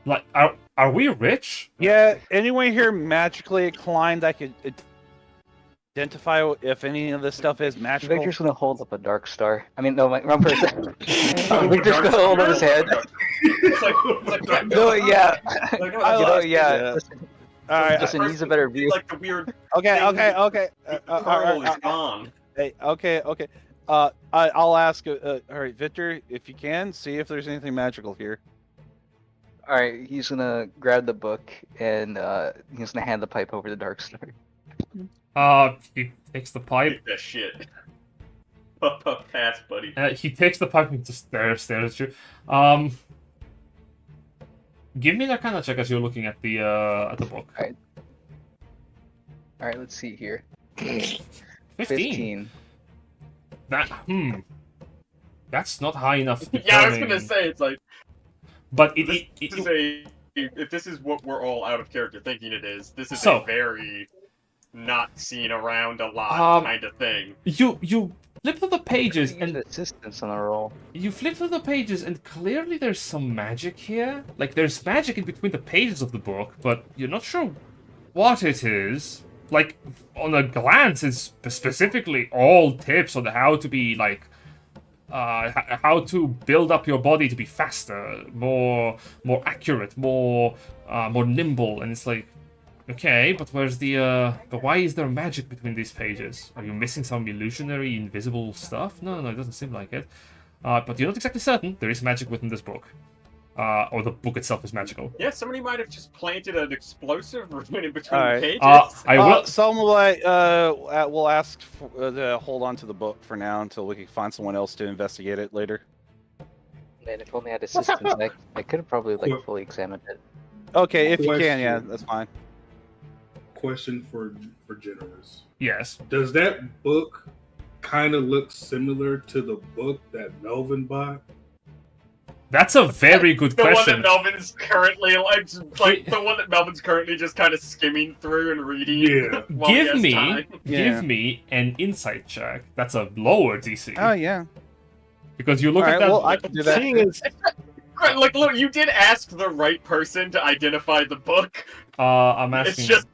Like, are we rich? Yeah, anyone here magically inclined that could identify if any of this stuff is magical? Victor's gonna hold up a dark star. I mean, no, wrong person. Victor's gonna hold up his head. It's like No, yeah. Like, Yeah. All right, Listen, he's a better view. Like the weird okay. pearl is gone. Hey, okay. I'll ask. All right, Victor, if you can, see if there's anything magical here. Alright, he's gonna grab the book and he's gonna hand the pipe over to Darkstar. He takes the pipe. Take that shit. Pass, buddy. He takes the pipe and just stares at you. Give me that kind of check as you're looking at the book. Alright, let's see here. 15. That's not high enough. To Yeah, I was determine- gonna say it's like. But To say, if this is what we're all out of character thinking it is, this is So- a very not seen around a lot kind of thing. You flip through the pages And and assistance on a roll. you flip through the pages and clearly there's some magic here. Like there's magic in between the pages of the book, but you're not sure what it is. Like on a glance, it's specifically all tips on how to be like. How to build up your body to be faster, more accurate, more nimble, and it's like, okay, but where's but why is there magic between these pages? Are you missing some illusionary, invisible stuff? No, it doesn't seem like it. But you're not exactly certain. There is magic within this book, or the book itself is magical. Yeah, somebody might have just planted an explosive in between All right. the pages. I will. Someone will ask to hold on to the book for now until we can find someone else to investigate it later. Man, if only I had assistance, I could have probably like fully examined it. Okay, if you can, Question. yeah, that's fine. Question for Generous. Yes. Does that book kind of look similar to the book that Melvin bought? That's a very good The question. one that Melvin's currently the one that Melvin's currently just kind of skimming through and reading. Yeah. while he Give has me, time. give me an insight check. That's a lower DC. Oh yeah. Because you look All at right, that. well, I can do that. Seeing as Right, like, look, you did ask the right person to identify the book. I'm It's asking. just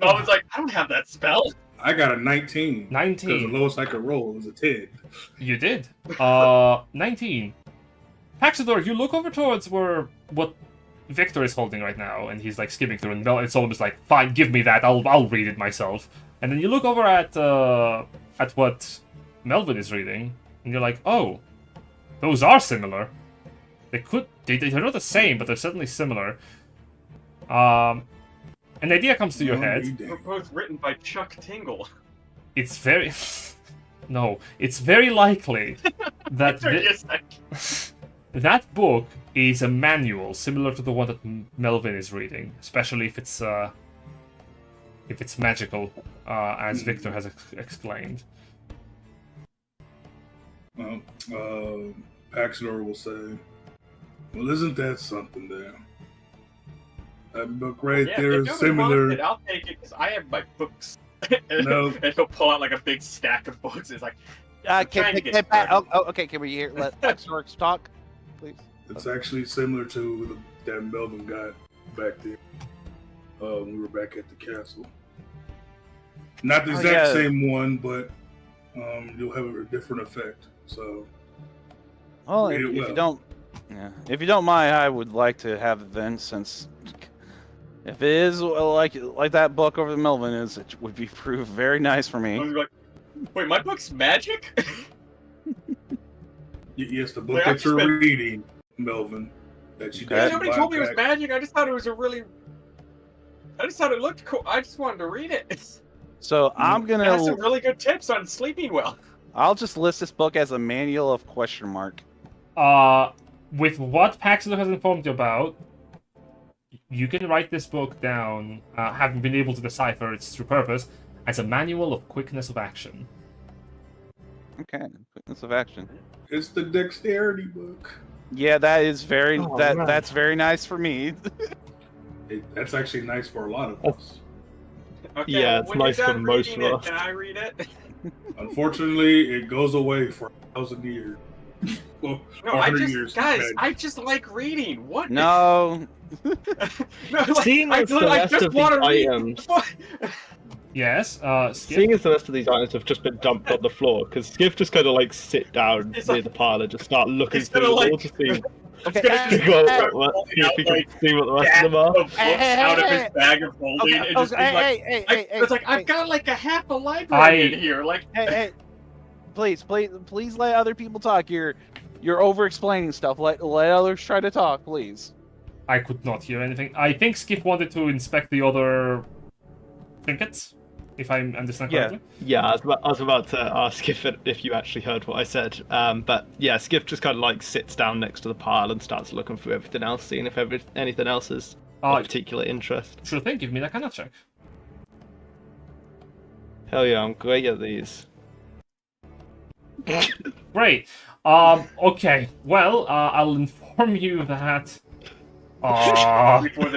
Melvin's like, I don't have that spell. I got a 19. 19. Because the lowest I could roll is a 10. You did. 19. Paxidor, you look over towards what Victor is holding right now, and he's like skimming through, and Solum is like, "Fine, give me that. I'll read it myself." And then you look over at what Melvin is reading, and you're like, "Oh, those are similar. They're not the same, but they're certainly similar." An idea comes to your head. They're both written by Chuck Tingle. It's very no. It's very likely that Yes, that book is a manual similar to the one that Melvin is reading, especially if it's magical, as Victor has exclaimed. Well, Paxidor will say, well, isn't that something there? That book right yeah, there if is nobody wants similar. it, I'll take it because I have my books. No. And he'll pull out like a big stack of books. It's like, trying to get started. Okay, can we hear let Paxidor talk, please? It's actually similar to that Melvin got back there. When we were back at the castle. Not the Oh, exact yeah. same one, but you'll have a different effect. So, Well, Read if it you well. don't, if you don't mind, I would like to have it then, since if it is like that book over the Melvin is, it would be proved very nice for I me. was like, wait, my book's magic? yes, the book Wait, I that just you're been- reading, Melvin, that you Okay. got. Nobody told me it was magic. I just thought it was I just thought it looked cool. I just wanted to read it. So I'm It has some gonna, really good tips on sleeping well. I'll just list this book as a manual of question mark. With what Paxidor has informed you about, you can write this book down, having been able to decipher its true purpose, as a manual of quickness of action. Okay, quickness of action. It's the dexterity book. Yeah, that is very Oh, that man. that's very nice for me. That's actually nice for a lot of us. Okay, Yeah, it's when nice you're for done most reading of it, us. can I read it? Unfortunately, it goes away for 1,000 years. Well, No, 100 years. guys, depends. I just like reading. What? No, No, like, Seeing I as the rest just of want to these read. items- Yes, Sk'iff? Seeing as the rest of these items have just been dumped on the floor, because Sk'iff just kind of like sit down It's near like- the pile and just start looking He's through gonna, the like- wall to see, okay. see if he can see what the rest of them are. Books out of his bag of holding and just being like, it's like hey, I've got like a half a library in here. Like, hey, please let other people talk. You're over-explaining stuff. Let others try to talk, please. I could not hear anything. I think Skip wanted to inspect the other trinkets, if I understand Yeah. correctly. Yeah, I was about to ask if you actually heard what I said. But yeah, Skip just kind of like sits down next to the pile and starts looking through everything else, seeing if anything else is of particular interest. Sure thing, give me that kind of check. Hell yeah, I'm great at these. Great. Okay. Well, I'll inform you that. before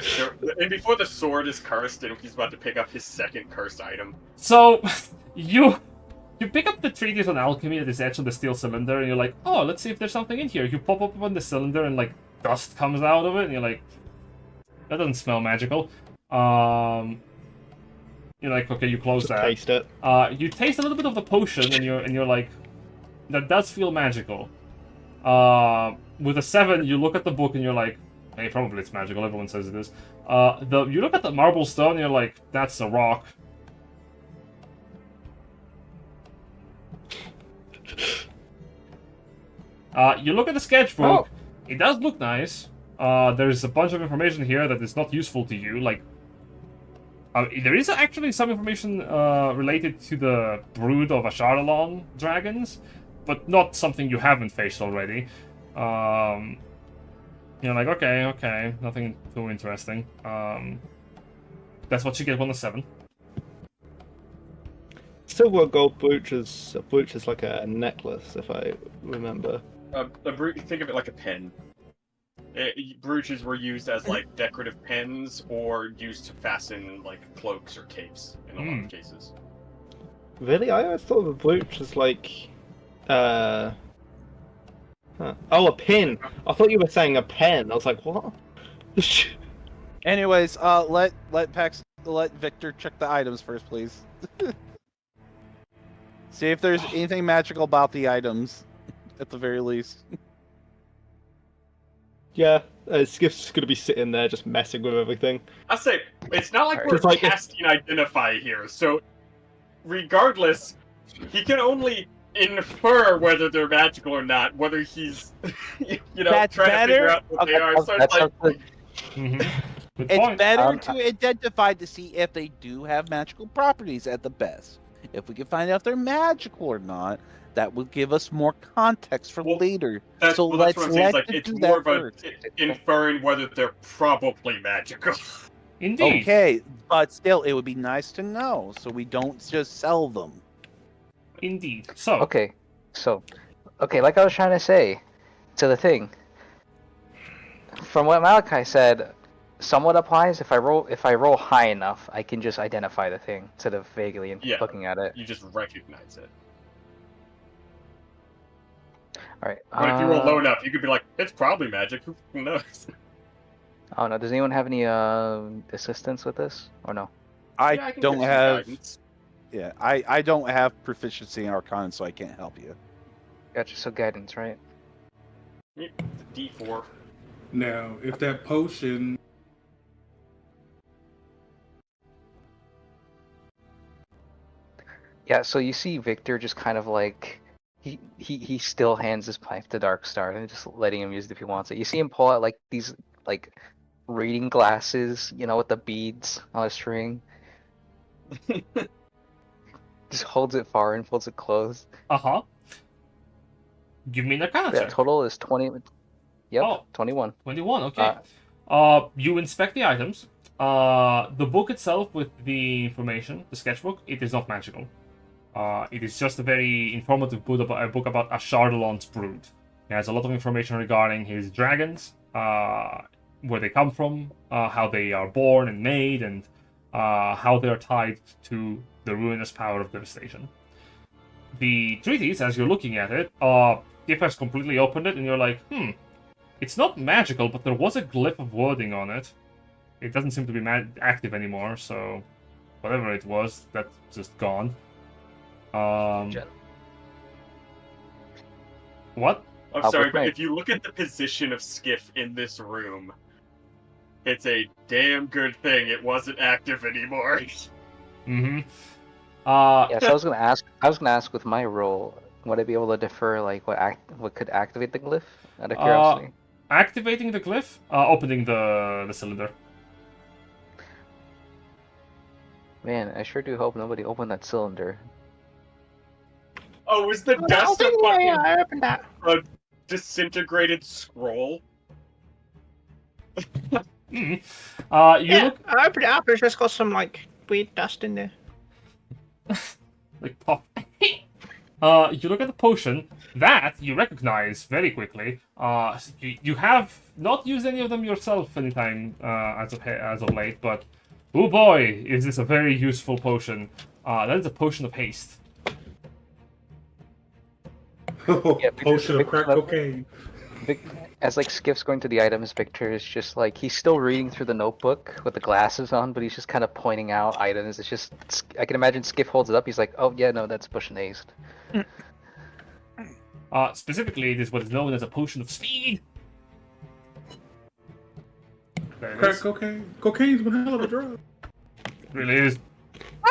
the sword is cursed and he's about to pick up his second cursed item. So, you pick up the treatise on alchemy that is etched on the steel cylinder, and you're like, oh, let's see if there's something in here. You pop up on the cylinder, and like dust comes out of it, and you're like, that doesn't smell magical. You're like, okay, you close that. Taste it. You taste a little bit of the potion, and you're like, that does feel magical. With a 7, you look at the book, and you're like, hey, probably it's magical. Everyone says it is. You look at the marble stone, and you're like, that's a rock. You look at the sketchbook. Oh. It does look nice. There's a bunch of information here that is not useful to you. Like, there is actually some information related to the brood of Asharalon dragons, but not something you haven't faced already. You're like, okay, nothing too interesting. That's what you get on the 7. Silver gold brooch is like a necklace, if I remember. Think of it like a pen. Brooches were used as like decorative pens or used to fasten like cloaks or capes in a lot of cases. Really? I always thought of a brooch as like, Oh, a pin. I thought you were saying a pen. I was like, what? Anyways, let Victor check the items first, please. See if there's anything magical about the items, at the very least. Yeah, Skiff's just gonna be sitting there just messing with everything. I say it's not like Alright. we're Just like- casting Identify here, so regardless, he can only infer whether they're magical or not. Whether he's, That's trying better? to figure out what they are. So it's like, Good It's point. better to identify to see if they do have magical properties at the best. If we can find out if they're magical or not, that will give us more context for later. So that's let's what I'm saying. let Like, them it's do more that of a first. inferring whether they're probably magical. Indeed. Okay, but still, it would be nice to know, so we don't just sell them. Indeed. So, Okay, like I was trying to say to the thing, from what Malachi said, somewhat applies. If I roll high enough, I can just identify the thing instead of vaguely looking at it. You just recognize it. All right. But if you roll low enough, you could be like, it's probably magic. Who knows? Oh no. Does anyone have any assistance with this or no? I Yeah, can don't give some have. guidance. Yeah, I don't have proficiency in Arcana, so I can't help you. Gotcha. So guidance, right? D4. Now, if that potion, Yeah. So you see Victor just kind of like he still hands his pipe to Darkstar and just letting him use it if he wants it. You see him pull out like these like reading glasses, with the beads on a string. Just holds it far and pulls it closed. Give me an Arcana Yeah, check. total is 20. Yep, Oh. 21. 21, okay. You inspect the items. The book itself with the information, the sketchbook, it is not magical. It is just a very informative book about Ashardalon's brood. It has a lot of information regarding his dragons, where they come from, how they are born and made, and how they are tied to the ruinous power of devastation. The treatise, as you're looking at it, Sk'iff has completely opened it, and you're like, it's not magical, but there was a glyph of wording on it. It doesn't seem to be active anymore, so whatever it was, that's just gone. What? I'm sorry, but if you look at the position of Sk'iff in this room, it's a damn good thing it wasn't active anymore. Mm-hmm. Yeah, so I was gonna ask with my role, would I be able to defer like what could activate the glyph? Out of curiosity. Activating the glyph, opening the cylinder. Man, I sure do hope nobody opened that cylinder. Oh, was the dust a fucking disintegrated scroll? You Yeah, look I opened it up. It's just got some like weird dust in there. like pop. You look at the potion that you recognize very quickly. You have not used any of them yourself anytime as of late, but oh boy, is this a very useful potion. That is a potion of haste. Yeah, Potion of crack cocaine. As like Skiff's going to the items, Victor is just like he's still reading through the notebook with the glasses on, but he's just kind of pointing out items. It's just I can imagine Sk'iff holds it up. He's like, "Oh yeah, no, that's potion of haste." Specifically, it is what is known as a potion of speed. There it Crack is. cocaine. Cocaine's one hell of a drug. It really is.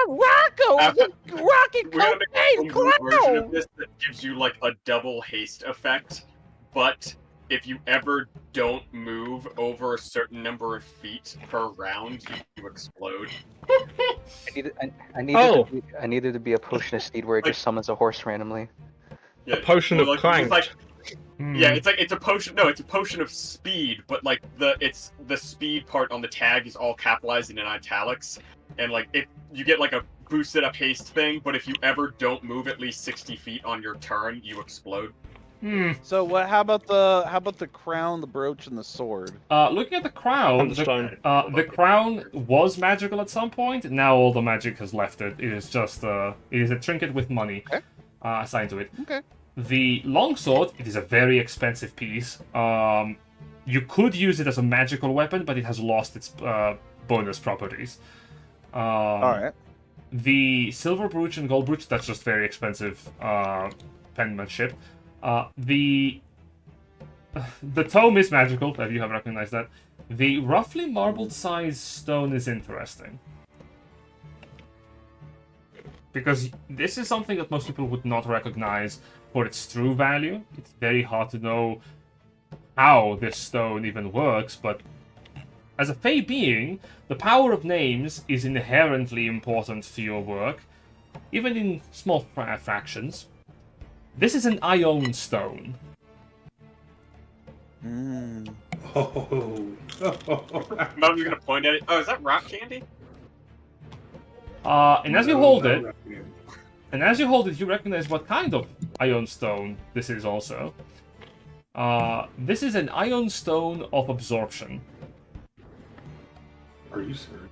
Rocco, rocking We're gonna make a version of this that gives you like a double haste effect, but if you ever don't move over a certain number of feet per round, you explode. I needed to be a potion of speed where it just summons a horse randomly. Yeah, A potion of clank. It's like, yeah, it's a potion. No, it's a potion of speed, but like the speed part on the tag is all capitalized and in italics, and like if you get like a boosted up haste thing, but if you ever don't move at least 60 feet on your turn, you explode. So what? How about the crown, the brooch, and the sword? Looking at the crown, And the stone. the crown was magical at some point. Now all the magic has left it. It is just it is a trinket with money assigned to it. Okay. The longsword, it is a very expensive piece. You could use it as a magical weapon, but it has lost its bonus properties. All right. The silver brooch and gold brooch, that's just very expensive penmanship. The tome is magical, if you have recognized that. The roughly marbled-sized stone is interesting. Because this is something that most people would not recognize for its true value. It's very hard to know how this stone even works, but as a Fey being, the power of names is inherently important to your work, even in small fractions. This is an Ion stone. Oh. Melvin's gonna point at it. Oh, is that rock candy? And as you hold it, you recognize what kind of Ion stone this is also. This is an Ion stone of absorption. Are you serious?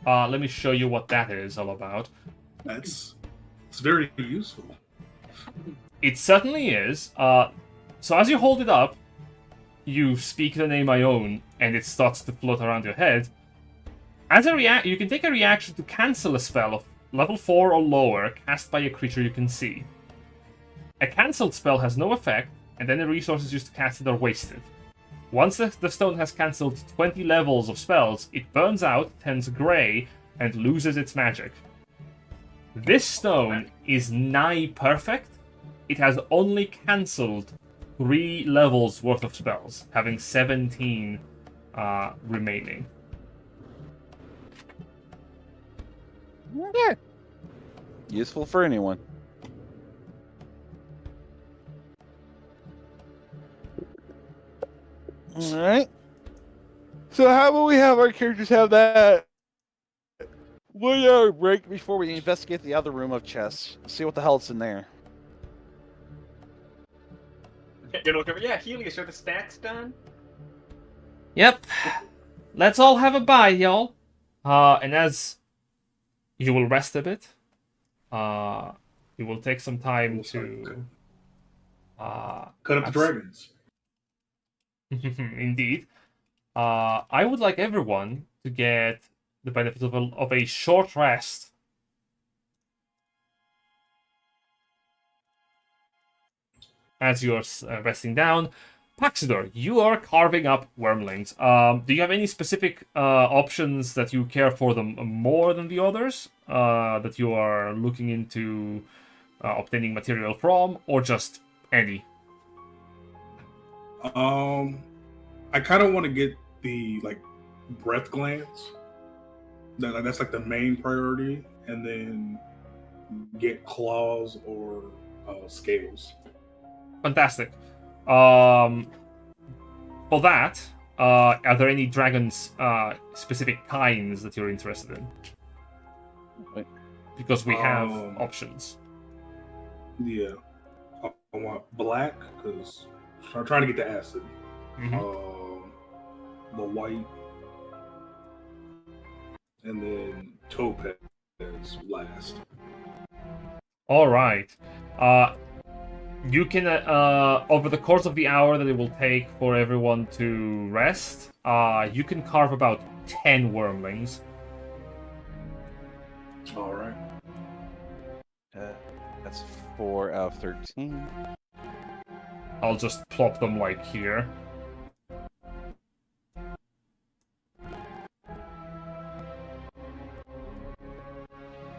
Let me show you what that is all about. It's very useful. It certainly is. So as you hold it up, you speak the name Ion, and it starts to float around your head. As a you can take a reaction to cancel a spell of level 4 or lower cast by a creature you can see. A cancelled spell has no effect, and any resources used to cast it are wasted. Once the stone has cancelled 20 levels of spells, it burns out, turns grey, and loses its magic. This stone is nigh perfect. It has only cancelled 3 levels worth of spells, having 17 remaining. Yeah. Useful for anyone. All right. So how about we have our characters have that 1 hour break before we investigate the other room of chests? See what the hell's in there. You know, yeah, Helius, are the stats done? Yep. Let's all have a bye, y'all. And as you will rest a bit, you will take some time to cut up the dragons. Indeed. I would like everyone to get the benefit of a short rest. As you're resting down, Paxidor, you are carving up wormlings. Do you have any specific options that you care for them more than the others? That you are looking into obtaining material from, or just any? I kind of want to get the breath glands. That's like the main priority, and then get claws or scales. Fantastic. For that, are there any dragons specific kinds that you're interested in? Because we have options. Yeah, I want black because I'm trying to get the acid. The white, and then topaz last. All right. You can, over the course of the hour that it will take for everyone to rest, you can carve about 10 wormlings. All right. That's 4 out of 13. I'll just plop them like here.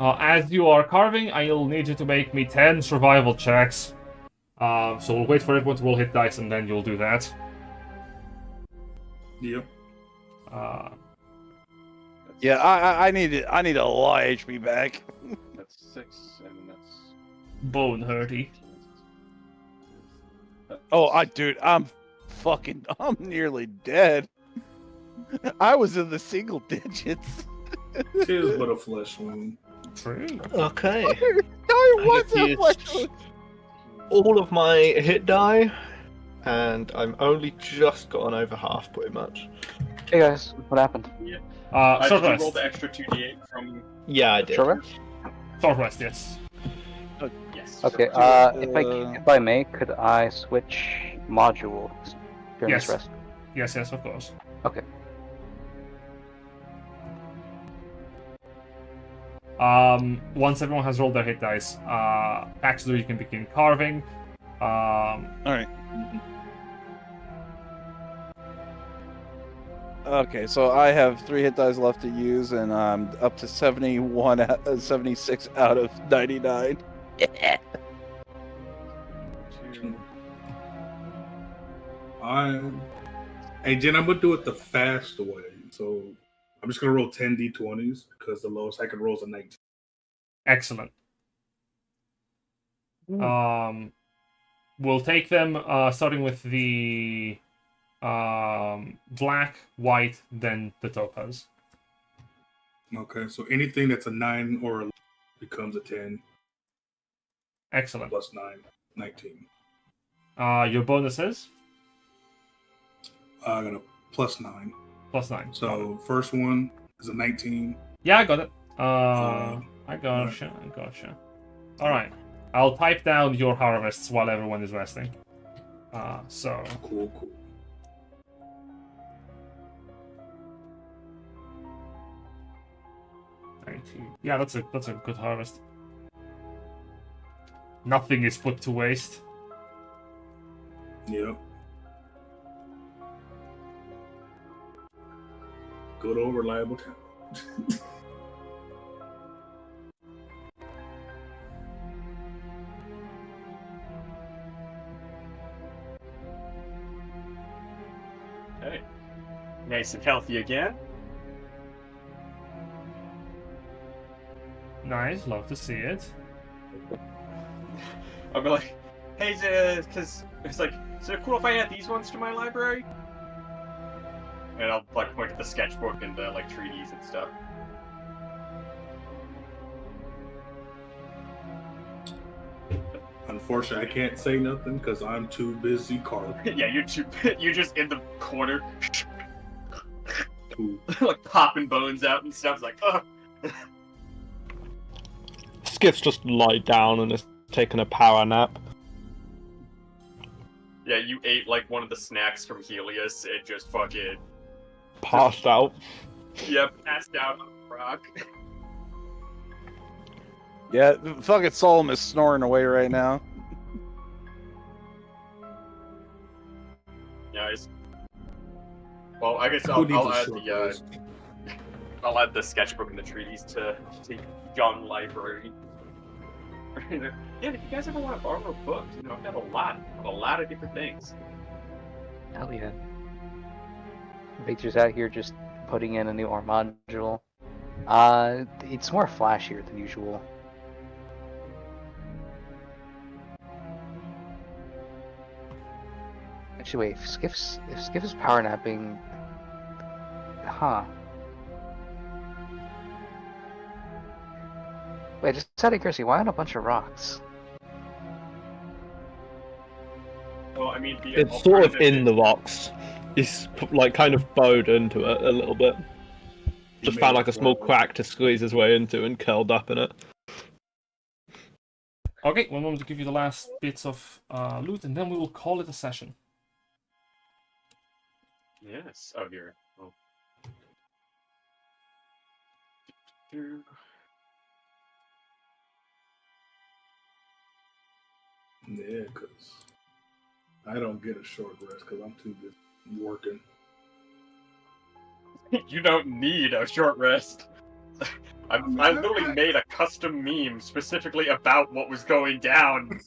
As you are carving, I'll need you to make me 10 survival checks. So we'll wait for everyone to roll hit dice, and then you'll do that. Yep. Yeah, I need a lot of HP back. That's 6, and that's Bone hurty. Oh, dude, I'm nearly dead. I was in the single digits. Tis but a flesh wound. True. Okay. No, it was a used flesh wound. all of my hit die, and I'm only just gotten over half, pretty much. Hey guys, what happened? Did you Short roll rest. the extra 2d8 from... Yeah, I did. Short rest? Short rest, yes. Yes. Okay, if I may, could I switch modules during Yes. this rest? Yes, of course. Okay. Once everyone has rolled their hit dice, Paxidor, you can begin carving. Alright. Okay, so I have 3 hit dice left to use, and I'm up to 76 out of 99. Hey, Jen, I'm gonna do it the fast way. So I'm just gonna roll 10 d20s because the lowest I can roll is a 19. Excellent. We'll take them starting with the black, white, then the topaz. Okay, so anything that's a 9 or 11 becomes a 10. Excellent. Plus 9, 19. Your bonus is? I got a plus 9. Plus 9. So first one is a 19. Yeah, I got it. I gotcha. Alright. I'll type down your harvests while everyone is resting. So. Cool. 19. Yeah, that's a good harvest. Nothing is put to waste. Yep. Good old reliable town. Okay. Nice and healthy again. Nice, love to see it. I'll be like, hey, because it's like, is it cool if I add these ones to my library? And I'll like point to the sketchbook and the like treaties and stuff. Unfortunately, I can't say nothing because I'm too busy carving. Yeah, you're just in the corner, Ooh. like popping bones out and stuff. It's like, ugh. Sk'iff's just lied down and is taking a power nap. Yeah, you ate like one of the snacks from Helius and just fucking Passed out. Yep, passed out on the rock. Yeah, fucking Solum is snoring away right now. Nice. Well, I guess Who I'll needs a add short the rest? I'll add the sketchbook and the treaties to Young Library. Yeah, if you guys ever want to borrow books, you know, I've got a lot of different things. Hell yeah. Victor's out here just putting in a new art module. It's more flashier than usual. Actually, wait, if Sk'iff is power napping, huh? Wait, just out of curiosity, why on a bunch of rocks? Well, I mean, It's sort of in the rocks. He's like kind of bowed into it a little bit. Just found like a small crack to squeeze his way into and curled up in it. Okay, one moment to give you the last bits of loot, and then we will call it a session. Yes. Oh, here. Oh. Yeah, because I don't get a short rest because I'm too busy working. You don't need a short rest. I literally made a custom meme specifically about what was going down,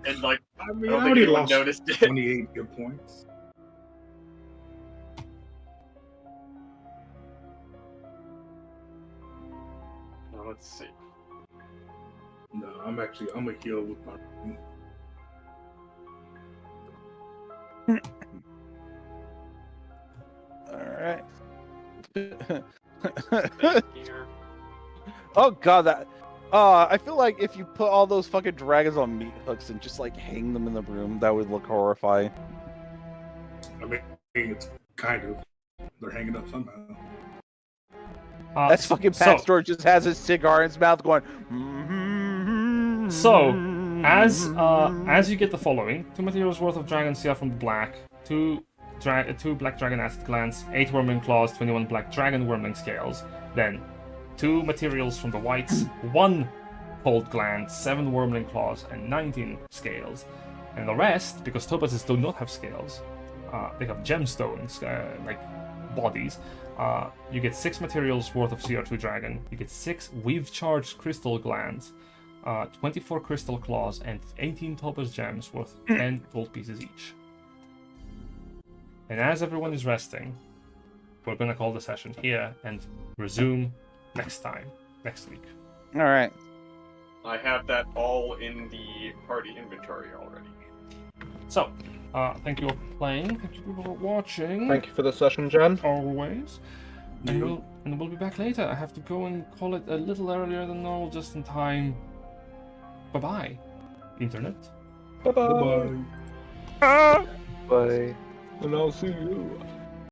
and like I mean, I I don't think already anyone lost noticed it. 28 good points. Well, let's see. No, I'm a heal with my. Alright. Oh god, that. I feel like if you put all those fucking dragons on meat hooks and just like hang them in the room, that would look horrifying. I mean, it's kind of. They're hanging up somehow. That's fucking Paxidor just has his cigar in his mouth going. So, as you get the following: 2 materials worth of dragon scale from the black, 2 black dragon acid glands, 8 wormling claws, 21 black dragon wormling scales, then 2 materials from the whites, 1 cold gland, 7 wormling claws, and 19 scales. And the rest, because topases do not have scales, they have gemstones, like bodies. You get 6 materials worth of CR2 dragon, you get 6 weave charged crystal glands, 24 crystal claws, and 18 topaz gems worth 10 gold pieces each. And as everyone is resting, we're gonna call the session here and resume next week. Alright. I have that all in the party inventory already. So, thank you all for playing, thank you for watching. Thank you for the session, Jen. Always. And we'll be back later. I have to go and call it a little earlier than normal, just in time. Bye-bye, Internet. Bye-bye. Bye. Bye. And I'll see you.